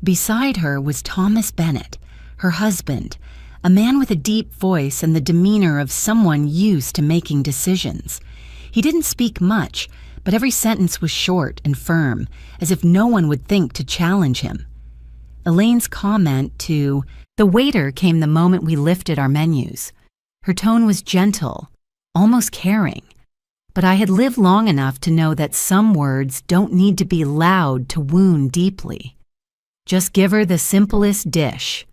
Beside her was Thomas Bennett, her husband, a man with a deep voice and the demeanor of someone used to making decisions. He didn't speak much, but every sentence was short and firm, as if no one would think to challenge him. Elaine's comment to the waiter came the moment we lifted our menus. Her tone was gentle, almost caring, but I had lived long enough to know that some words don't need to be loud to wound deeply. Just give her the simplest dish.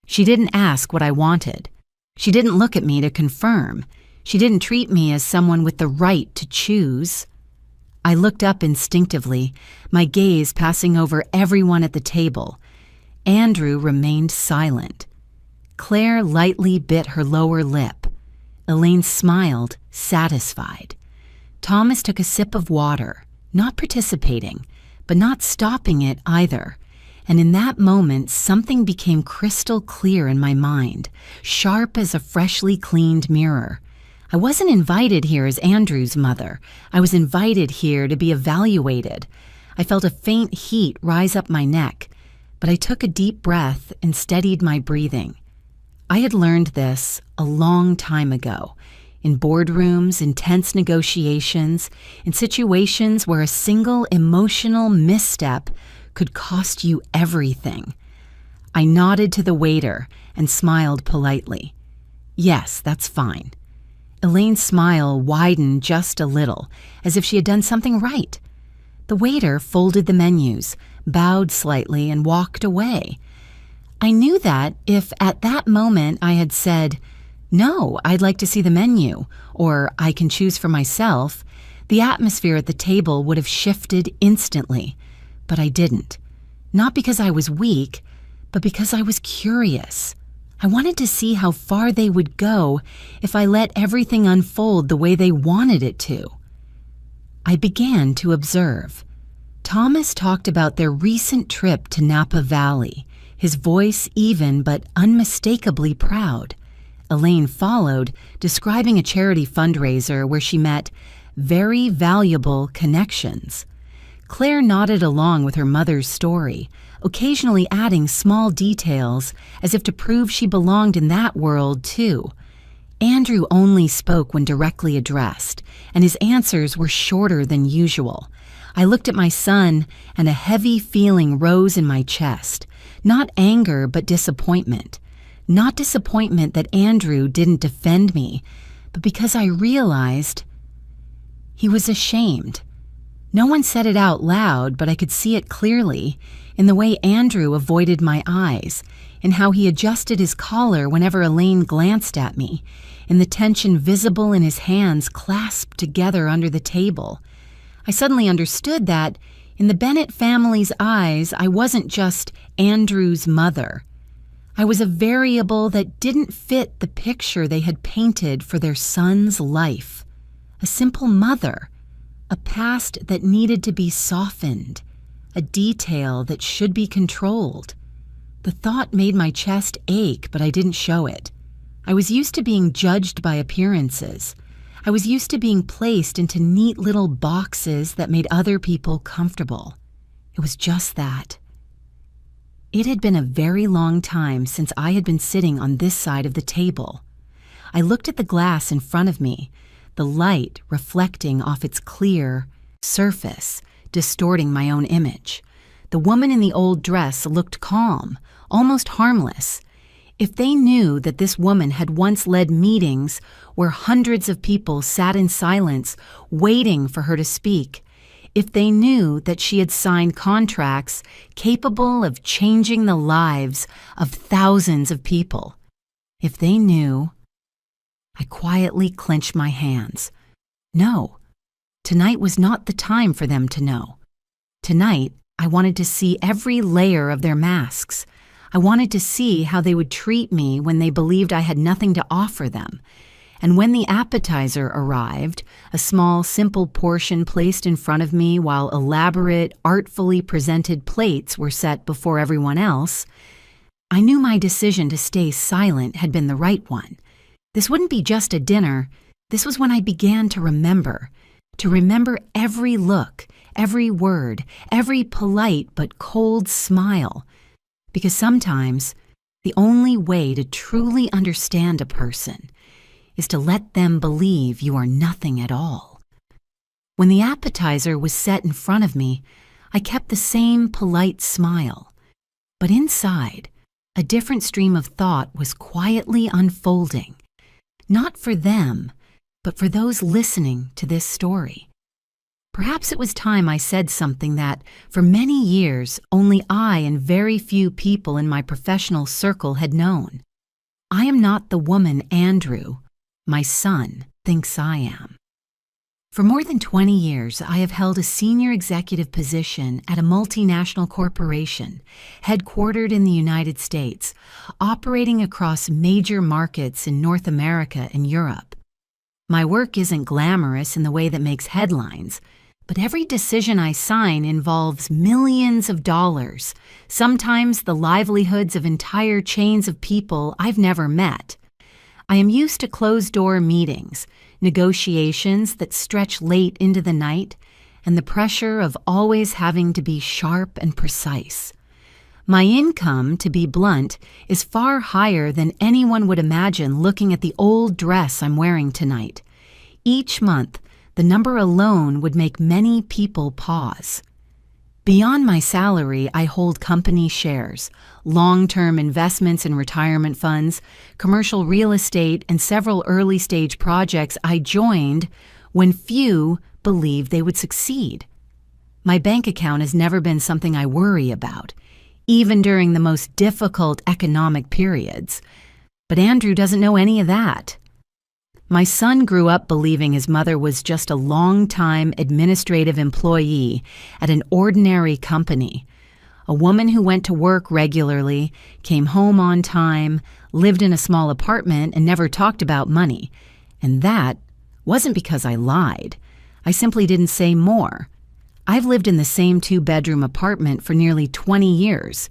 She didn't ask what I wanted. She didn't look at me to confirm. She didn't treat me as someone with the right to choose. I looked up instinctively, my gaze passing over everyone at the table. Andrew remained silent. Claire lightly bit her lower lip. Elaine smiled, satisfied. Thomas took a sip of water, not participating, but not stopping it either. And in that moment, something became crystal clear in my mind, sharp as a freshly cleaned mirror. I wasn't invited here as Andrew's mother. I was invited here to be evaluated. I felt a faint heat rise up my neck, but I took a deep breath and steadied my breathing. I had learned this a long time ago, in boardrooms, in tense negotiations, in situations where a single emotional misstep could cost you everything. I nodded to the waiter and smiled politely. Yes, that's fine. Elaine's smile widened just a little, as if she had done something right. The waiter folded the menus, bowed slightly, and walked away. I knew that if at that moment I had said, "No, I'd like to see the menu," or "I can choose for myself," the atmosphere at the table would have shifted instantly. But I didn't. Not because I was weak, but because I was curious. I wanted to see how far they would go if I let everything unfold the way they wanted it to. I began to observe. Thomas talked about their recent trip to Napa Valley, his voice even but unmistakably proud. Elaine followed, describing a charity fundraiser where she met very valuable connections. Claire nodded along with her mother's story, occasionally adding small details as if to prove she belonged in that world too. Andrew only spoke when directly addressed, and his answers were shorter than usual. I looked at my son, and a heavy feeling rose in my chest. Not anger, but disappointment. Not disappointment that Andrew didn't defend me, but because I realized he was ashamed. No one said it out loud, but I could see it clearly in the way Andrew avoided my eyes, in how he adjusted his collar whenever Elaine glanced at me, in the tension visible in his hands clasped together under the table. I suddenly understood that, in the Bennett family's eyes, I wasn't just Andrew's mother. I was a variable that didn't fit the picture they had painted for their son's life. A simple mother. A past that needed to be softened, a detail that should be controlled. The thought made my chest ache, but I didn't show it. I was used to being judged by appearances. I was used to being placed into neat little boxes that made other people comfortable. It was just that. It had been a very long time since I had been sitting on this side of the table. I looked at the glass in front of me, the light reflecting off its clear surface, distorting my own image. The woman in the old dress looked calm, almost harmless. If they knew that this woman had once led meetings where hundreds of people sat in silence, waiting for her to speak, if they knew that she had signed contracts capable of changing the lives of thousands of people, If they knew. I quietly clenched my hands. No, tonight was not the time for them to know. Tonight, I wanted to see every layer of their masks. I wanted to see how they would treat me when they believed I had nothing to offer them. And when the appetizer arrived, a small, simple portion placed in front of me while elaborate, artfully presented plates were set before everyone else, I knew my decision to stay silent had been the right one. This wouldn't be just a dinner. This was when I began to remember every look, every word, every polite but cold smile. Because sometimes the only way to truly understand a person is to let them believe you are nothing at all. When the appetizer was set in front of me, I kept the same polite smile. But inside, a different stream of thought was quietly unfolding. Not for them, but for those listening to this story. Perhaps it was time I said something that, for many years, only I and very few people in my professional circle had known. I am not the woman Andrew, my son, thinks I am. For more than 20 years, I have held a senior executive position at a multinational corporation, headquartered in the United States, operating across major markets in North America and Europe. My work isn't glamorous in the way that makes headlines, but every decision I sign involves millions of dollars, sometimes the livelihoods of entire chains of people I've never met. I am used to closed-door meetings, negotiations that stretch late into the night, and the pressure of always having to be sharp and precise. My income, to be blunt, is far higher than anyone would imagine looking at the old dress I'm wearing tonight. Each month, the number alone would make many people pause. Beyond my salary, I hold company shares, long-term investments in retirement funds, commercial real estate, and several early-stage projects I joined when few believed they would succeed. My bank account has never been something I worry about, even during the most difficult economic periods. But Andrew doesn't know any of that. My son grew up believing his mother was just a long-time administrative employee at an ordinary company, a woman who went to work regularly, came home on time, lived in a small apartment, and never talked about money. And that wasn't because I lied. I simply didn't say more. I've lived in the same 2-bedroom apartment for nearly 20 years.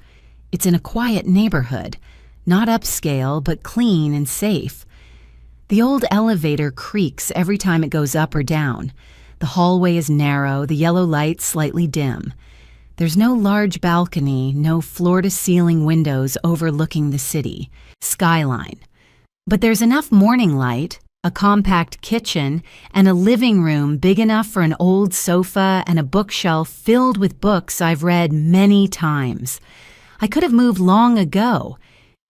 It's in a quiet neighborhood, not upscale, but clean and safe. The old elevator creaks every time it goes up or down. The hallway is narrow, the yellow lights slightly dim. There's no large balcony, no floor-to-ceiling windows overlooking the city, skyline. But there's enough morning light, a compact kitchen, and a living room big enough for an old sofa and a bookshelf filled with books I've read many times. I could have moved long ago.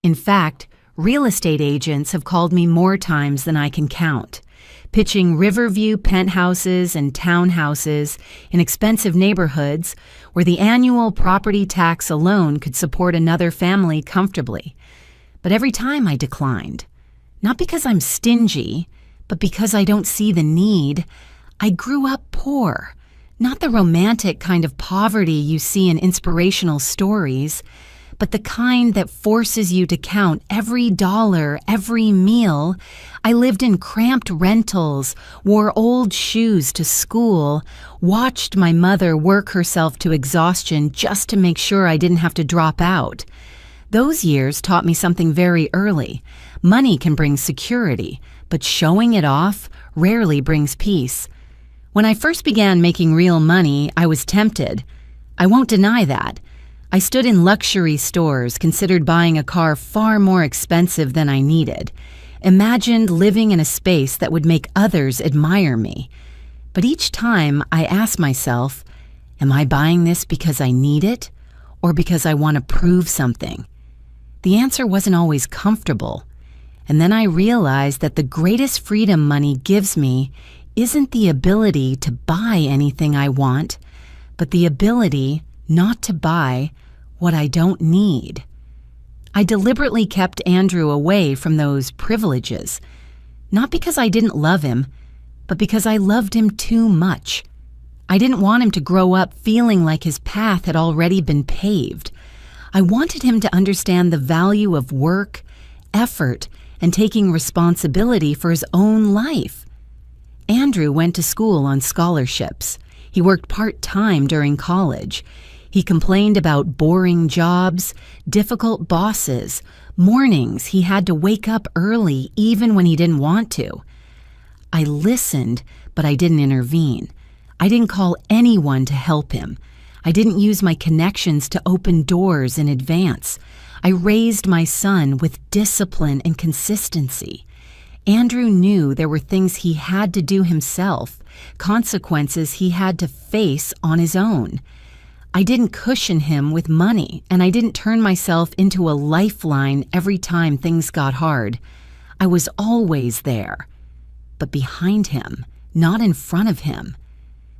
In fact, real estate agents have called me more times than I can count, pitching Riverview penthouses and townhouses in expensive neighborhoods where the annual property tax alone could support another family comfortably. But every time I declined. Not because I'm stingy, but because I don't see the need. I grew up poor, not the romantic kind of poverty you see in inspirational stories, but the kind that forces you to count every dollar, every meal. I lived in cramped rentals, wore old shoes to school, watched my mother work herself to exhaustion just to make sure I didn't have to drop out. Those years taught me something very early. Money can bring security, but showing it off rarely brings peace. When I first began making real money, I was tempted. I won't deny that. I stood in luxury stores, considered buying a car far more expensive than I needed, imagined living in a space that would make others admire me. But each time I asked myself, am I buying this because I need it or because I want to prove something? The answer wasn't always comfortable. And then I realized that the greatest freedom money gives me isn't the ability to buy anything I want, but the ability not to buy what I don't need. I deliberately kept Andrew away from those privileges, not because I didn't love him, but because I loved him too much. I didn't want him to grow up feeling like his path had already been paved. I wanted him to understand the value of work, effort, and taking responsibility for his own life. Andrew went to school on scholarships. He worked part-time during college. He complained about boring jobs, difficult bosses, mornings he had to wake up early even when he didn't want to. I listened, but I didn't intervene. I didn't call anyone to help him. I didn't use my connections to open doors in advance. I raised my son with discipline and consistency. Andrew knew there were things he had to do himself, consequences he had to face on his own. I didn't cushion him with money, and I didn't turn myself into a lifeline every time things got hard. I was always there, but behind him, not in front of him.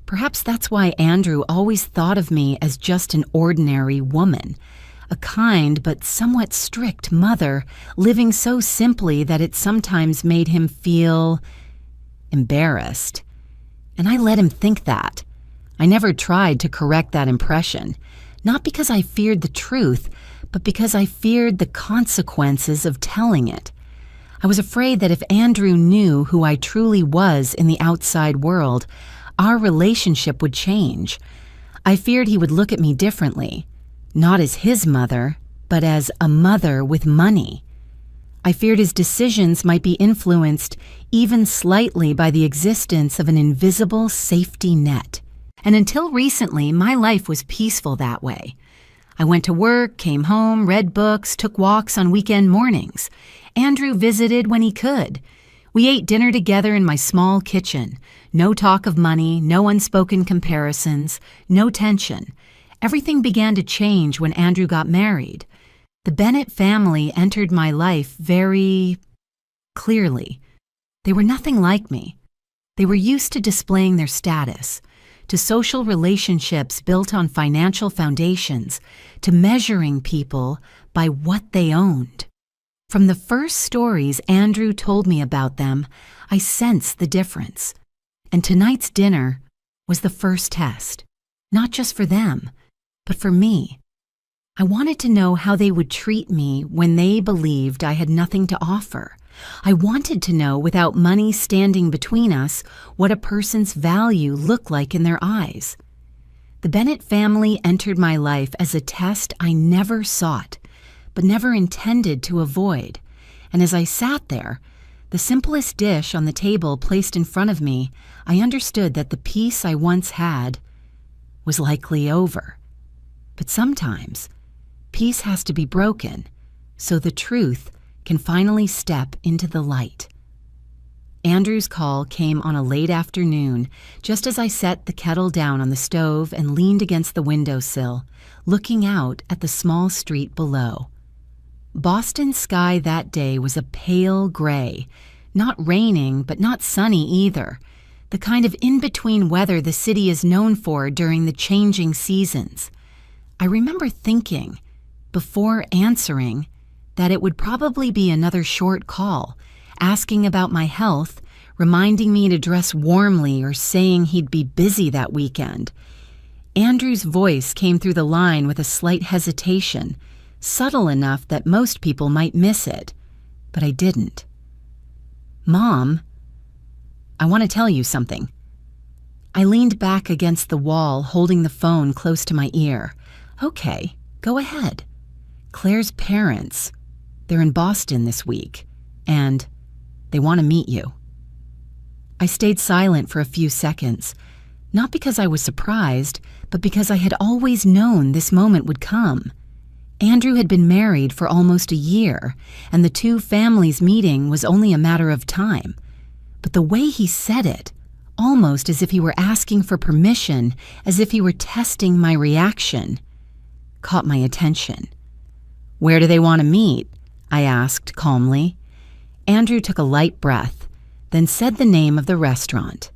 Perhaps that's why Andrew always thought of me as just an ordinary woman, a kind but somewhat strict mother, living so simply that it sometimes made him feel embarrassed. And I let him think that. I never tried to correct that impression, not because I feared the truth, but because I feared the consequences of telling it. I was afraid that if Andrew knew who I truly was in the outside world, our relationship would change. I feared he would look at me differently, not as his mother, but as a mother with money. I feared his decisions might be influenced even slightly by the existence of an invisible safety net. And until recently, my life was peaceful that way. I went to work, came home, read books, took walks on weekend mornings. Andrew visited when he could. We ate dinner together in my small kitchen. No talk of money, no unspoken comparisons, no tension. Everything began to change when Andrew got married. The Bennett family entered my life very clearly. They were nothing like me. They were used to displaying their status, to social relationships built on financial foundations, to measuring people by what they owned. From the first stories Andrew told me about them, I sensed the difference. And tonight's dinner was the first test, not just for them, but for me. I wanted to know how they would treat me when they believed I had nothing to offer. I wanted to know, without money standing between us, what a person's value looked like in their eyes. The Bennett family entered my life as a test I never sought, but never intended to avoid. And as I sat there, the simplest dish on the table placed in front of me, I understood that the peace I once had was likely over. But sometimes, peace has to be broken, so the truth can finally step into the light. Andrew's call came on a late afternoon, just as I set the kettle down on the stove and leaned against the windowsill, looking out at the small street below. Boston's sky that day was a pale gray, not raining but not sunny either, the kind of in-between weather the city is known for during the changing seasons. I remember thinking, before answering, that it would probably be another short call, asking about my health, reminding me to dress warmly or saying he'd be busy that weekend. Andrew's voice came through the line with a slight hesitation, subtle enough that most people might miss it, but I didn't. "Mom, I want to tell you something." I leaned back against the wall, holding the phone close to my ear. "Okay, go ahead." "Claire's parents, they're in Boston this week, and they want to meet you." I stayed silent for a few seconds, not because I was surprised, but because I had always known this moment would come. Andrew had been married for almost a year, and the two families meeting was only a matter of time. But the way he said it, almost as if he were asking for permission, as if he were testing my reaction, caught my attention. "Where do they want to meet?" I asked calmly. Andrew took a light breath, then said the name of the restaurant.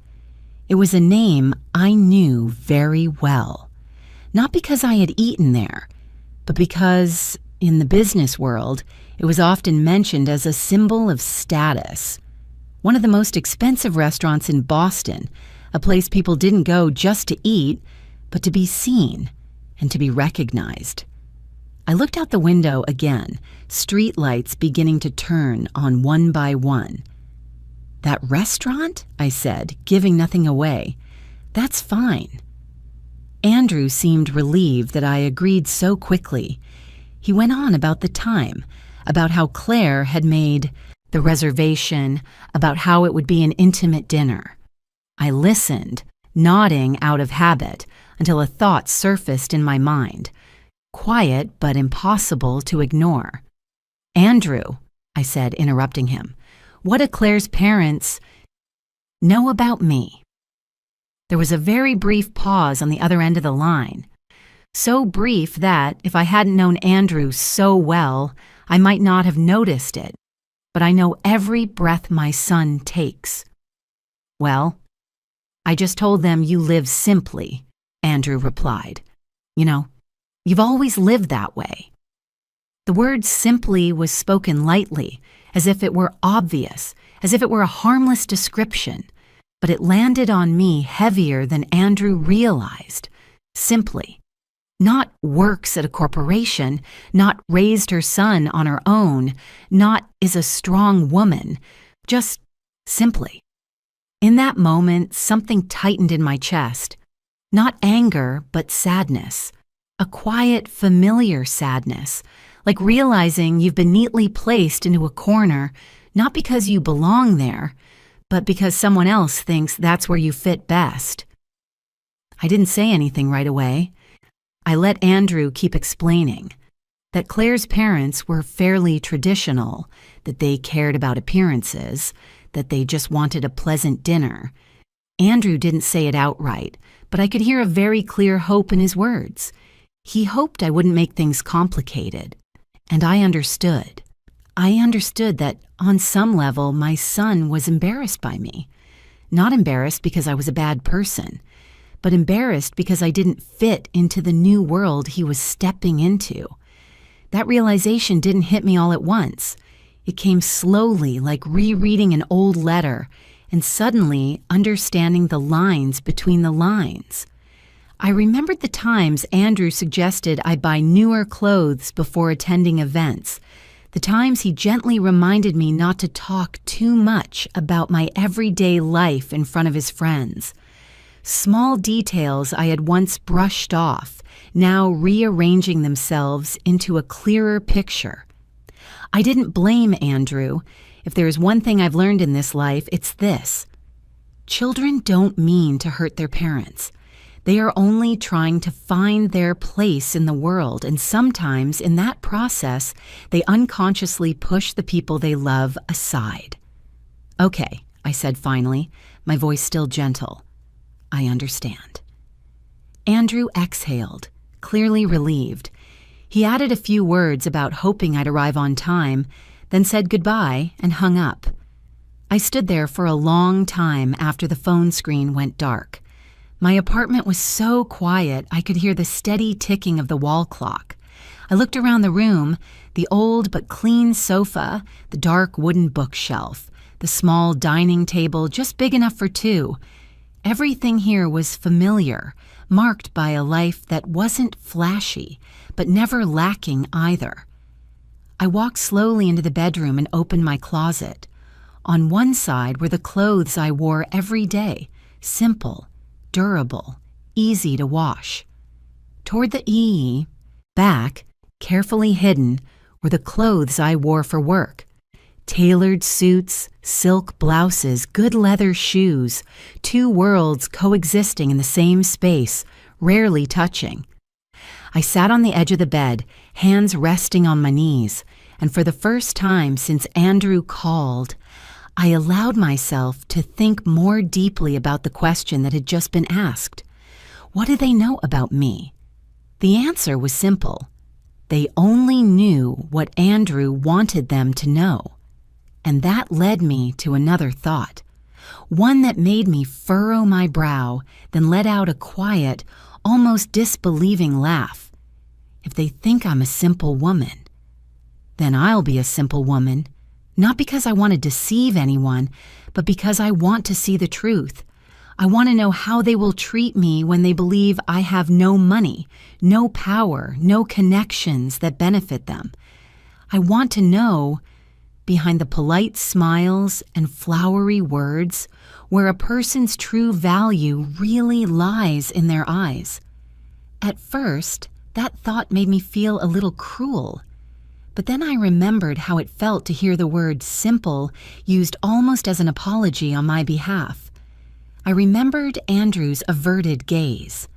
It was a name I knew very well, not because I had eaten there, but because in the business world, it was often mentioned as a symbol of status. One of the most expensive restaurants in Boston, a place people didn't go just to eat, but to be seen and to be recognized. I looked out the window again, street lights beginning to turn on one by one. "That restaurant?" I said, giving nothing away. "That's fine." Andrew seemed relieved that I agreed so quickly. He went on about the time, about how Claire had made the reservation, about how it would be an intimate dinner. I listened, nodding out of habit, until a thought surfaced in my mind, quiet but impossible to ignore. "Andrew," I said, interrupting him, "what do Claire's parents know about me?" There was a very brief pause on the other end of the line. So brief that, if I hadn't known Andrew so well, I might not have noticed it. But I know every breath my son takes. "Well, I just told them you live simply," Andrew replied. "You know, you've always lived that way." The word simply was spoken lightly, as if it were obvious, as if it were a harmless description, but it landed on me heavier than Andrew realized. Simply. Not works at a corporation, not raised her son on her own, not is a strong woman, just simply. In that moment, something tightened in my chest. Not anger, but sadness. A quiet, familiar sadness, like realizing you've been neatly placed into a corner, not because you belong there, but because someone else thinks that's where you fit best. I didn't say anything right away. I let Andrew keep explaining that Claire's parents were fairly traditional, that they cared about appearances, that they just wanted a pleasant dinner. Andrew didn't say it outright, but I could hear a very clear hope in his words. He hoped I wouldn't make things complicated. And I understood. I understood that, on some level, my son was embarrassed by me. Not embarrassed because I was a bad person, but embarrassed because I didn't fit into the new world he was stepping into. That realization didn't hit me all at once. It came slowly, like rereading an old letter, and suddenly understanding the lines between the lines. I remembered the times Andrew suggested I buy newer clothes before attending events, the times he gently reminded me not to talk too much about my everyday life in front of his friends. Small details I had once brushed off, now rearranging themselves into a clearer picture. I didn't blame Andrew. If there is one thing I've learned in this life, it's this. Children don't mean to hurt their parents. They are only trying to find their place in the world, and sometimes in that process, they unconsciously push the people they love aside. "Okay," I said finally, my voice still gentle. "I understand." Andrew exhaled, clearly relieved. He added a few words about hoping I'd arrive on time, then said goodbye and hung up. I stood there for a long time after the phone screen went dark. My apartment was so quiet I could hear the steady ticking of the wall clock. I looked around the room, the old but clean sofa, the dark wooden bookshelf, the small dining table just big enough for two. Everything here was familiar, marked by a life that wasn't flashy, but never lacking either. I walked slowly into the bedroom and opened my closet. On one side were the clothes I wore every day, simple, durable, easy to wash. Toward the back, carefully hidden, were the clothes I wore for work. Tailored suits, silk blouses, good leather shoes, two worlds coexisting in the same space, rarely touching. I sat on the edge of the bed, hands resting on my knees, and for the first time since Andrew called, I allowed myself to think more deeply about the question that had just been asked. What do they know about me? The answer was simple. They only knew what Andrew wanted them to know. And that led me to another thought, one that made me furrow my brow, then let out a quiet, almost disbelieving laugh. If they think I'm a simple woman, Then I'll be a simple woman, not because I want to deceive anyone, but because I want to see the truth. I want to know how they will treat me when they believe I have no money, no power, no connections that benefit them. I want to know, behind the polite smiles and flowery words, where a person's true value really lies in their eyes. At first, that thought made me feel a little cruel. But then I remembered how it felt to hear the word simple used almost as an apology on my behalf. I remembered Andrew's averted gaze,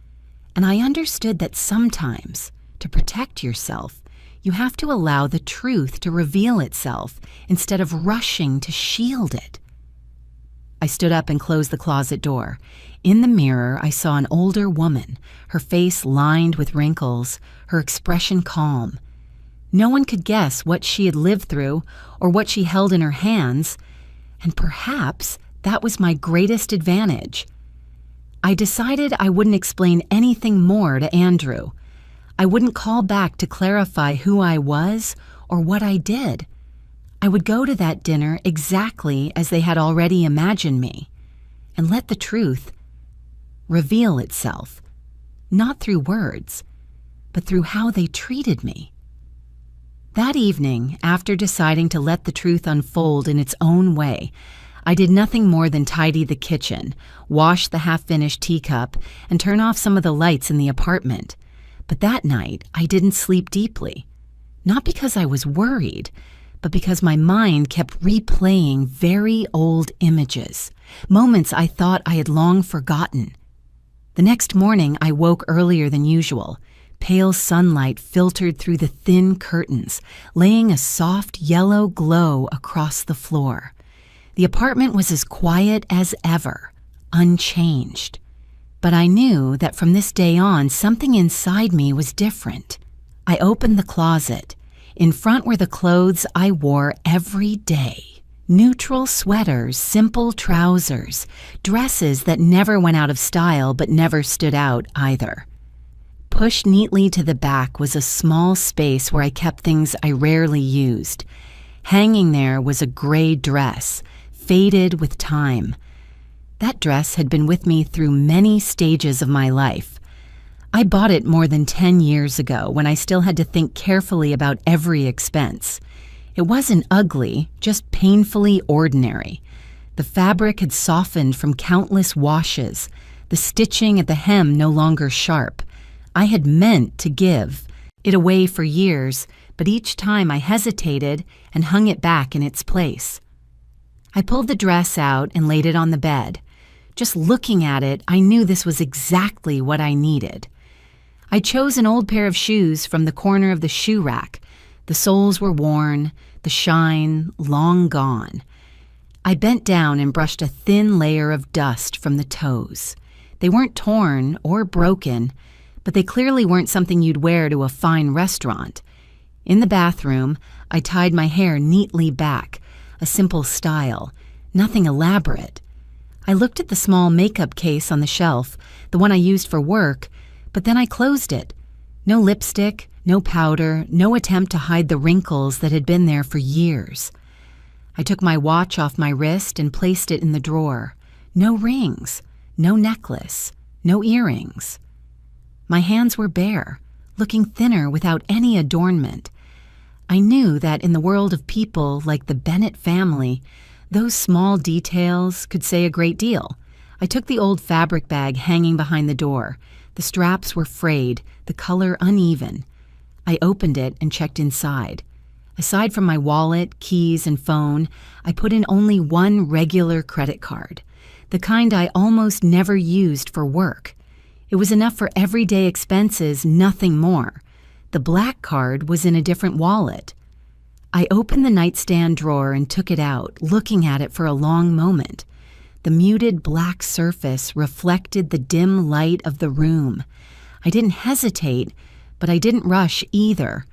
and I understood that sometimes, to protect yourself, you have to allow the truth to reveal itself instead of rushing to shield it. I stood up and closed the closet door. In the mirror, I saw an older woman, her face lined with wrinkles, her expression calm. No one could guess what she had lived through or what she held in her hands, and perhaps that was my greatest advantage. I decided I wouldn't explain anything more to Andrew. I wouldn't call back to clarify who I was or what I did. I would go to that dinner exactly as they had already imagined me, and let the truth reveal itself, not through words, but through how they treated me. That evening, after deciding to let the truth unfold in its own way, I did nothing more than tidy the kitchen, wash the half-finished teacup, and turn off some of the lights in the apartment. But that night, I didn't sleep deeply. Not because I was worried, but because my mind kept replaying very old images, moments I thought I had long forgotten. The next morning, I woke earlier than usual. Pale sunlight filtered through the thin curtains, laying a soft yellow glow across the floor. The apartment was as quiet as ever, unchanged. But I knew that from this day on, something inside me was different. I opened the closet. In front were the clothes I wore every day. Neutral sweaters, simple trousers, dresses that never went out of style but never stood out either. Pushed neatly to the back was a small space where I kept things I rarely used. Hanging there was a gray dress, faded with time. That dress had been with me through many stages of my life. I bought it more than 10 years ago when I still had to think carefully about every expense. It wasn't ugly, just painfully ordinary. The fabric had softened from countless washes, the stitching at the hem no longer sharp. I had meant to give it away for years, but each time I hesitated and hung it back in its place. I pulled the dress out and laid it on the bed. Just looking at it, I knew this was exactly what I needed. I chose an old pair of shoes from the corner of the shoe rack. The soles were worn, the shine long gone. I bent down and brushed a thin layer of dust from the toes. They weren't torn or broken, but they clearly weren't something you'd wear to a fine restaurant. In the bathroom, I tied my hair neatly back, a simple style, nothing elaborate. I looked at the small makeup case on the shelf, the one I used for work, but then I closed it. No lipstick, no powder, no attempt to hide the wrinkles that had been there for years. I took my watch off my wrist and placed it in the drawer. No rings, no necklace, no earrings. My hands were bare, looking thinner without any adornment. I knew that in the world of people like the Bennett family, those small details could say a great deal. I took the old fabric bag hanging behind the door. The straps were frayed, the color uneven. I opened it and checked inside. Aside from my wallet, keys, and phone, I put in only one regular credit card, the kind I almost never used for work. It was enough for everyday expenses, nothing more. The black card was in a different wallet. I opened the nightstand drawer and took it out, looking at it for a long moment. The muted black surface reflected the dim light of the room. I didn't hesitate, but I didn't rush either.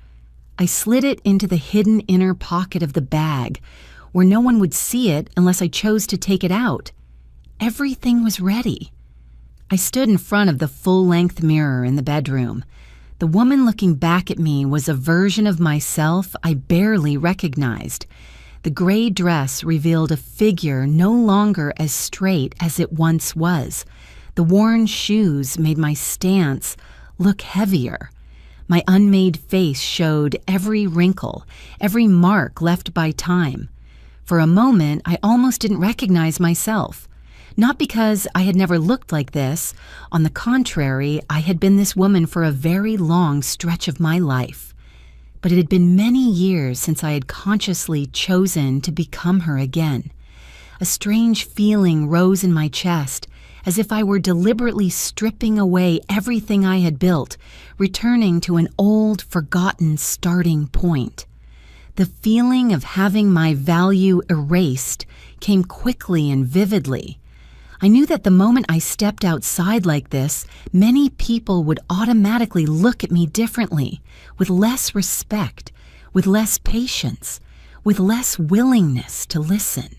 I slid it into the hidden inner pocket of the bag, where no one would see it unless I chose to take it out. Everything was ready. I stood in front of the full-length mirror in the bedroom. The woman looking back at me was a version of myself I barely recognized. The gray dress revealed a figure no longer as straight as it once was. The worn shoes made my stance look heavier. My unmade face showed every wrinkle, every mark left by time. For a moment, I almost didn't recognize myself. Not because I had never looked like this. On the contrary, I had been this woman for a very long stretch of my life. But it had been many years since I had consciously chosen to become her again. A strange feeling rose in my chest, as if I were deliberately stripping away everything I had built, returning to an old, forgotten starting point. The feeling of having my value erased came quickly and vividly. I knew that the moment I stepped outside like this, many people would automatically look at me differently, with less respect, with less patience, with less willingness to listen.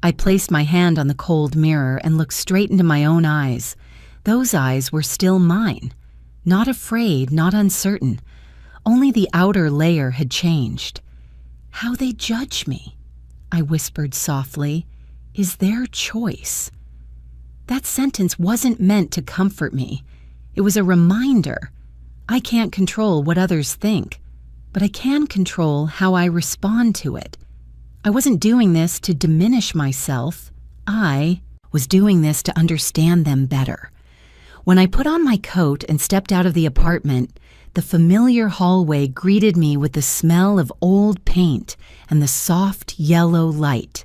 I placed my hand on the cold mirror and looked straight into my own eyes. Those eyes were still mine. Not afraid, not uncertain. Only the outer layer had changed. How they judge me, I whispered softly, is their choice. That sentence wasn't meant to comfort me. It was a reminder. I can't control what others think, but I can control how I respond to it. I wasn't doing this to diminish myself. I was doing this to understand them better. When I put on my coat and stepped out of the apartment, the familiar hallway greeted me with the smell of old paint and the soft yellow light.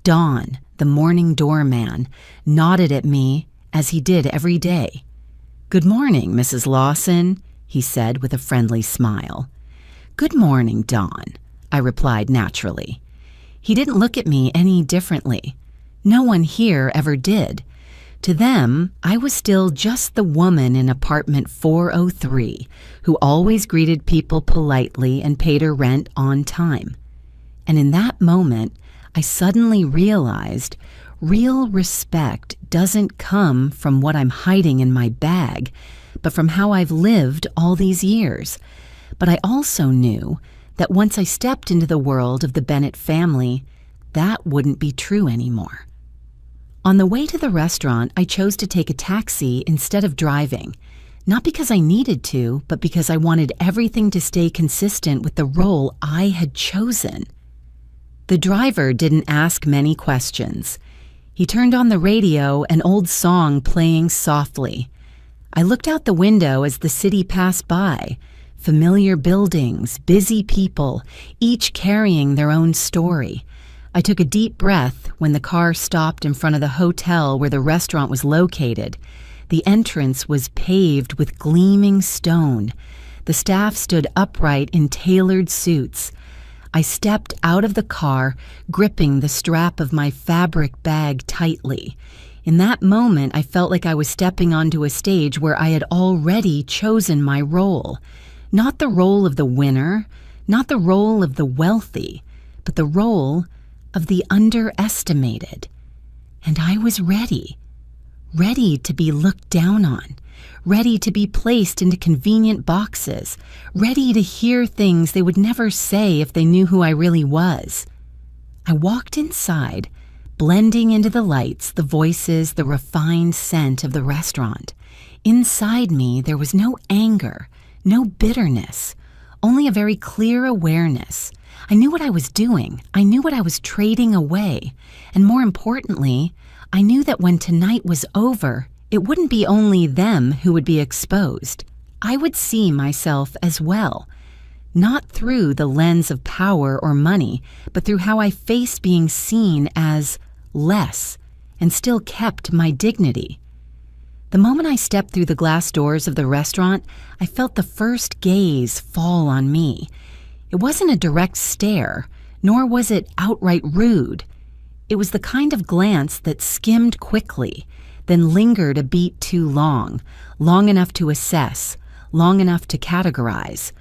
Don, the morning doorman, nodded at me as he did every day. "Good morning, Mrs. Lawson," he said with a friendly smile. "Good morning, Don," I replied naturally. He didn't look at me any differently. No one here ever did. To them, I was still just the woman in apartment 403 who always greeted people politely and paid her rent on time. And in that moment, I suddenly realized real respect doesn't come from what I'm hiding in my bag, but from how I've lived all these years. But I also knew that once I stepped into the world of the Bennett family, that wouldn't be true anymore. On the way to the restaurant, I chose to take a taxi instead of driving, not because I needed to, but because I wanted everything to stay consistent with the role I had chosen. The driver didn't ask many questions. He turned on the radio, an old song playing softly. I looked out the window as the city passed by. Familiar buildings, busy people, each carrying their own story. I took a deep breath when the car stopped in front of the hotel where the restaurant was located. The entrance was paved with gleaming stone. The staff stood upright in tailored suits. I stepped out of the car, gripping the strap of my fabric bag tightly. In that moment, I felt like I was stepping onto a stage where I had already chosen my role. Not the role of the winner, not the role of the wealthy, but the role of the underestimated. And I was ready. Ready to be looked down on. Ready to be placed into convenient boxes, ready to hear things they would never say if they knew who I really was. I walked inside, blending into the lights, the voices, the refined scent of the restaurant. Inside me, there was no anger, no bitterness, only a very clear awareness. I knew what I was doing. I knew what I was trading away. And more importantly, I knew that when tonight was over, it wouldn't be only them who would be exposed. I would see myself as well, not through the lens of power or money, but through how I faced being seen as less and still kept my dignity. The moment I stepped through the glass doors of the restaurant, I felt the first gaze fall on me. It wasn't a direct stare, nor was it outright rude. It was the kind of glance that skimmed quickly, then lingered a beat too long, long enough to assess, long enough to categorize.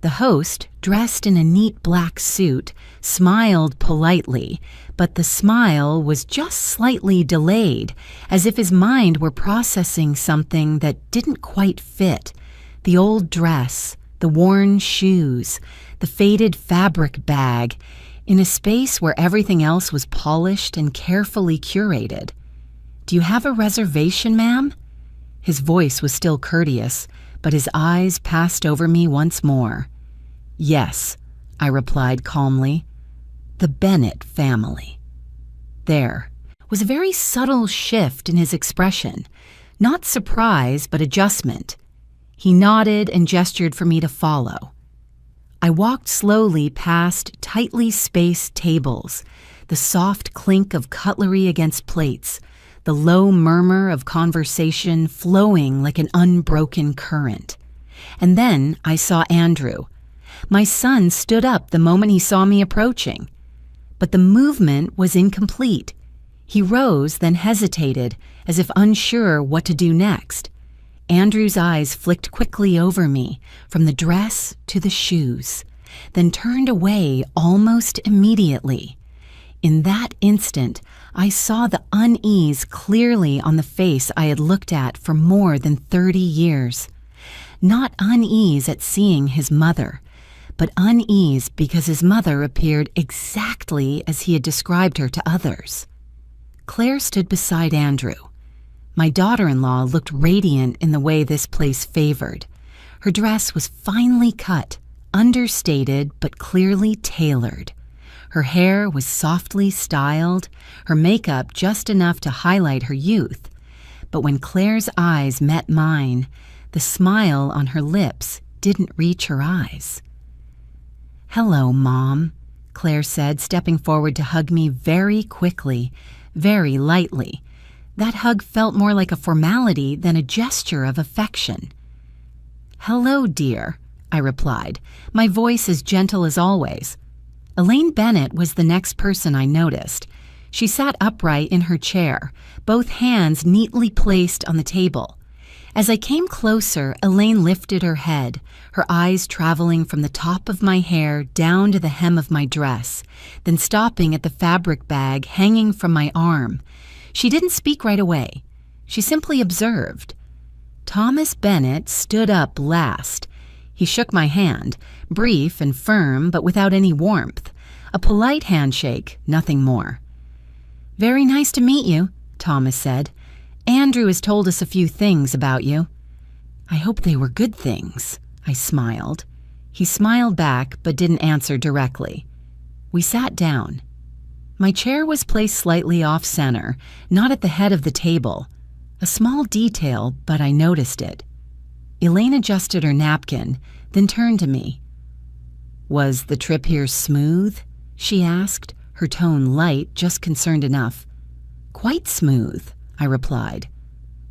The host, dressed in a neat black suit, smiled politely, but the smile was just slightly delayed, as if his mind were processing something that didn't quite fit. The old dress, the worn shoes, the faded fabric bag, in a space where everything else was polished and carefully curated. "Do you have a reservation, ma'am?" His voice was still courteous, but his eyes passed over me once more. "Yes," I replied calmly. "The Bennett family." There was a very subtle shift in his expression, not surprise, but adjustment. He nodded and gestured for me to follow. I walked slowly past tightly spaced tables, the soft clink of cutlery against plates, the low murmur of conversation flowing like an unbroken current. And then I saw Andrew. My son stood up the moment he saw me approaching. But the movement was incomplete. He rose, then hesitated, as if unsure what to do next. Andrew's eyes flicked quickly over me, from the dress to the shoes, then turned away almost immediately. In that instant, I saw the unease clearly on the face I had looked at for more than 30 years. Not unease at seeing his mother, but unease because his mother appeared exactly as he had described her to others. Claire stood beside Andrew. My daughter-in-law looked radiant in the way this place favored. Her dress was finely cut, understated but clearly tailored. Her hair was softly styled, her makeup just enough to highlight her youth. But when Claire's eyes met mine, the smile on her lips didn't reach her eyes. "Hello, Mom," Claire said, stepping forward to hug me very quickly, very lightly. That hug felt more like a formality than a gesture of affection. "Hello, dear," I replied, my voice as gentle as always. Elaine Bennett was the next person I noticed. She sat upright in her chair, both hands neatly placed on the table. As I came closer, Elaine lifted her head, her eyes traveling from the top of my hair down to the hem of my dress, then stopping at the fabric bag hanging from my arm. She didn't speak right away. She simply observed. Thomas Bennett stood up last. He shook my hand, brief and firm, but without any warmth. A polite handshake, nothing more. "Very nice to meet you," Thomas said. "Andrew has told us a few things about you." "I hope they were good things," I smiled. He smiled back, but didn't answer directly. We sat down. My chair was placed slightly off-center, not at the head of the table. A small detail, but I noticed it. Elaine adjusted her napkin, then turned to me. "Was the trip here smooth?" she asked, her tone light, just concerned enough. "Quite smooth," I replied.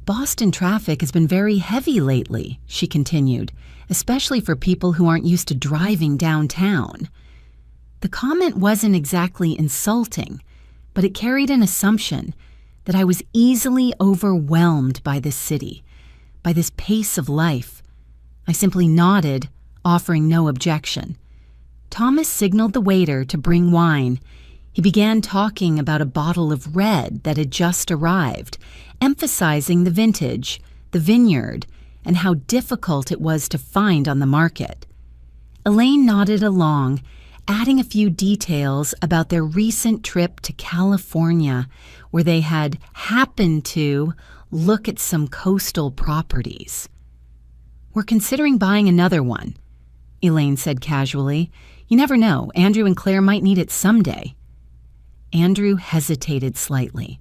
"Boston traffic has been very heavy lately," she continued, "especially for people who aren't used to driving downtown." The comment wasn't exactly insulting, but it carried an assumption that I was easily overwhelmed by this city, by this pace of life. I simply nodded, offering no objection. Thomas signaled the waiter to bring wine. He began talking about a bottle of red that had just arrived, emphasizing the vintage, the vineyard, and how difficult it was to find on the market. Elaine nodded along, adding a few details about their recent trip to California, where they had happened to look at some coastal properties. "We're considering buying another one," Elaine said casually. "You never know, Andrew and Claire might need it someday." Andrew hesitated slightly.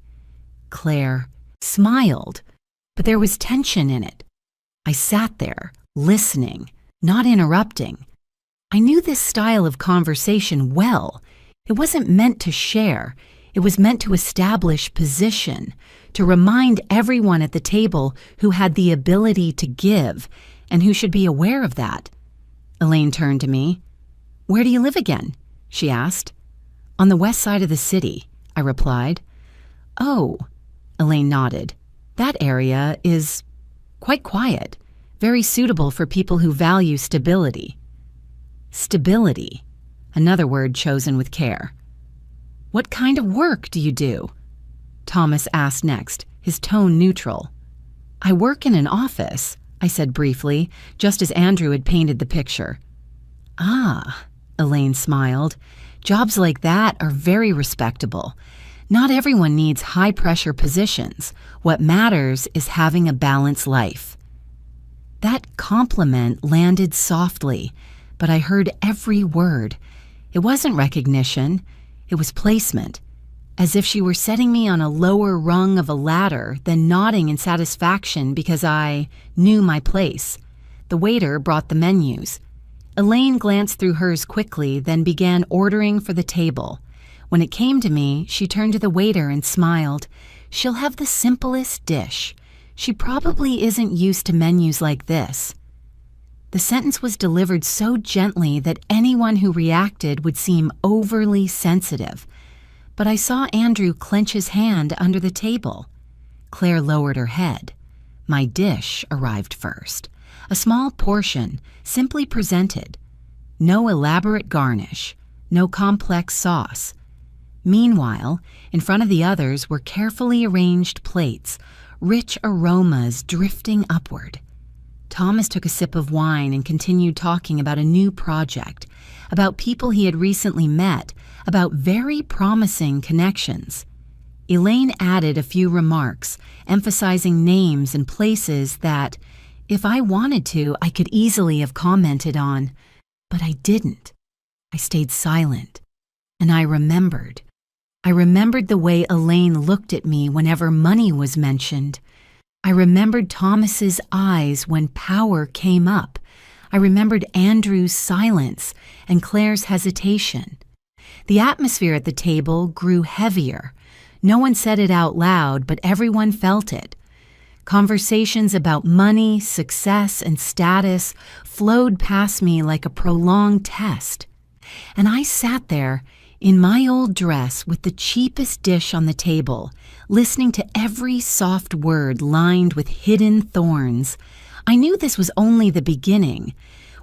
Claire smiled, but there was tension in it. I sat there, listening, not interrupting. I knew this style of conversation well. It wasn't meant to share. It was meant to establish position, to remind everyone at the table who had the ability to give and who should be aware of that. Elaine turned to me. "Where do you live again?" she asked. "On the west side of the city," I replied. "Oh," Elaine nodded. "That area is quite quiet, very suitable for people who value stability." Stability, another word chosen with care. "What kind of work do you do?" Thomas asked next, his tone neutral. "I work in an office," I said briefly, just as Andrew had painted the picture. Ah, Elaine smiled. Jobs like that are very respectable. Not everyone needs high-pressure positions. What matters is having a balanced life. That compliment landed softly, but I heard every word. It wasn't recognition. It was placement, as if she were setting me on a lower rung of a ladder, then nodding in satisfaction because I knew my place. The waiter brought the menus. Elaine glanced through hers quickly, then began ordering for the table. When it came to me, she turned to the waiter and smiled. She'll have the simplest dish. She probably isn't used to menus like this. The sentence was delivered so gently that anyone who reacted would seem overly sensitive. But I saw Andrew clench his hand under the table. Claire lowered her head. My dish arrived first. A small portion, simply presented. No elaborate garnish, no complex sauce. Meanwhile, in front of the others were carefully arranged plates, rich aromas drifting upward. Thomas took a sip of wine and continued talking about a new project, about people he had recently met, about very promising connections. Elaine added a few remarks, emphasizing names and places that, if I wanted to, I could easily have commented on. But I didn't. I stayed silent. And I remembered. I remembered the way Elaine looked at me whenever money was mentioned. I remembered Thomas's eyes when power came up. I remembered Andrew's silence and Claire's hesitation. The atmosphere at the table grew heavier. No one said it out loud, but everyone felt it. Conversations about money, success, and status flowed past me like a prolonged test. And I sat there in my old dress with the cheapest dish on the table, listening to every soft word lined with hidden thorns. I knew this was only the beginning.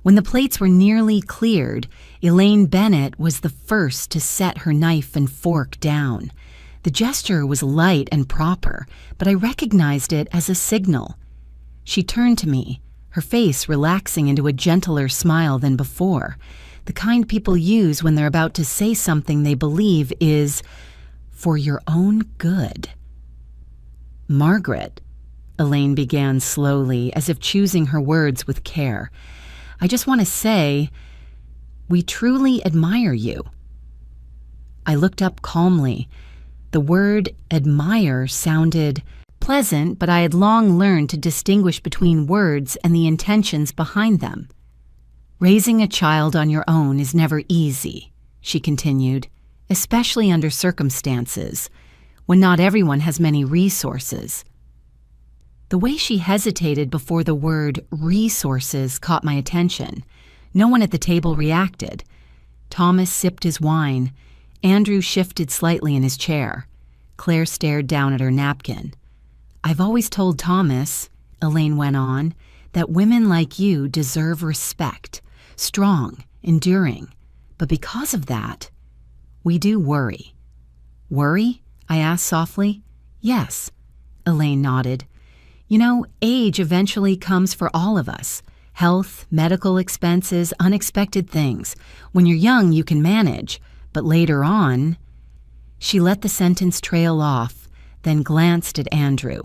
When the plates were nearly cleared, Elaine Bennett was the first to set her knife and fork down. The gesture was light and proper, but I recognized it as a signal. She turned to me, her face relaxing into a gentler smile than before, the kind people use when they're about to say something they believe is for your own good. Margaret, Elaine began slowly, as if choosing her words with care, I just want to say, we truly admire you. I looked up calmly. The word admire sounded pleasant, but I had long learned to distinguish between words and the intentions behind them. Raising a child on your own is never easy, she continued, especially under circumstances when not everyone has many resources. The way she hesitated before the word resources caught my attention. No one at the table reacted. Thomas sipped his wine. Andrew shifted slightly in his chair. Claire stared down at her napkin. I've always told Thomas, Elaine went on, that women like you deserve respect, strong, enduring. But because of that, we do worry. Worry? I asked softly. Yes, Elaine nodded. You know, age eventually comes for all of us. Health, medical expenses, unexpected things. When you're young, you can manage. But later on, she let the sentence trail off, then glanced at Andrew.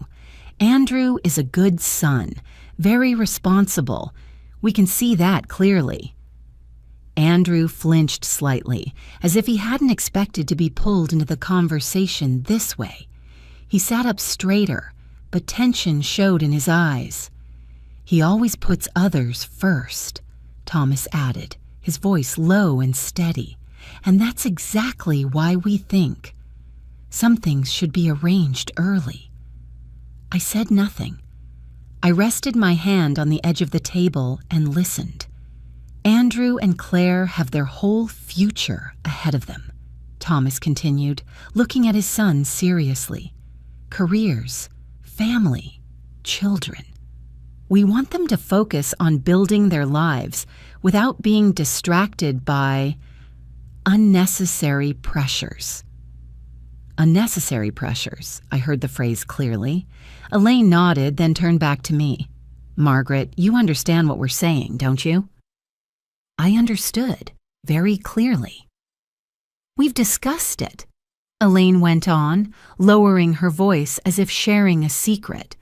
Andrew is a good son, very responsible. We can see that clearly. Andrew flinched slightly, as if he hadn't expected to be pulled into the conversation this way. He sat up straighter, but tension showed in his eyes. He always puts others first, Thomas added, his voice low and steady. And that's exactly why we think. Some things should be arranged early. I said nothing. I rested my hand on the edge of the table and listened. Andrew and Claire have their whole future ahead of them, Thomas continued, looking at his son seriously. Careers, family, children. We want them to focus on building their lives without being distracted by unnecessary pressures. Unnecessary pressures, I heard the phrase clearly. Elaine nodded, then turned back to me. Margaret, you understand what we're saying, don't you? I understood, very clearly. We've discussed it, Elaine went on, lowering her voice as if sharing a secret.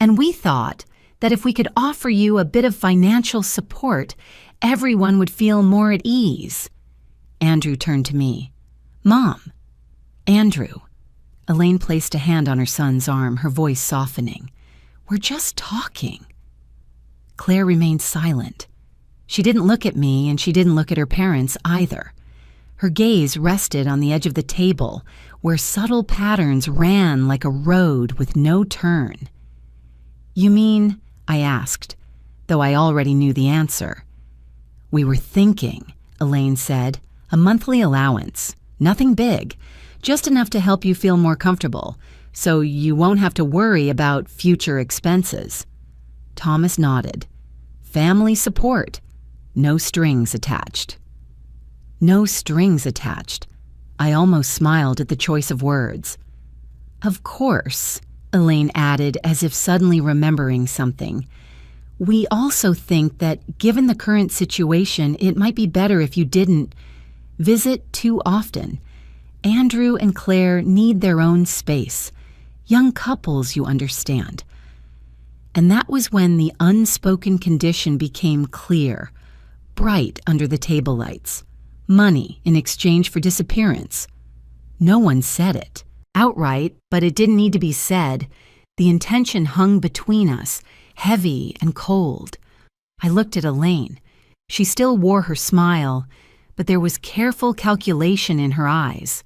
And we thought that if we could offer you a bit of financial support, everyone would feel more at ease. Andrew turned to me. Mom. Andrew. Elaine placed a hand on her son's arm, her voice softening. We're just talking. Claire remained silent. She didn't look at me, and she didn't look at her parents either. Her gaze rested on the edge of the table, where subtle patterns ran like a road with no turn. You mean, I asked, though I already knew the answer. We were thinking, Elaine said, a monthly allowance. Nothing big, just enough to help you feel more comfortable, so you won't have to worry about future expenses. Thomas nodded. Family support. No strings attached. No strings attached. I almost smiled at the choice of words. Of course, Elaine added as if suddenly remembering something. We also think that given the current situation, it might be better if you didn't visit too often. Andrew and Claire need their own space. Young couples, you understand. And that was when the unspoken condition became clear, bright under the table lights. Money in exchange for disappearance. No one said it outright, but it didn't need to be said. The intention hung between us, heavy and cold. I looked at Elaine. She still wore her smile, but there was careful calculation in her eyes.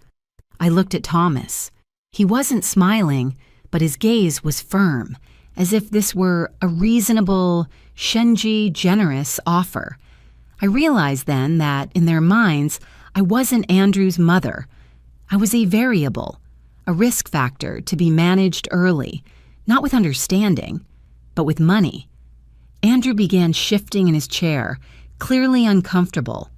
I looked at Thomas. He wasn't smiling, but his gaze was firm, as if this were a reasonable, generous offer. I realized then that, in their minds, I wasn't Andrew's mother. I was a variable, a risk factor to be managed early, not with understanding, but with money. Andrew began shifting in his chair, clearly uncomfortable.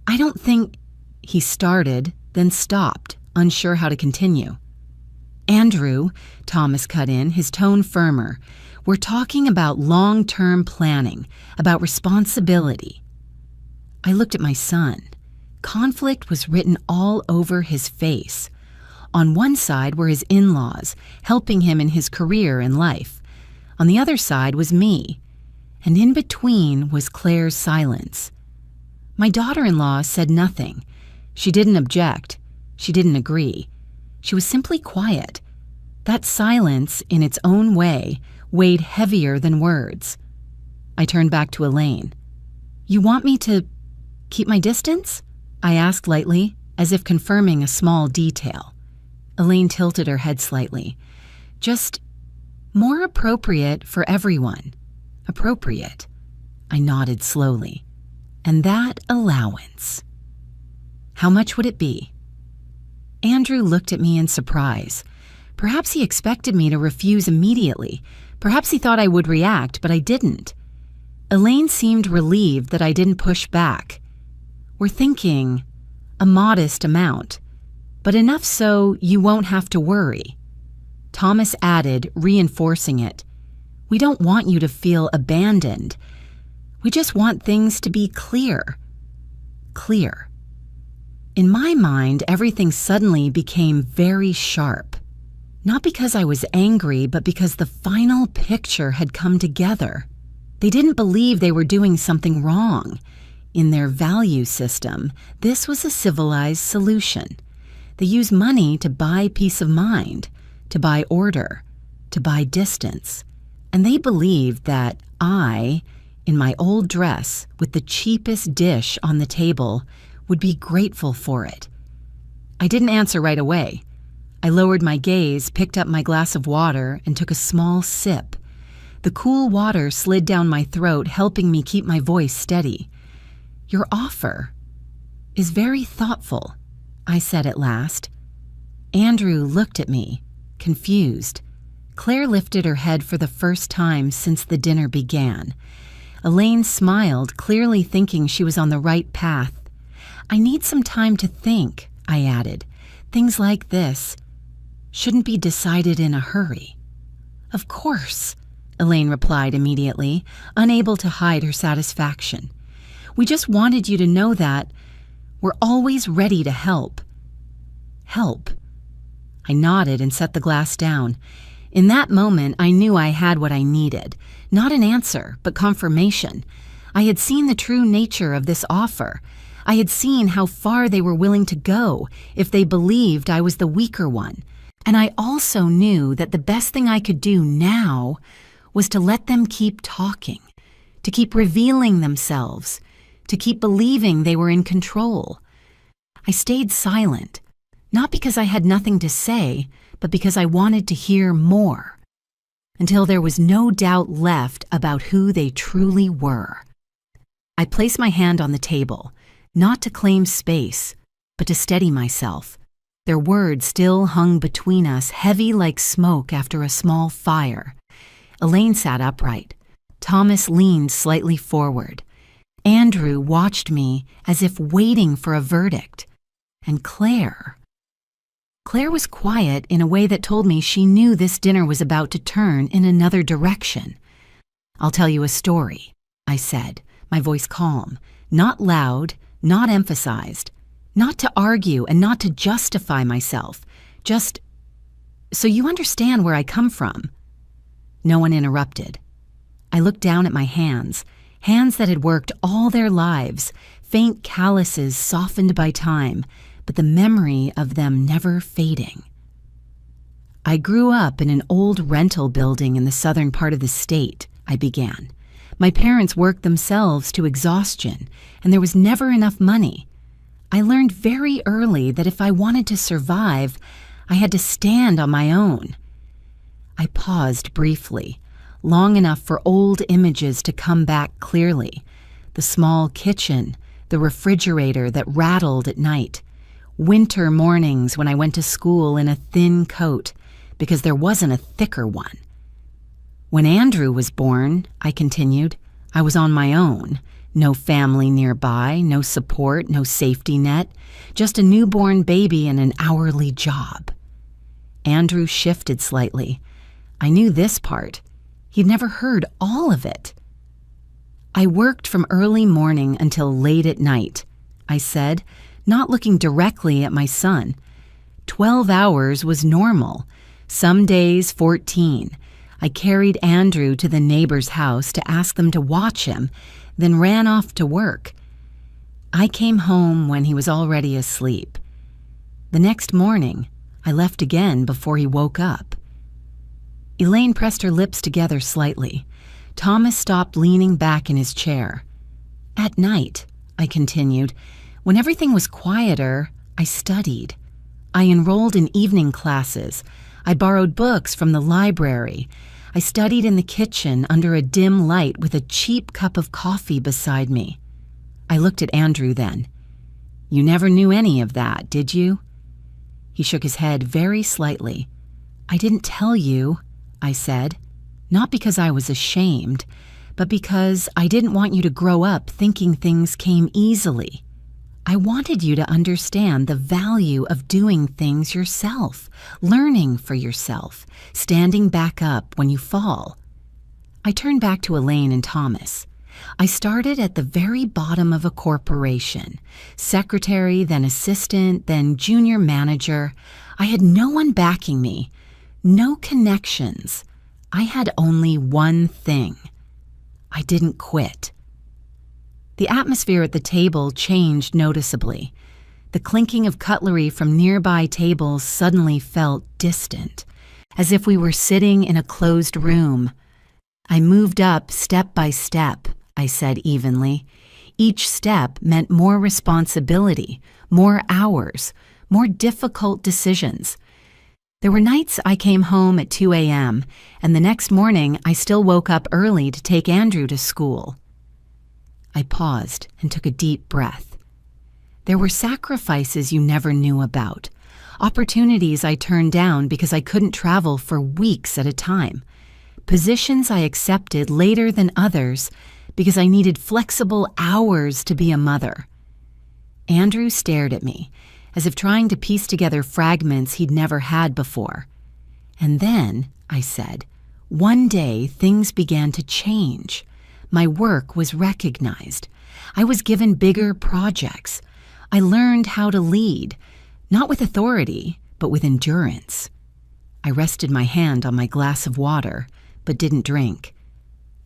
I don't think... He started, then stopped, unsure how to continue. Andrew, Thomas cut in, his tone firmer, we're talking about long-term planning, about responsibility. I looked at my son. Conflict was written all over his face. On one side were his in-laws, helping him in his career and life. On the other side was me, and in between was Claire's silence. My daughter-in-law said nothing. She didn't object. She didn't agree. She was simply quiet. That silence, in its own way, weighed heavier than words. I turned back to Elaine. You want me to keep my distance? I asked lightly, as if confirming a small detail. Elaine tilted her head slightly. Just more appropriate for everyone. Appropriate. I nodded slowly. And that allowance. How much would it be? Andrew looked at me in surprise. Perhaps he expected me to refuse immediately. Perhaps he thought I would react, but I didn't. Elaine seemed relieved that I didn't push back. We're thinking a modest amount, but enough so you won't have to worry. Thomas added, reinforcing it. We don't want you to feel abandoned. We just want things to be clear. Clear. In my mind, everything suddenly became very sharp. Not because I was angry, but because the final picture had come together. They didn't believe they were doing something wrong. In their value system, this was a civilized solution. They use money to buy peace of mind, to buy order, to buy distance. And they believed that I, in my old dress, with the cheapest dish on the table, would be grateful for it. I didn't answer right away. I lowered my gaze, picked up my glass of water, and took a small sip. The cool water slid down my throat, helping me keep my voice steady. Your offer is very thoughtful, I said at last. Andrew looked at me, confused. Claire lifted her head for the first time since the dinner began. Elaine smiled, clearly thinking she was on the right path. I need some time to think, I added. Things like this shouldn't be decided in a hurry. Of course, Elaine replied immediately, unable to hide her satisfaction. "We just wanted you to know that we're always ready to help." Help? I nodded and set the glass down. In that moment, I knew I had what I needed. Not an answer, but confirmation. I had seen the true nature of this offer. I had seen how far they were willing to go if they believed I was the weaker one. And I also knew that the best thing I could do now was to let them keep talking, to keep revealing themselves, to keep believing they were in control. I stayed silent, not because I had nothing to say, but because I wanted to hear more, until there was no doubt left about who they truly were. I placed my hand on the table, not to claim space, but to steady myself. Their words still hung between us, heavy like smoke after a small fire. Elaine sat upright. Thomas leaned slightly forward. Andrew watched me as if waiting for a verdict. And Claire was quiet in a way that told me she knew this dinner was about to turn in another direction. "I'll tell you a story," I said, my voice calm, not loud, not emphasized, not to argue and not to justify myself, just so you understand where I come from. No one interrupted. I looked down at my hands that had worked all their lives, faint calluses softened by time, but the memory of them never fading. "I grew up in an old rental building in the southern part of the state," I began. "My parents worked themselves to exhaustion, and there was never enough money. I learned very early that if I wanted to survive, I had to stand on my own." I paused briefly, long enough for old images to come back clearly. The small kitchen, the refrigerator that rattled at night, winter mornings when I went to school in a thin coat, because there wasn't a thicker one. "When Andrew was born," I continued, "I was on my own. No family nearby, no support, no safety net, just a newborn baby and an hourly job." Andrew shifted slightly. I knew this part. He'd never heard all of it. "I worked from early morning until late at night," I said, not looking directly at my son. 12 hours was normal, some days 14. I carried Andrew to the neighbor's house to ask them to watch him, then ran off to work. I came home when he was already asleep. The next morning, I left again before he woke up. Elaine pressed her lips together slightly. Thomas stopped leaning back in his chair. "At night," I continued, "when everything was quieter, I studied. I enrolled in evening classes. I borrowed books from the library. I studied in the kitchen under a dim light with a cheap cup of coffee beside me." I looked at Andrew then. "You never knew any of that, did you?" He shook his head very slightly. "I didn't tell you," I said, not because I was ashamed, but because I didn't want you to grow up thinking things came easily. I wanted you to understand the value of doing things yourself, learning for yourself, standing back up when you fall. I turned back to Elaine and Thomas. I started at the very bottom of a corporation, secretary, then assistant, then junior manager. I had no one backing me, no connections. I had only one thing. I didn't quit. The atmosphere at the table changed noticeably. The clinking of cutlery from nearby tables suddenly felt distant, as if we were sitting in a closed room. I moved up step by step, I said evenly. Each step meant more responsibility, more hours, more difficult decisions. There were nights I came home at 2 a.m., and the next morning I still woke up early to take Andrew to school. I paused and took a deep breath. There were sacrifices you never knew about, opportunities I turned down because I couldn't travel for weeks at a time, positions I accepted later than others because I needed flexible hours to be a mother. Andrew stared at me, as if trying to piece together fragments he'd never had before. "And then," I said, One day, things began to change. My work was recognized. I was given bigger projects. I learned how to lead, not with authority, but with endurance. I rested my hand on my glass of water, but didn't drink.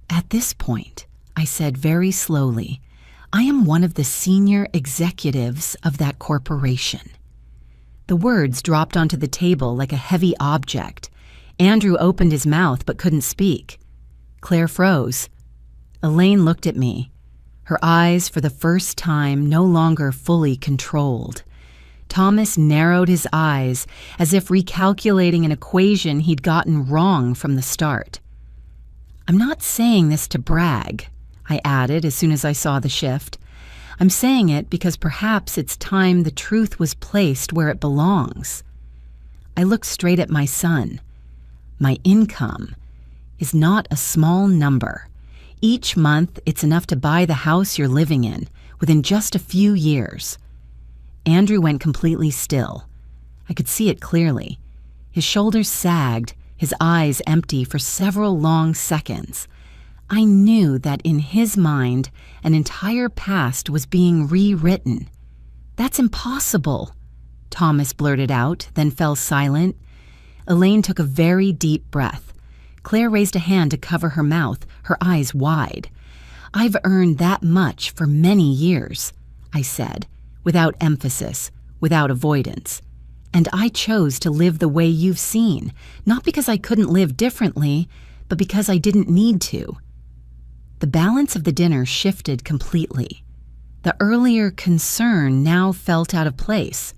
At this point, I said very slowly, I am one of the senior executives of that corporation. The words dropped onto the table like a heavy object. Andrew opened his mouth but couldn't speak. Claire froze. Elaine looked at me, her eyes for the first time no longer fully controlled. Thomas narrowed his eyes as if recalculating an equation he'd gotten wrong from the start. I'm not saying this to brag, I added as soon as I saw the shift. I'm saying it because perhaps it's time the truth was placed where it belongs. I looked straight at my son. My income is not a small number. Each month, it's enough to buy the house you're living in within just a few years. Andrew went completely still. I could see it clearly. His shoulders sagged, his eyes empty for several long seconds. I knew that in his mind, an entire past was being rewritten. That's impossible, Thomas blurted out, then fell silent. Elaine took a very deep breath. Claire raised a hand to cover her mouth, her eyes wide. I've earned that much for many years, I said, without emphasis, without avoidance. And I chose to live the way you've seen, not because I couldn't live differently, but because I didn't need to. The balance of the dinner shifted completely. The earlier concern now felt out of place.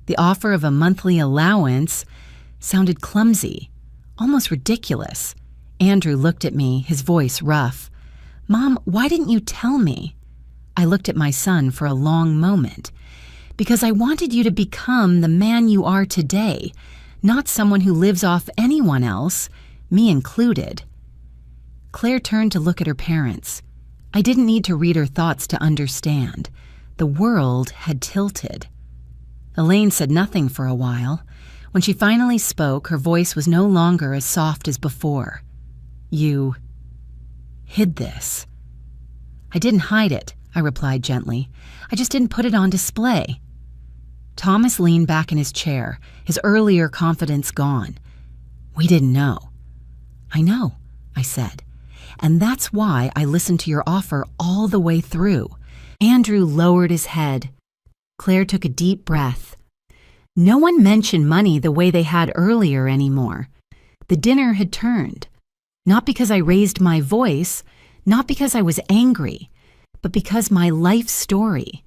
The offer of a monthly allowance sounded clumsy, almost ridiculous. Andrew looked at me, his voice rough. Mom, why didn't you tell me? I looked at my son for a long moment. Because I wanted you to become the man you are today, not someone who lives off anyone else, me included. Claire turned to look at her parents. I didn't need to read her thoughts to understand. The world had tilted. Elaine said nothing for a while. When she finally spoke, her voice was no longer as soft as before. You hid this. I didn't hide it, I replied gently. I just didn't put it on display. Thomas leaned back in his chair, his earlier confidence gone. We didn't know. I know, I said. And that's why I listened to your offer all the way through. Andrew lowered his head. Claire took a deep breath. No one mentioned money the way they had earlier anymore. The dinner had turned. Not because I raised my voice, not because I was angry, but because my life story,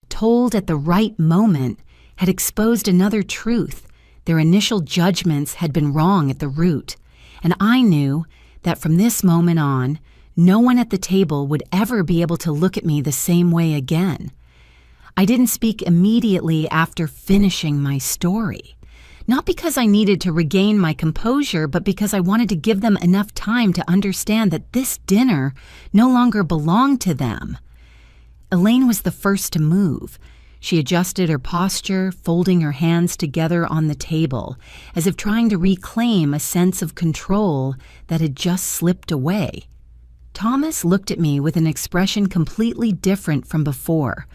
told at the right moment, had exposed another truth. Their initial judgments had been wrong at the root, and I knew that from this moment on, no one at the table would ever be able to look at me the same way again. I didn't speak immediately after finishing my story. Not because I needed to regain my composure, but because I wanted to give them enough time to understand that this dinner no longer belonged to them. Elaine was the first to move. She adjusted her posture, folding her hands together on the table, as if trying to reclaim a sense of control that had just slipped away. Thomas looked at me with an expression completely different from before.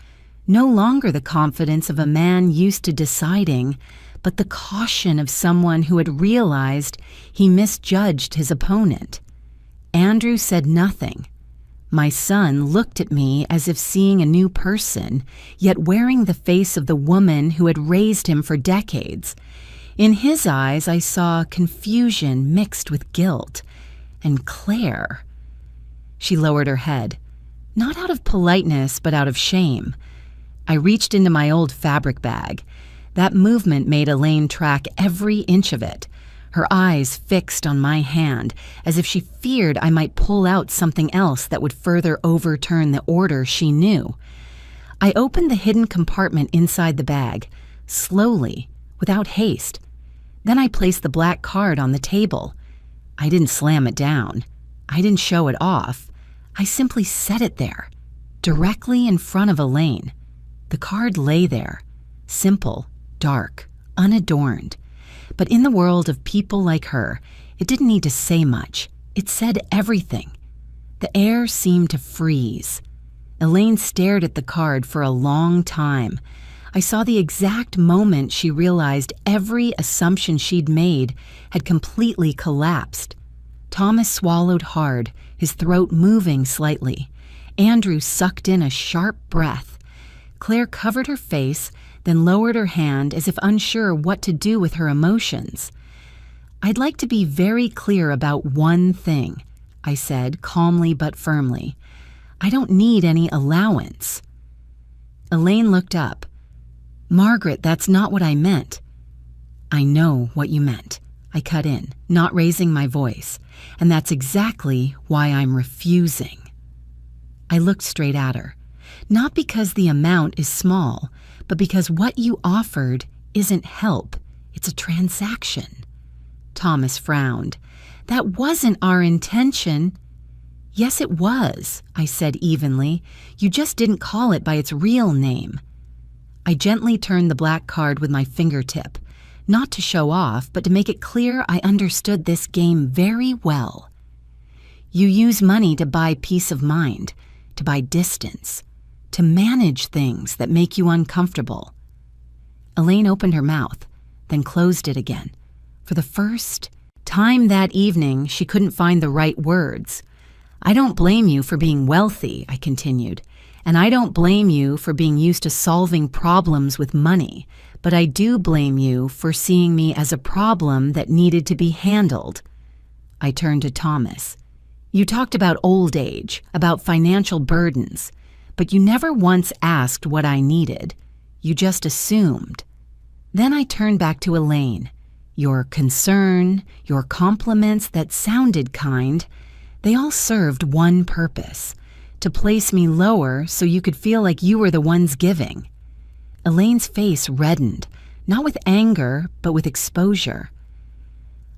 No longer the confidence of a man used to deciding, but the caution of someone who had realized he misjudged his opponent. Andrew said nothing. My son looked at me as if seeing a new person, yet wearing the face of the woman who had raised him for decades. In his eyes, I saw confusion mixed with guilt. And Claire. She lowered her head, not out of politeness, but out of shame. I reached into my old fabric bag. That movement made Elaine track every inch of it, her eyes fixed on my hand, as if she feared I might pull out something else that would further overturn the order she knew. I opened the hidden compartment inside the bag, slowly, without haste. Then I placed the black card on the table. I didn't slam it down. I didn't show it off. I simply set it there, directly in front of Elaine. The card lay there, simple, dark, unadorned. But in the world of people like her, It didn't need to say much. It said everything. The air seemed to freeze. Elaine stared at the card for a long time. I saw the exact moment she realized every assumption she'd made had completely collapsed. Thomas swallowed hard, his throat moving slightly. Andrew sucked in a sharp breath. Claire covered her face, then lowered her hand as if unsure what to do with her emotions. "I'd like to be very clear about one thing," I said, calmly but firmly. "I don't need any allowance." Elaine looked up. "Margaret, that's not what I meant." "I know what you meant," I cut in, not raising my voice, "and that's exactly why I'm refusing." I looked straight at her, not because the amount is small, but because what you offered isn't help, it's a transaction. Thomas frowned. "That wasn't our intention." "Yes, it was," I said evenly. "You just didn't call it by its real name." I gently turned the black card with my fingertip, not to show off, but to make it clear I understood this game very well. You use money to buy peace of mind, to buy distance, to manage things that make you uncomfortable. Elaine opened her mouth, then closed it again. For the first time that evening, she couldn't find the right words. "I don't blame you for being wealthy," I continued, "and I don't blame you for being used to solving problems with money, but I do blame you for seeing me as a problem that needed to be handled." I turned to Thomas. "You talked about old age, about financial burdens, but you never once asked what I needed. You just assumed." Then I turned back to Elaine. Your concern, your compliments that sounded kind, they all served one purpose, to place me lower so you could feel like you were the ones giving. Elaine's face reddened, not with anger, but with exposure.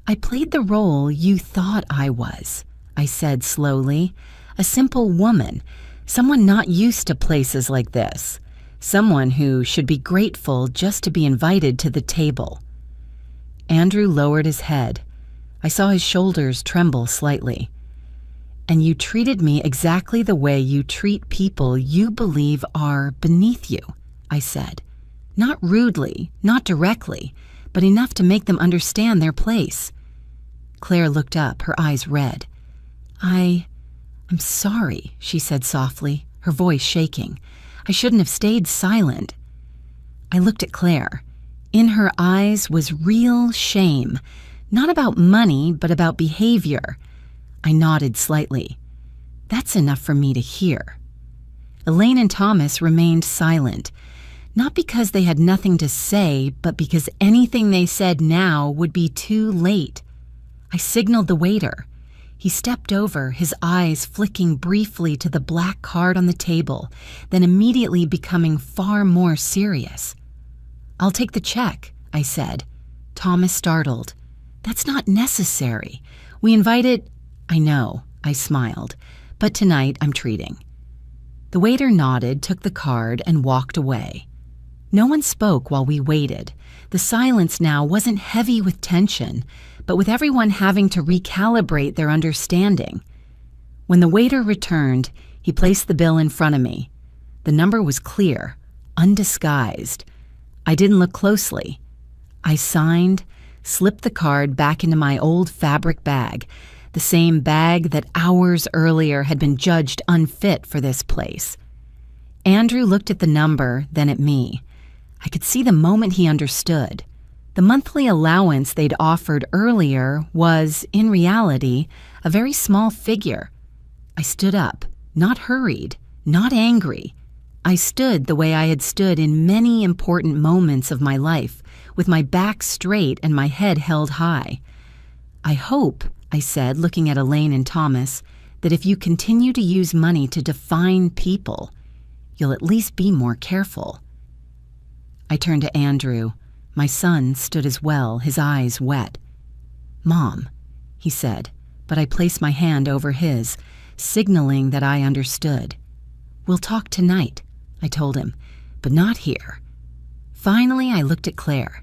"I played the role you thought I was," I said slowly. "A simple woman, someone not used to places like this, someone who should be grateful just to be invited to the table." Andrew lowered his head. I saw his shoulders tremble slightly. "And you treated me exactly the way you treat people you believe are beneath you," I said. "Not rudely, not directly, but enough to make them understand their place." Claire looked up, her eyes red. I'm sorry," she said softly, her voice shaking. "I shouldn't have stayed silent." I looked at Claire. In her eyes was real shame, not about money, but about behavior. I nodded slightly. "That's enough for me to hear." Elaine and Thomas remained silent, not because they had nothing to say, but because anything they said now would be too late. I signaled the waiter. He stepped over, his eyes flicking briefly to the black card on the table, then immediately becoming far more serious. "I'll take the check," I said. Thomas startled. "That's not necessary. We invited—" "I know," I smiled, "but tonight I'm treating." The waiter nodded, took the card, and walked away. No one spoke while we waited. The silence now wasn't heavy with tension, but with everyone having to recalibrate their understanding. When the waiter returned, he placed the bill in front of me. The number was clear, undisguised. I didn't look closely. I signed, slipped the card back into my old fabric bag, the same bag that hours earlier had been judged unfit for this place. Andrew looked at the number, then at me. I could see the moment he understood. The monthly allowance they'd offered earlier was, in reality, a very small figure. I stood up, not hurried, not angry. I stood the way I had stood in many important moments of my life, with my back straight and my head held high. "I hope," I said, looking at Elaine and Thomas, "that if you continue to use money to define people, you'll at least be more careful." I turned to Andrew. My son stood as well, his eyes wet. "Mom," he said, but I placed my hand over his, signaling that I understood. "We'll talk tonight," I told him, "but not here." Finally, I looked at Claire.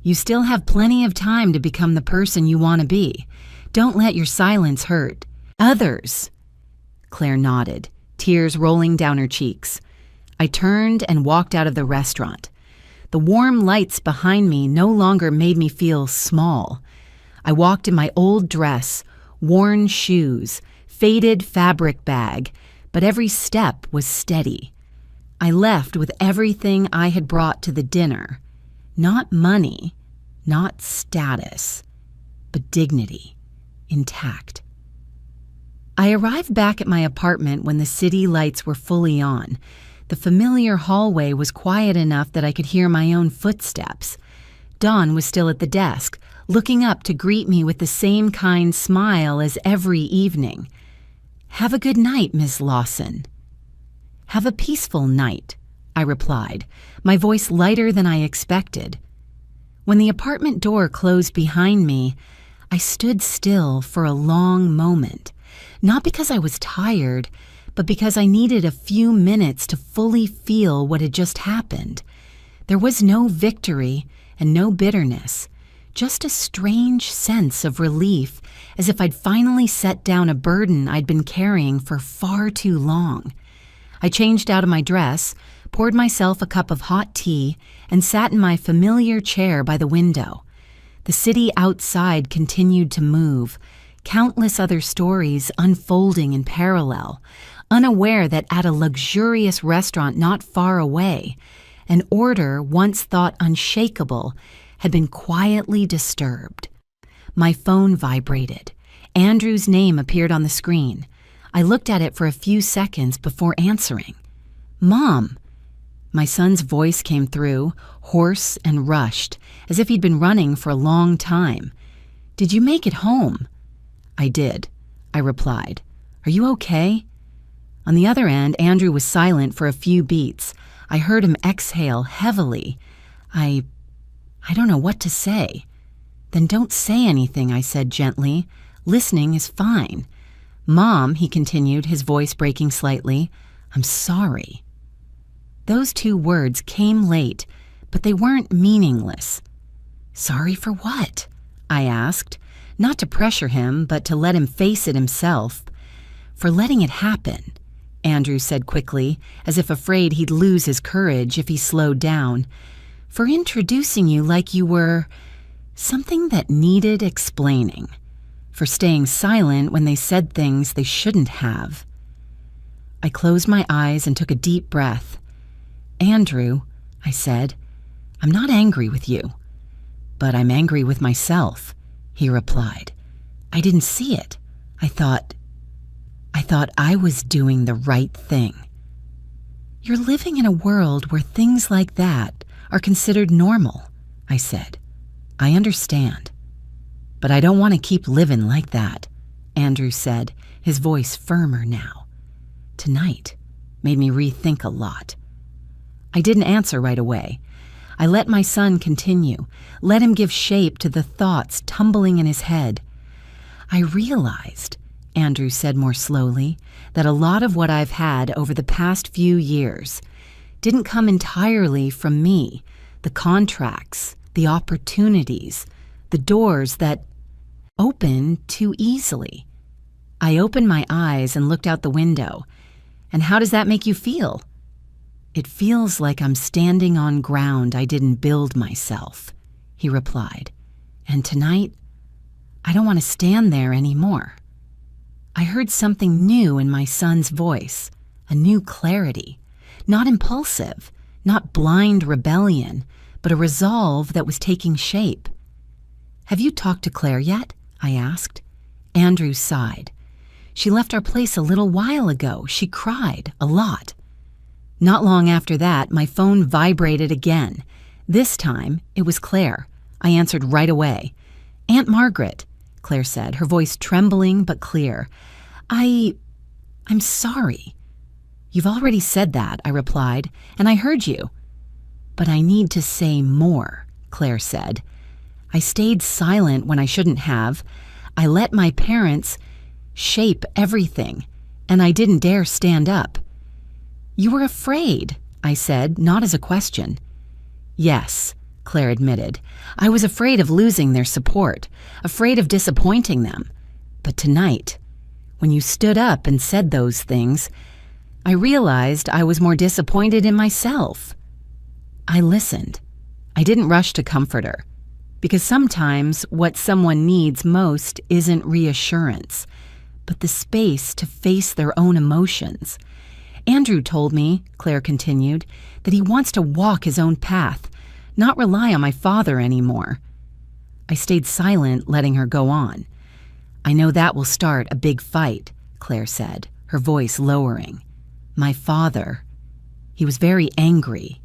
You still have plenty of time to become the person you want to be. Don't let your silence hurt others. Claire nodded, tears rolling down her cheeks. I turned and walked out of the restaurant. The warm lights behind me no longer made me feel small. I walked in my old dress, worn shoes, faded fabric bag, but every step was steady. I left with everything I had brought to the dinner. Not money, not status, but dignity, intact. I arrived back at my apartment when the city lights were fully on. The familiar hallway was quiet enough that I could hear my own footsteps. Dawn was still at the desk, looking up to greet me with the same kind smile as every evening. "Have a good night, Miss Lawson." "Have a peaceful night," I replied, my voice lighter than I expected. When the apartment door closed behind me, I stood still for a long moment, not because I was tired, but because I needed a few minutes to fully feel what had just happened. There was no victory and no bitterness, just a strange sense of relief, as if I'd finally set down a burden I'd been carrying for far too long. I changed out of my dress, poured myself a cup of hot tea, and sat in my familiar chair by the window. The city outside continued to move, countless other stories unfolding in parallel, unaware that at a luxurious restaurant not far away, an order once thought unshakable had been quietly disturbed. My phone vibrated. Andrew's name appeared on the screen. I looked at it for a few seconds before answering. "Mom!" My son's voice came through, hoarse and rushed, as if he'd been running for a long time. "Did you make it home?" "I did," I replied. "Are you okay?" On the other end, Andrew was silent for a few beats. I heard him exhale heavily. I don't know what to say." "Then don't say anything," I said gently. "Listening is fine." "Mom," he continued, his voice breaking slightly, "I'm sorry." Those two words came late, but they weren't meaningless. "Sorry for what?" I asked, not to pressure him, but to let him face it himself. "For letting it happen," Andrew said quickly, as if afraid he'd lose his courage if he slowed down. "For introducing you like you were something that needed explaining. For staying silent when they said things they shouldn't have." I closed my eyes and took a deep breath. "Andrew," I said, "I'm not angry with you, but I'm angry with myself," he replied. "I didn't see it. I thought I was doing the right thing." "You're living in a world where things like that are considered normal," I said. "I understand. But I don't want to keep living like that," Andrew said, his voice firmer now. Tonight made me rethink a lot. I didn't answer right away. I let my son continue, let him give shape to the thoughts tumbling in his head. "I realized," Andrew said more slowly, "that a lot of what I've had over the past few years didn't come entirely from me, the contracts, the opportunities, the doors that opened too easily." I opened my eyes and looked out the window. "And how does that make you feel?" "It feels like I'm standing on ground I didn't build myself," he replied. "And tonight, I don't want to stand there anymore." I heard something new in my son's voice, a new clarity, not impulsive, not blind rebellion, but a resolve that was taking shape. "Have you talked to Claire yet?" I asked. Andrew sighed. "She left our place a little while ago. She cried a lot." Not long after that, my phone vibrated again. This time, it was Claire. I answered right away. "Aunt Margaret," Claire said, her voice trembling but clear. I'm sorry." "You've already said that," I replied, "and I heard you." "But I need to say more," Claire said. "I stayed silent when I shouldn't have. I let my parents shape everything, and I didn't dare stand up." "You were afraid," I said, not as a question. "Yes," Claire admitted. I was afraid of losing their support, afraid of disappointing them. But tonight, when you stood up and said those things, I realized I was more disappointed in myself. I listened. I didn't rush to comfort her, because sometimes what someone needs most isn't reassurance, but the space to face their own emotions. Andrew told me, Claire continued, that he wants to walk his own path, not rely on my father anymore. I stayed silent, letting her go on. I know that will start a big fight, Claire said, her voice lowering. My father. He was very angry.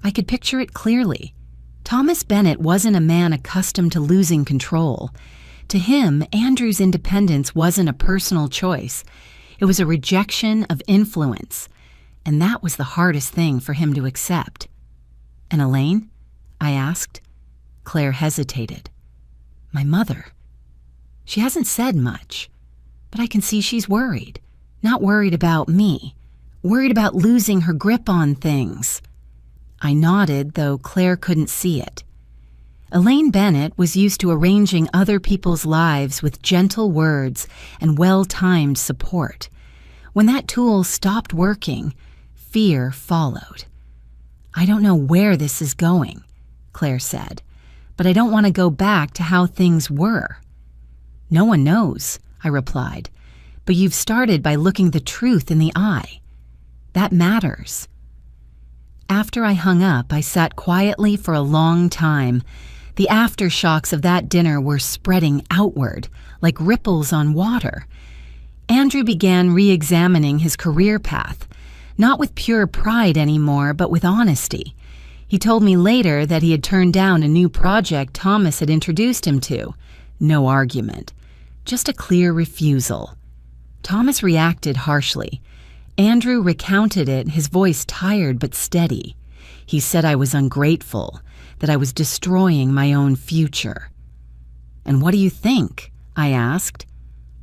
I could picture it clearly. Thomas Bennett wasn't a man accustomed to losing control. To him, Andrew's independence wasn't a personal choice. It was a rejection of influence, and that was the hardest thing for him to accept. And Elaine? I asked. Claire hesitated. My mother. She hasn't said much, but I can see she's worried. Not worried about me, worried about losing her grip on things. I nodded, though Claire couldn't see it. Elaine Bennett was used to arranging other people's lives with gentle words and well-timed support. When that tool stopped working, fear followed. I don't know where this is going, Claire said, but I don't want to go back to how things were. No one knows, I replied, but you've started by looking the truth in the eye. That matters. After I hung up, I sat quietly for a long time. The aftershocks of that dinner were spreading outward, like ripples on water. Andrew began re-examining his career path, not with pure pride anymore, but with honesty. He told me later that he had turned down a new project Thomas had introduced him to. No argument, just a clear refusal. Thomas reacted harshly. Andrew recounted it, his voice tired but steady. He said I was ungrateful, that I was destroying my own future. And what do you think? I asked.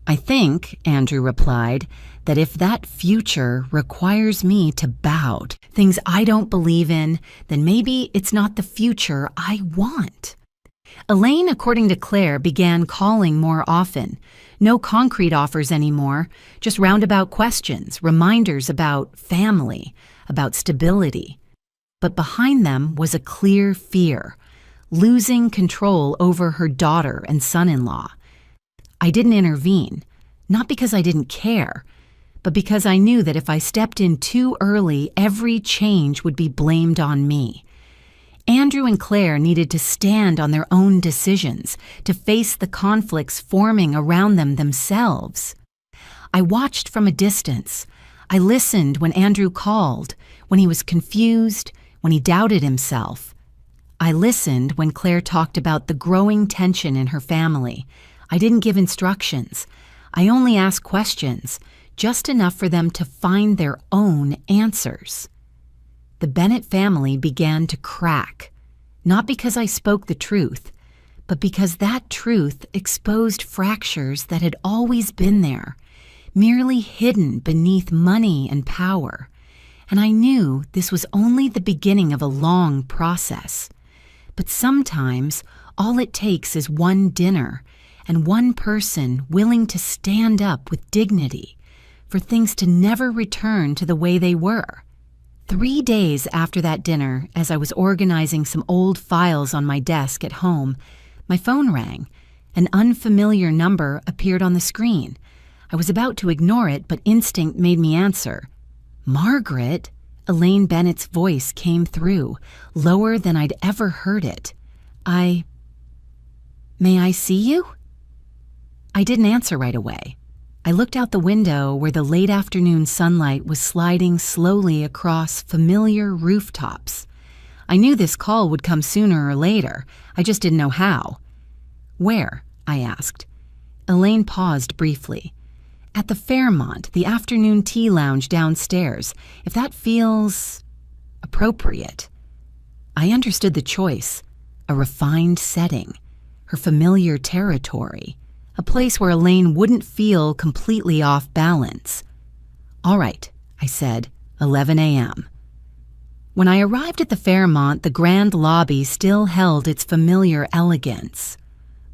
I think, Andrew replied, that if that future requires me to bow to things I don't believe in, then maybe it's not the future I want. Elaine, according to Claire, began calling more often. No concrete offers anymore, just roundabout questions, reminders about family, about stability. But behind them was a clear fear, losing control over her daughter and son-in-law. I didn't intervene, not because I didn't care, but because I knew that if I stepped in too early, every change would be blamed on me. Andrew and Claire needed to stand on their own decisions, to face the conflicts forming around them themselves. I watched from a distance. I listened when Andrew called, when he was confused, when he doubted himself. I listened when Claire talked about the growing tension in her family. I didn't give instructions. I only asked questions, just enough for them to find their own answers. The Bennett family began to crack, not because I spoke the truth, but because that truth exposed fractures that had always been there, merely hidden beneath money and power. And I knew this was only the beginning of a long process. But sometimes all it takes is one dinner and one person willing to stand up with dignity for things to never return to the way they were. 3 days after that dinner, as I was organizing some old files on my desk at home, my phone rang. An unfamiliar number appeared on the screen. I was about to ignore it, but instinct made me answer. Margaret? Elaine Bennett's voice came through, lower than I'd ever heard it. May I see you? I didn't answer right away. I looked out the window where the late afternoon sunlight was sliding slowly across familiar rooftops. I knew this call would come sooner or later. I just didn't know how. Where? I asked. Elaine paused briefly. At the Fairmont, the afternoon tea lounge downstairs, if that feels appropriate. I understood the choice. A refined setting, her familiar territory, a place where Elaine wouldn't feel completely off balance. All right, I said, 11 a.m. When I arrived at the Fairmont, the grand lobby still held its familiar elegance.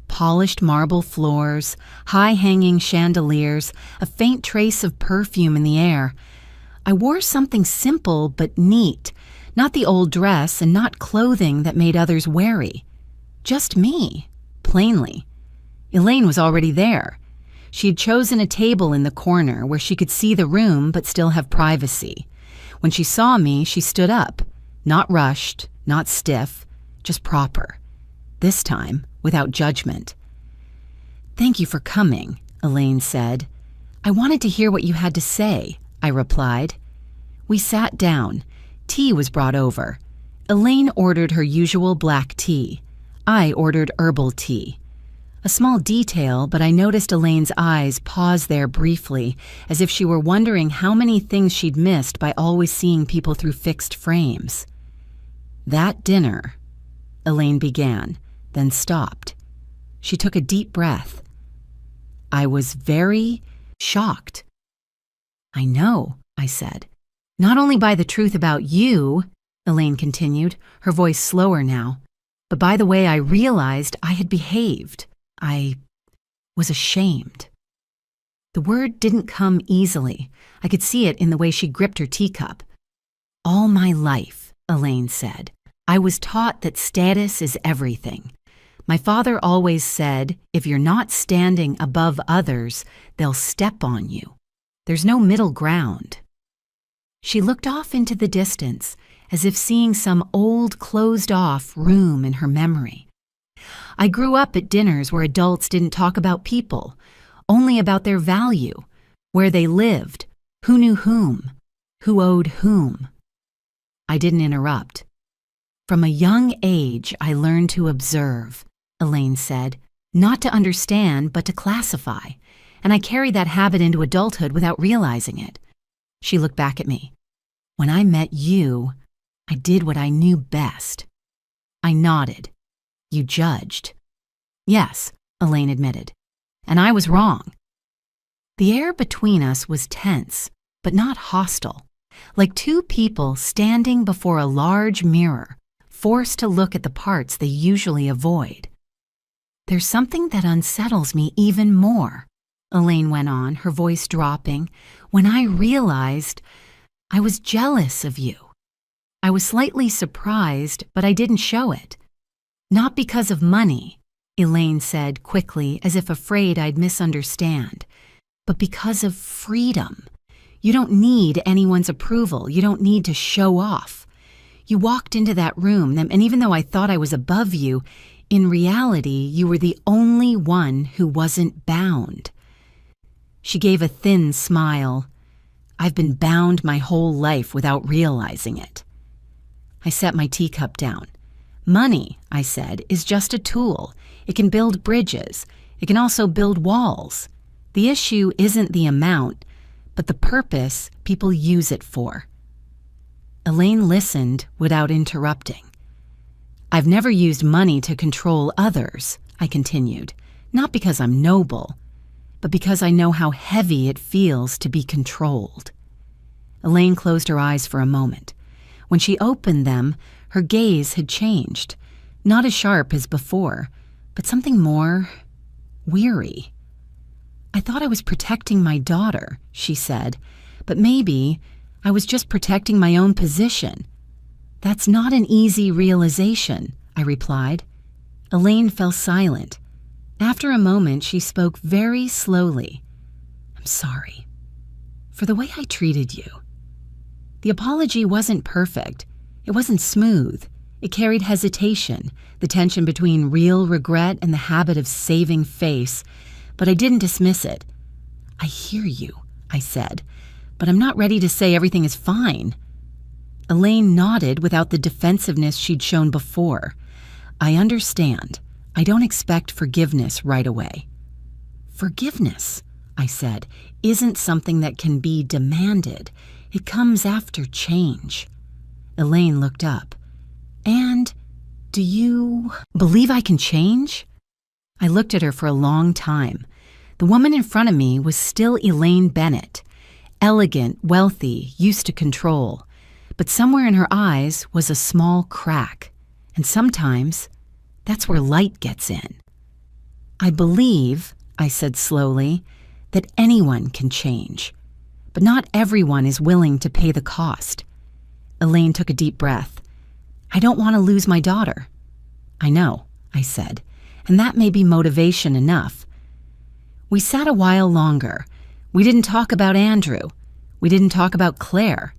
Polished marble floors, high-hanging chandeliers, a faint trace of perfume in the air. I wore something simple but neat, not the old dress and not clothing that made others wary. Just me, plainly. Elaine was already there. She had chosen a table in the corner where she could see the room but still have privacy. When she saw me, she stood up, not rushed, not stiff, just proper. This time, without judgment. "Thank you for coming," Elaine said. "I wanted to hear what you had to say," I replied. We sat down. Tea was brought over. Elaine ordered her usual black tea. I ordered herbal tea. A small detail, but I noticed Elaine's eyes pause there briefly, as if she were wondering how many things she'd missed by always seeing people through fixed frames. "That dinner," Elaine began, then stopped. She took a deep breath. "I was very shocked." "I know," I said. "Not only by the truth about you," Elaine continued, her voice slower now, "but by the way I realized I had behaved. I was ashamed." The word didn't come easily. I could see it in the way she gripped her teacup. "All my life," Elaine said, "I was taught that status is everything. My father always said, if you're not standing above others, they'll step on you. There's no middle ground." She looked off into the distance, as if seeing some old, closed-off room in her memory. "I grew up at dinners where adults didn't talk about people, only about their value, where they lived, who knew whom, who owed whom." I didn't interrupt. "From a young age, I learned to observe," Elaine said, "not to understand, but to classify, and I carried that habit into adulthood without realizing it." She looked back at me. "When I met you, I did what I knew best." I nodded. "You judged." "Yes," Elaine admitted, "and I was wrong." The air between us was tense, but not hostile, like two people standing before a large mirror, forced to look at the parts they usually avoid. "There's something that unsettles me even more," Elaine went on, her voice dropping, "when I realized I was jealous of you. I was slightly surprised, but I didn't show it. Not because of money," Elaine said quickly, as if afraid I'd misunderstand, "but because of freedom. You don't need anyone's approval. You don't need to show off. You walked into that room, and even though I thought I was above you, in reality, you were the only one who wasn't bound." She gave a thin smile. "I've been bound my whole life without realizing it." I set my teacup down. "Money," I said, "is just a tool. It can build bridges. It can also build walls. The issue isn't the amount, but the purpose people use it for." Elaine listened without interrupting. "I've never used money to control others," I continued, "not because I'm noble, but because I know how heavy it feels to be controlled." Elaine closed her eyes for a moment. When she opened them, her gaze had changed, not as sharp as before, but something more weary. "I thought I was protecting my daughter," she said, "but maybe I was just protecting my own position." "That's not an easy realization," I replied. Elaine fell silent. After a moment, she spoke very slowly. "I'm sorry for the way I treated you." The apology wasn't perfect. It wasn't smooth. It carried hesitation, the tension between real regret and the habit of saving face, but I didn't dismiss it. "I hear you," I said, "but I'm not ready to say everything is fine." Elaine nodded without the defensiveness she'd shown before. "I understand. I don't expect forgiveness right away." "Forgiveness," I said, "isn't something that can be demanded. It comes after change." Elaine looked up. "And do you believe I can change?" I looked at her for a long time. The woman in front of me was still Elaine Bennett, elegant, wealthy, used to control. but somewhere in her eyes was a small crack, and sometimes that's where light gets in. I believe, I said slowly, that anyone can change, but not everyone is willing to pay the cost. Elaine took a deep breath. I don't want to lose my daughter. I know, I said, and that may be motivation enough. We sat a while longer. We didn't talk about Andrew. We didn't talk about Claire.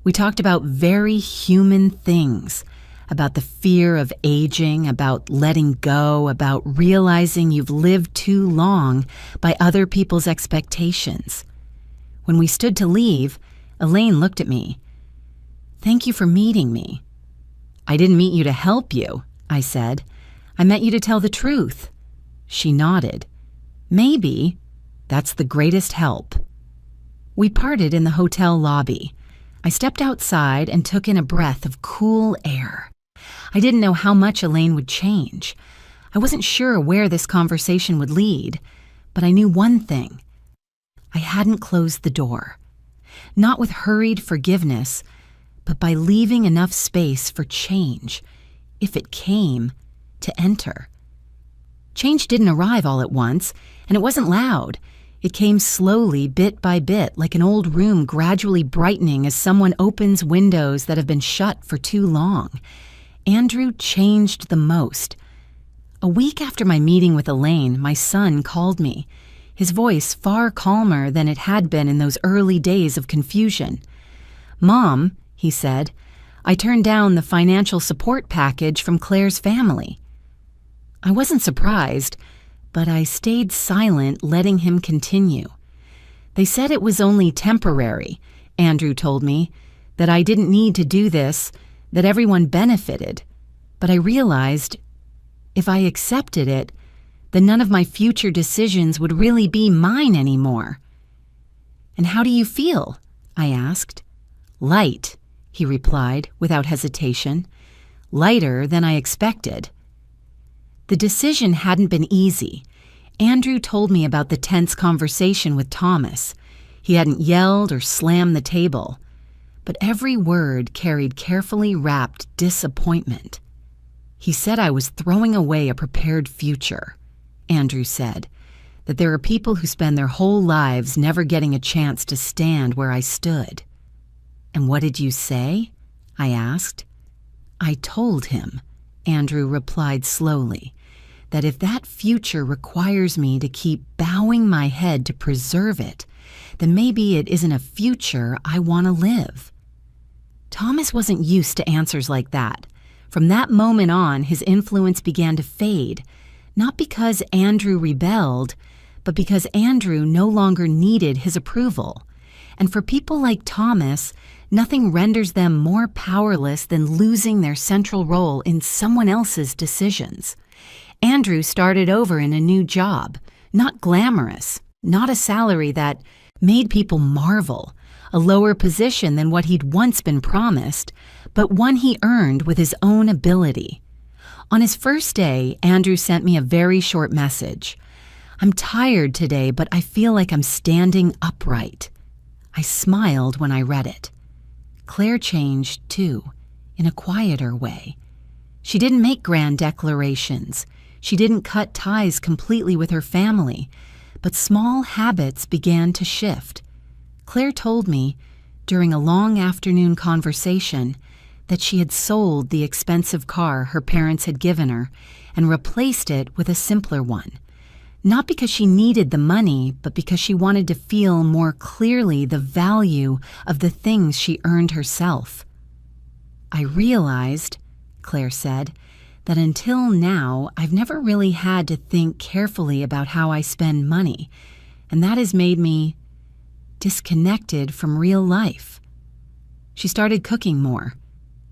We talked about very human things, about the fear of aging, about letting go, about realizing you've lived too long by other people's expectations. When we stood to leave, Elaine looked at me. Thank you for meeting me. I didn't meet you to help you, I said. I met you to tell the truth. She nodded. Maybe that's the greatest help. We parted in the hotel lobby. I stepped outside and took in a breath of cool air. I didn't know how much Elaine would change. I wasn't sure where this conversation would lead, but I knew one thing. I hadn't closed the door. Not with hurried forgiveness, but by leaving enough space for change, if it came, to enter. Change didn't arrive all at once, and it wasn't loud. It came slowly, bit by bit, like an old room gradually brightening as someone opens windows that have been shut for too long. Andrew changed the most. A week after my meeting with Elaine, my son called me, his voice far calmer than it had been in those early days of confusion. Mom, he said, I turned down the financial support package from Claire's family. I wasn't surprised, but I stayed silent, letting him continue. They said it was only temporary, Andrew told me, that I didn't need to do this, that everyone benefited. But I realized, if I accepted it, then none of my future decisions would really be mine anymore. And how do you feel? I asked. Light, he replied without hesitation. Lighter than I expected. The decision hadn't been easy. Andrew told me about the tense conversation with Thomas. He hadn't yelled or slammed the table, but every word carried carefully wrapped disappointment. He said I was throwing away a prepared future. Andrew said that there are people who spend their whole lives never getting a chance to stand where I stood. And what did you say? I asked. I told him, Andrew replied slowly, that if that future requires me to keep bowing my head to preserve it, then maybe it isn't a future I want to live. Thomas wasn't used to answers like that. From that moment on, his influence began to fade, not because Andrew rebelled, but because Andrew no longer needed his approval. And for people like Thomas, nothing renders them more powerless than losing their central role in someone else's decisions. Andrew started over in a new job, not glamorous, not a salary that made people marvel, a lower position than what he'd once been promised, but one he earned with his own ability. On his first day, Andrew sent me a very short message. I'm tired today, but I feel like I'm standing upright. I smiled when I read it. Claire changed, too, in a quieter way. She didn't make grand declarations. She didn't cut ties completely with her family, but small habits began to shift. Claire told me, during a long afternoon conversation, that she had sold the expensive car her parents had given her and replaced it with a simpler one. Not because she needed the money, but because she wanted to feel more clearly the value of the things she earned herself. I realized, Claire said, that until now I've never really had to think carefully about how I spend money, and that has made me disconnected from real life. She started cooking more.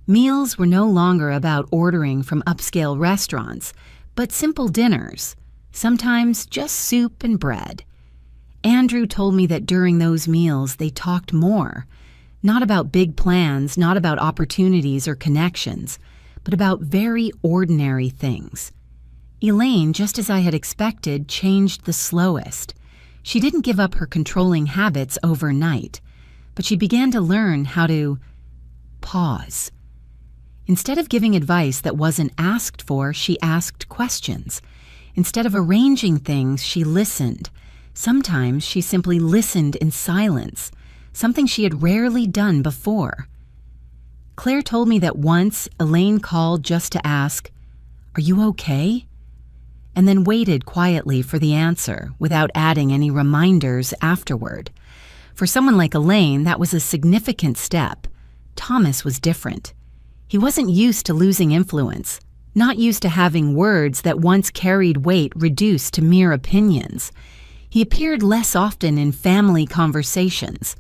Meals were no longer about ordering from upscale restaurants, but simple dinners, sometimes just soup and bread. Andrew told me that during those meals they talked more, not about big plans, not about opportunities or connections, but about very ordinary things. Elaine, just as I had expected, changed the slowest. She didn't give up her controlling habits overnight, but she began to learn how to pause. Instead of giving advice that wasn't asked for, she asked questions. Instead of arranging things, she listened. Sometimes she simply listened in silence, something she had rarely done before. Claire told me that once Elaine called just to ask, "Are you okay?" and then waited quietly for the answer without adding any reminders afterward. For someone like Elaine, that was a significant step. Thomas was different. He wasn't used to losing influence, not used to having words that once carried weight reduced to mere opinions. He appeared less often in family conversations.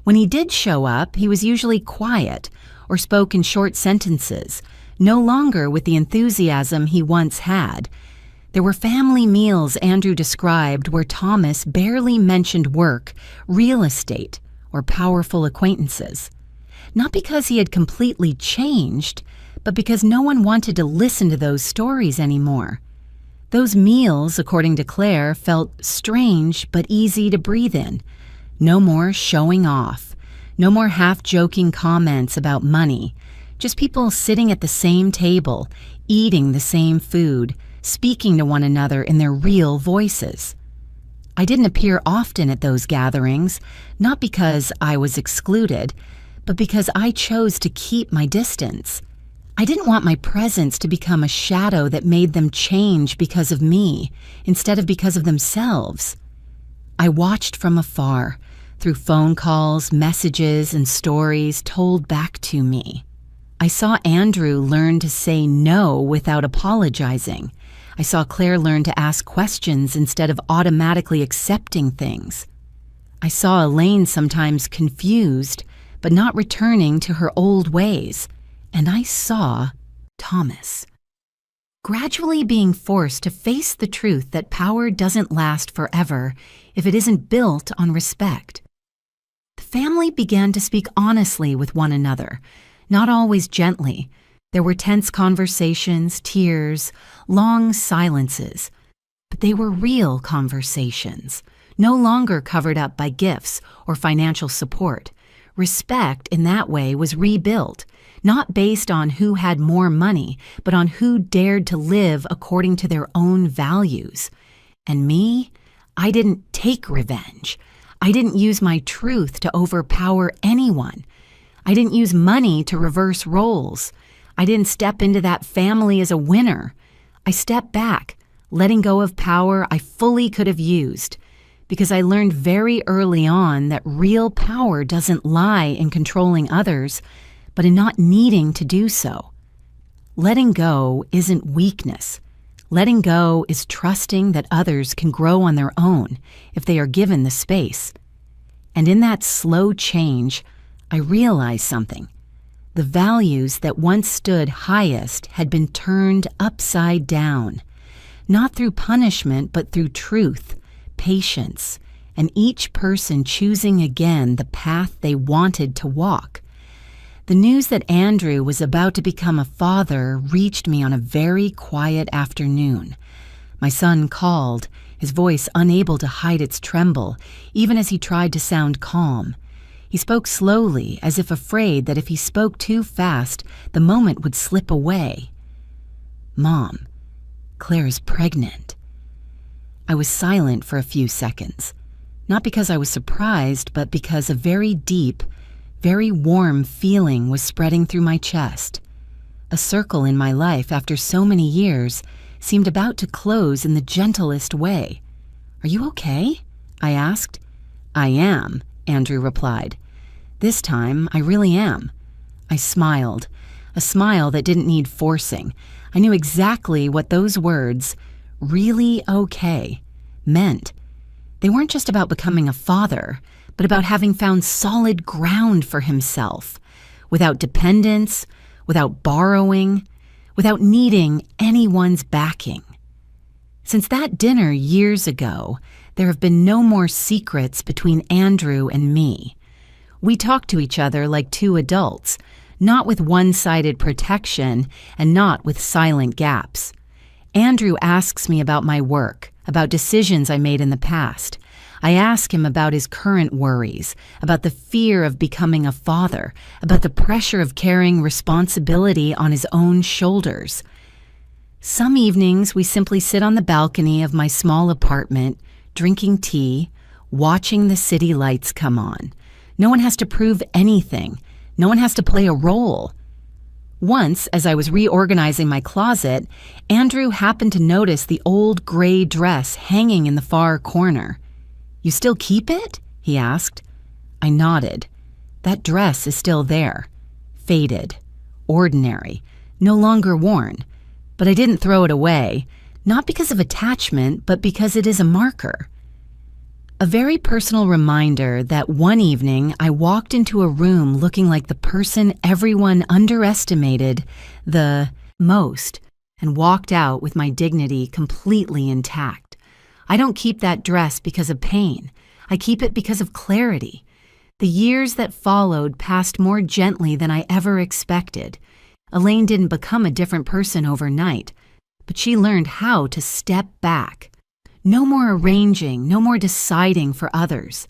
When he did show up, he was usually quiet or spoke in short sentences, no longer with the enthusiasm he once had. There were family meals Andrew described where Thomas barely mentioned work, real estate, or powerful acquaintances. Not because he had completely changed, but because no one wanted to listen to those stories anymore. Those meals, according to Claire, felt strange but easy to breathe in. No more showing off. No more half-joking comments about money. Just people sitting at the same table, eating the same food, speaking to one another in their real voices. I didn't appear often at those gatherings, not because I was excluded, but because I chose to keep my distance. I didn't want my presence to become a shadow that made them change because of me, instead of because of themselves. I watched from afar, through phone calls, messages, and stories told back to me. I saw Andrew learn to say no without apologizing. I saw Claire learn to ask questions instead of automatically accepting things. I saw Elaine sometimes confused, but not returning to her old ways. And I saw Thomas gradually being forced to face the truth that power doesn't last forever if it isn't built on respect. The family began to speak honestly with one another, not always gently. There were tense conversations, tears, long silences, but they were real conversations, no longer covered up by gifts or financial support. Respect in that way was rebuilt, not based on who had more money, but on who dared to live according to their own values. And me, I didn't take revenge. I didn't use my truth to overpower anyone. I didn't use money to reverse roles. I didn't step into that family as a winner. I stepped back, letting go of power I fully could have used, because I learned very early on that real power doesn't lie in controlling others, but in not needing to do so. Letting go isn't weakness. Letting go is trusting that others can grow on their own if they are given the space. And in that slow change, I realized something. The values that once stood highest had been turned upside down, not through punishment, but through truth, patience, and each person choosing again the path they wanted to walk. The news that Andrew was about to become a father reached me on a very quiet afternoon. My son called, his voice unable to hide its tremble, even as he tried to sound calm. He spoke slowly, as if afraid that if he spoke too fast, the moment would slip away. "Mom, Claire is pregnant." I was silent for a few seconds, not because I was surprised, but because a very deep, very warm feeling was spreading through my chest. A circle in my life after so many years seemed about to close in the gentlest way. "Are you okay?" I asked. "I am," Andrew replied. "This time, I really am." I smiled, a smile that didn't need forcing. I knew exactly what those words, "really okay," meant. They weren't just about becoming a father, but about having found solid ground for himself, without dependence, without borrowing, without needing anyone's backing. Since that dinner years ago, there have been no more secrets between Andrew and me. We talk to each other like two adults, not with one-sided protection and not with silent gaps. Andrew asks me about my work, about decisions I made in the past. I ask him about his current worries, about the fear of becoming a father, about the pressure of carrying responsibility on his own shoulders. Some evenings we simply sit on the balcony of my small apartment, drinking tea, watching the city lights come on. No one has to prove anything. No one has to play a role. Once, as I was reorganizing my closet, Andrew happened to notice the old gray dress hanging in the far corner. "You still keep it?" he asked. I nodded. That dress is still there. Faded. Ordinary. No longer worn. But I didn't throw it away, not because of attachment, but because it is a marker. A very personal reminder that one evening I walked into a room looking like the person everyone underestimated the most and walked out with my dignity completely intact. I don't keep that dress because of pain. I keep it because of clarity. The years that followed passed more gently than I ever expected. Elaine didn't become a different person overnight, but she learned how to step back. No more arranging, no more deciding for others.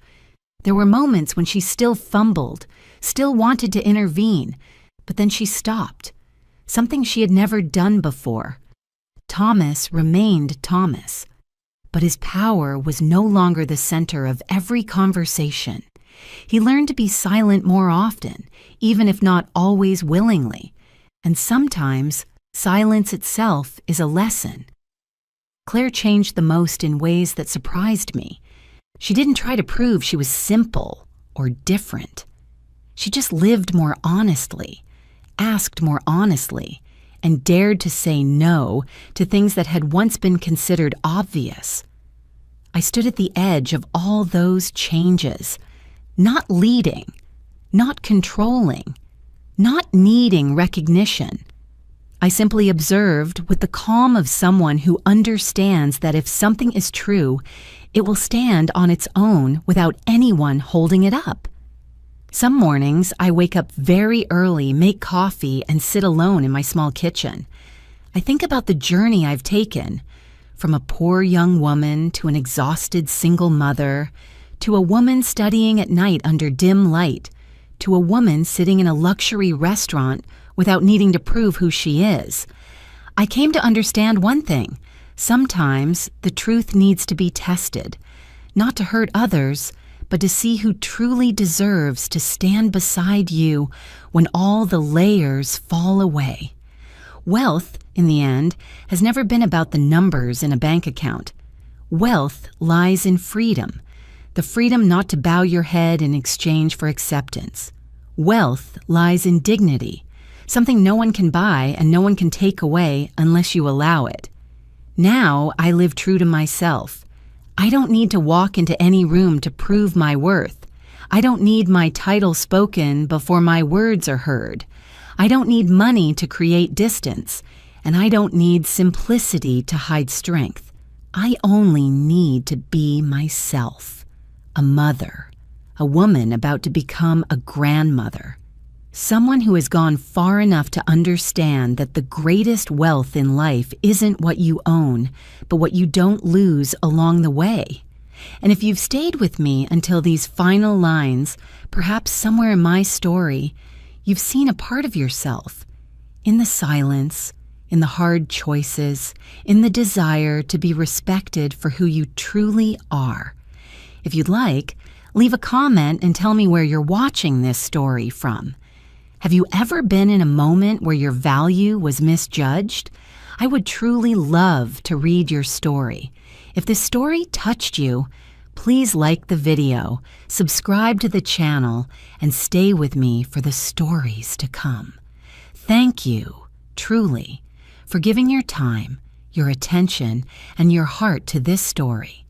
There were moments when she still fumbled, still wanted to intervene, but then she stopped. Something she had never done before. Thomas remained Thomas, but his power was no longer the center of every conversation. He learned to be silent more often, even if not always willingly. And sometimes, silence itself is a lesson. Claire changed the most in ways that surprised me. She didn't try to prove she was simple or different. She just lived more honestly, asked more honestly, and dared to say no to things that had once been considered obvious. I stood at the edge of all those changes, not leading, not controlling, not needing recognition. I simply observed with the calm of someone who understands that if something is true, it will stand on its own without anyone holding it up. Some mornings, I wake up very early, make coffee, and sit alone in my small kitchen. I think about the journey I've taken, from a poor young woman to an exhausted single mother, to a woman studying at night under dim light, to a woman sitting in a luxury restaurant without needing to prove who she is. I came to understand one thing. Sometimes the truth needs to be tested, not to hurt others, but to see who truly deserves to stand beside you when all the layers fall away. Wealth, in the end, has never been about the numbers in a bank account. Wealth lies in freedom, the freedom not to bow your head in exchange for acceptance. Wealth lies in dignity, something no one can buy and no one can take away unless you allow it. Now I live true to myself. I don't need to walk into any room to prove my worth. I don't need my title spoken before my words are heard. I don't need money to create distance, and I don't need simplicity to hide strength. I only need to be myself. A mother, a woman about to become a grandmother. Someone who has gone far enough to understand that the greatest wealth in life isn't what you own, but what you don't lose along the way. And if you've stayed with me until these final lines, perhaps somewhere in my story, you've seen a part of yourself. In the silence, in the hard choices, in the desire to be respected for who you truly are. If you'd like, leave a comment and tell me where you're watching this story from. Have you ever been in a moment where your value was misjudged? I would truly love to read your story. If this story touched you, please like the video, subscribe to the channel, and stay with me for the stories to come. Thank you, truly, for giving your time, your attention, and your heart to this story.